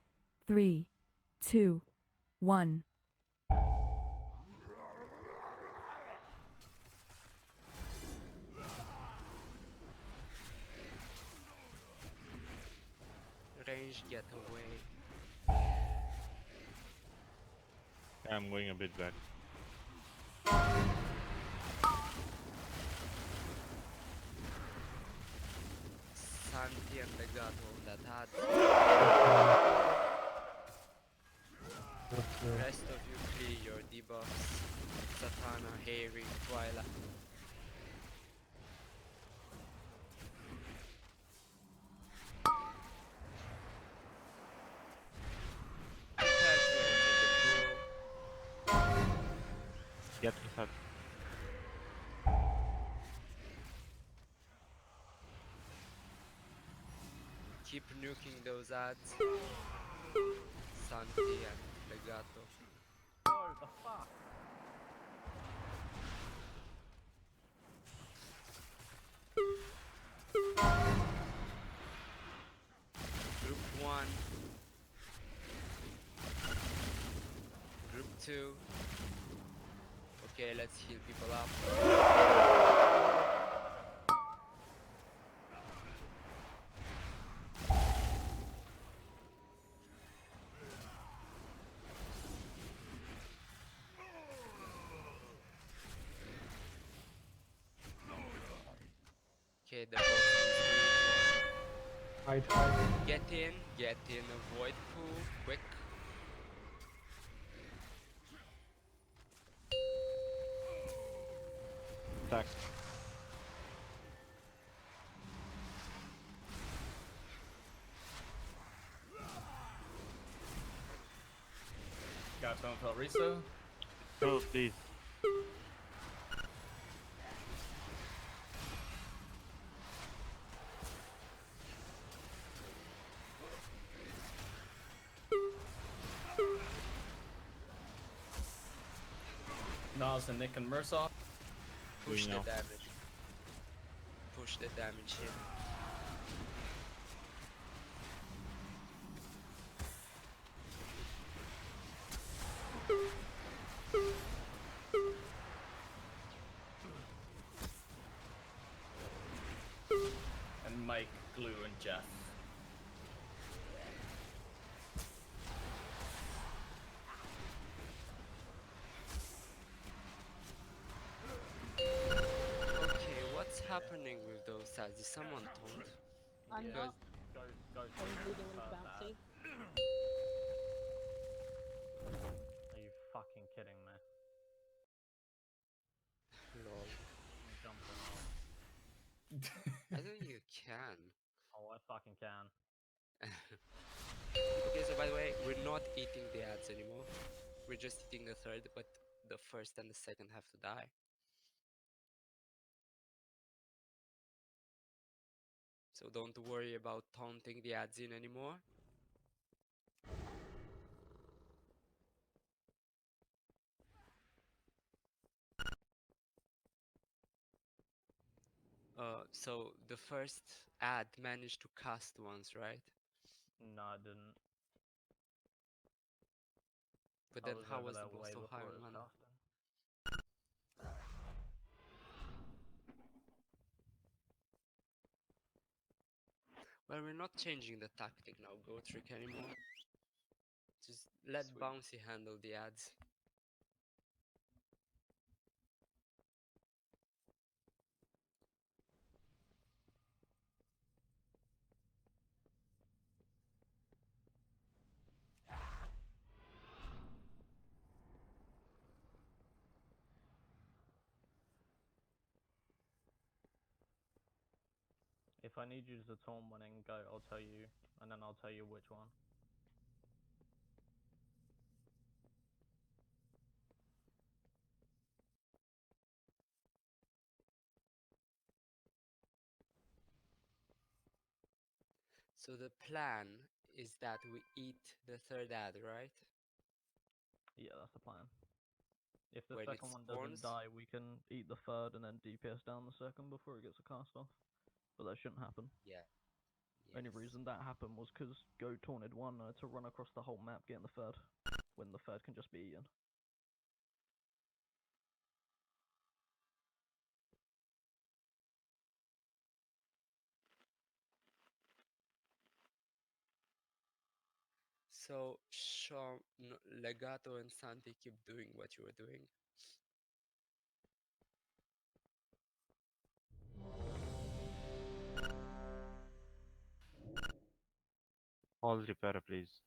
3, 2, 1. Range, get away. I'm going a bit back. Santi and Legato on that ad. Rest of you clear your debuffs. Satana, Harry, Twilight. Prepare to enter the pool. Get inside. Keep nuking those ads. Santi and Legato. Oh, the fuck? Group 1. Group 2. Okay, let's heal people up. Okay, the boss is Hide. Get in, avoid pool, quick. Attack. Got one for Risa. Go, please. Nas and Nick and Mursock. Push the now. damage. Push the damage in. And Mike, Glue, and Jeff. Okay, what's happening with those ads? Is someone told? I'm Yeah. not. Go I'm through bleeding the and first ad. bouncy. Are you fucking kidding me? Lol. I'm jumping off. I don't think you can. Oh, I fucking can. Okay, so by the way, we're not eating the ads anymore. We're just eating the third, but the first and the second have to die. So don't worry about taunting the ads in anymore. So the first ad managed to cast once, right? No, I didn't. But I then was how over was the there boss way so high before on it was mana? casting. Well, we're not changing the tactic now, go trick anymore. Just let Sweet. Bouncy handle the ads. If I need you to taunt one and go, I'll tell you, and then I'll tell you which one. So the plan is that we eat the third ad, right? Yeah, that's the plan. If the When it second one doesn't spawns? die, we can eat the third and then DPS down the second before it gets a cast off. But that shouldn't happen. Yeah. Only Yes. reason that happened was because Go taunted one to run across the whole map getting the third, when the third can just be eaten. So Sean, Legato and Santi keep doing what you were doing. Hold repair, please.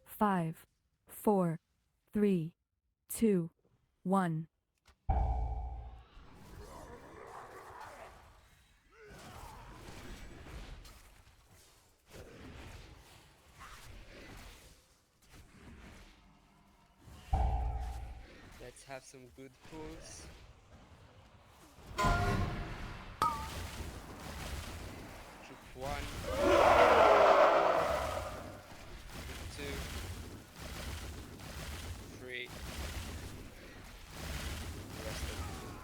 Five, 4, 3, 2, 1. Let's have some good pulls. Troop 1. Troop 2. 3. The rest of you.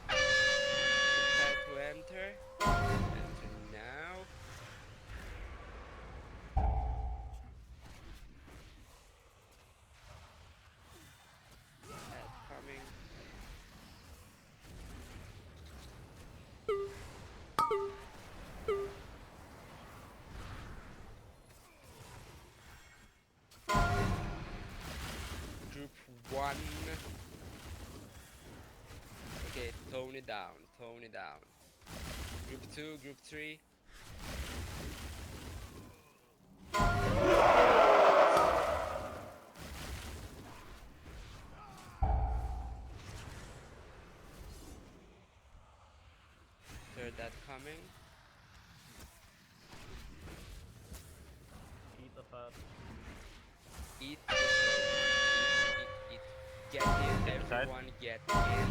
Prepare to enter. Enter now. Head coming. Group 1. Okay, tone it down, tone it down. Group 2, group 3. Third that coming. Eat the third. Eat the third. Eat. Get in, Inside. everyone get in.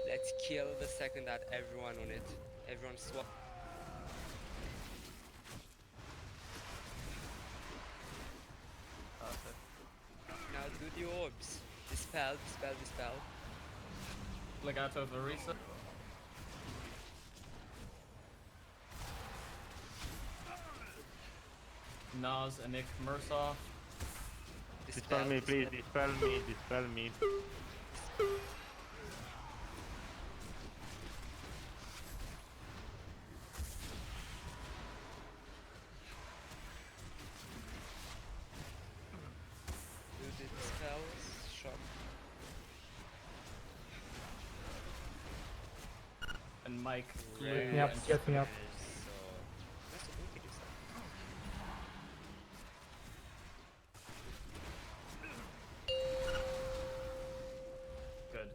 Let's kill the second that everyone on it. Everyone swap. Perfect. Now do the orbs. Dispel, dispel, dispel. Legato for reset. Nas, Anik, Mursoft. Dispel me, please. Dispel me. Dispel me. Do the dispels. Shop. And Mike, Blue, Get me up, and get me up. So that's what we can do. Good.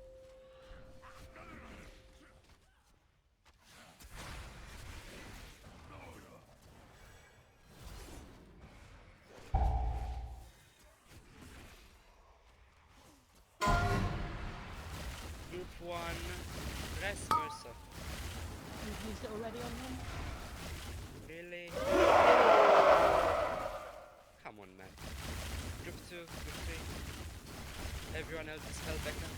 one. Rest Mercer. You've used it already on him? Really? Come on, man. Group 2, group 3. Everyone else is Hellbecker.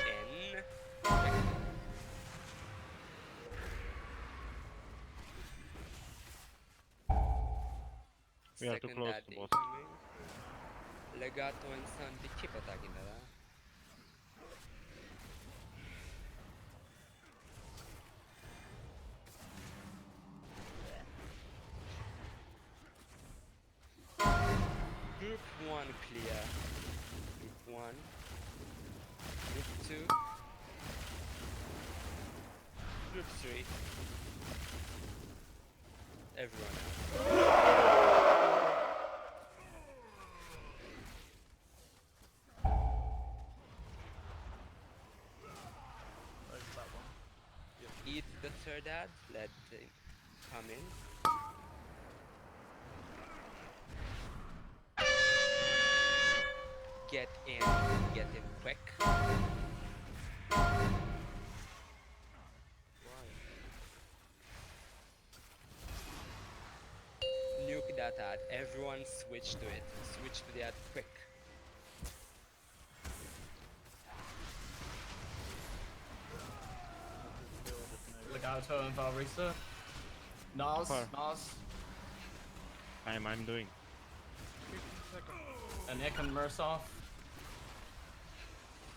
Get in. We are too Second close dad to boss. incoming. Legato and Santi, keep attacking that, huh? Group 1 clear. Group 1. Group 2. Group 3. Everyone else. Eat the third ad, let him come in. Get in quick. Nuke that ad. Everyone switch to it. Switch to the ad quick. Legato and Valrisa. Nas, Far. Nas. I'm doing. 15 seconds. And Nick and Mersoff.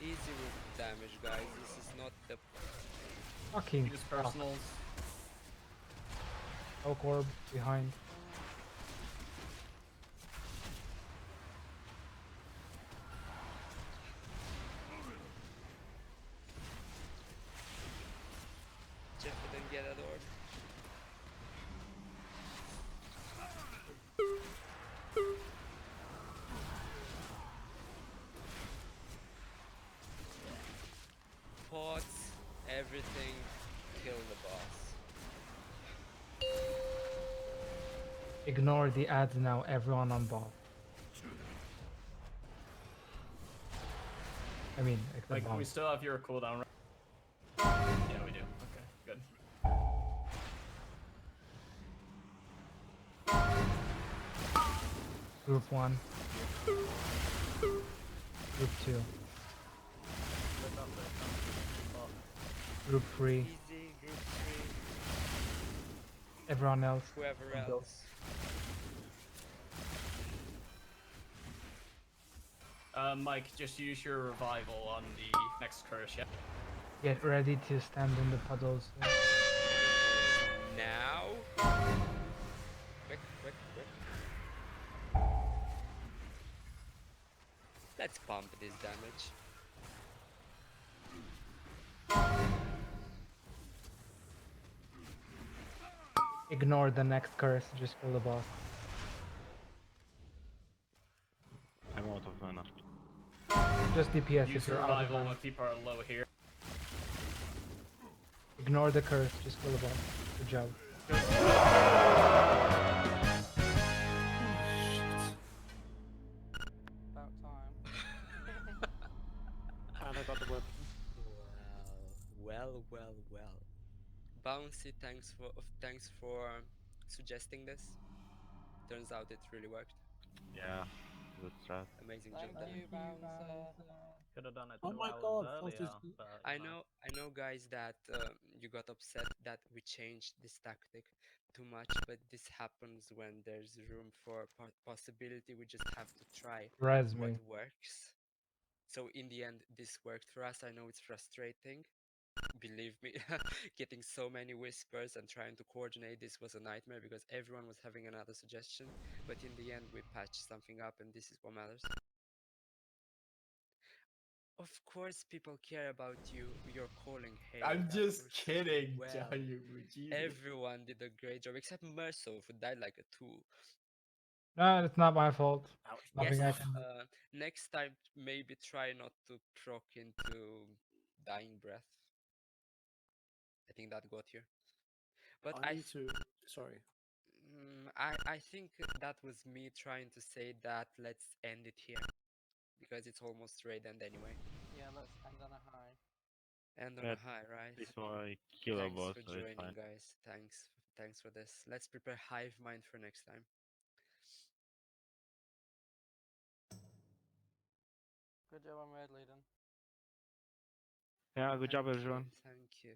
Easy with damage, guys. This is not the... Fucking Use fuck. personals. Oak orb behind. Jeff didn't get that orb. Pots, everything, kill the boss. Ignore the ads now, everyone on ball. I mean, except Like, bomb. we still have your cooldown, right? Yeah, we do. Okay, good. Group 1. Group 2. Group 3. Easy, group 3. Everyone else. Whoever Go. else. Mike, just use your revival on the next curse, yeah? Get ready to stand in the puddles. Now. Quick. Let's pump this damage. Ignore the next curse, just kill the boss. I'm out of mana. Just DPS Use if you're out of revival mana. when people are low here. Ignore the curse, just kill the boss. Good job. About time. And I got the weapon. Well. Bouncy, thanks for suggesting this. Turns out it really worked. Yeah, good strat. Amazing Thank job done. you, Bouncer. Could have done it Oh 2 my hours god, earlier, Faust is... but I know, guys, that you got upset that we changed this tactic too much, but this happens when there's room for possibility. We just have to try Res what me. works. So in the end, this worked for us. I know it's frustrating. Believe me, getting so many whispers and trying to coordinate this was a nightmare because everyone was having another suggestion. But in the end, we patched something up, and this is what matters. Of course, people care about you. You're calling Hail. I'm That just works kidding, well. Jesus. Everyone did a great job except Merso, who died like a tool. No, it's not my fault. Yes, Nothing I can do. next time maybe try not to proc into Dying Breath. I think that got you. But I need to... Sorry. I think that was me trying to say that let's end it here because it's almost raid end anyway. Yeah, let's end on a high. End on Yeah, a high, right? before I kill a Thanks boss, for so it's joining, fine. guys. Thanks for this. Let's prepare hive mind for next time. Good job on raid leading. Yeah, good job, everyone. Thank you.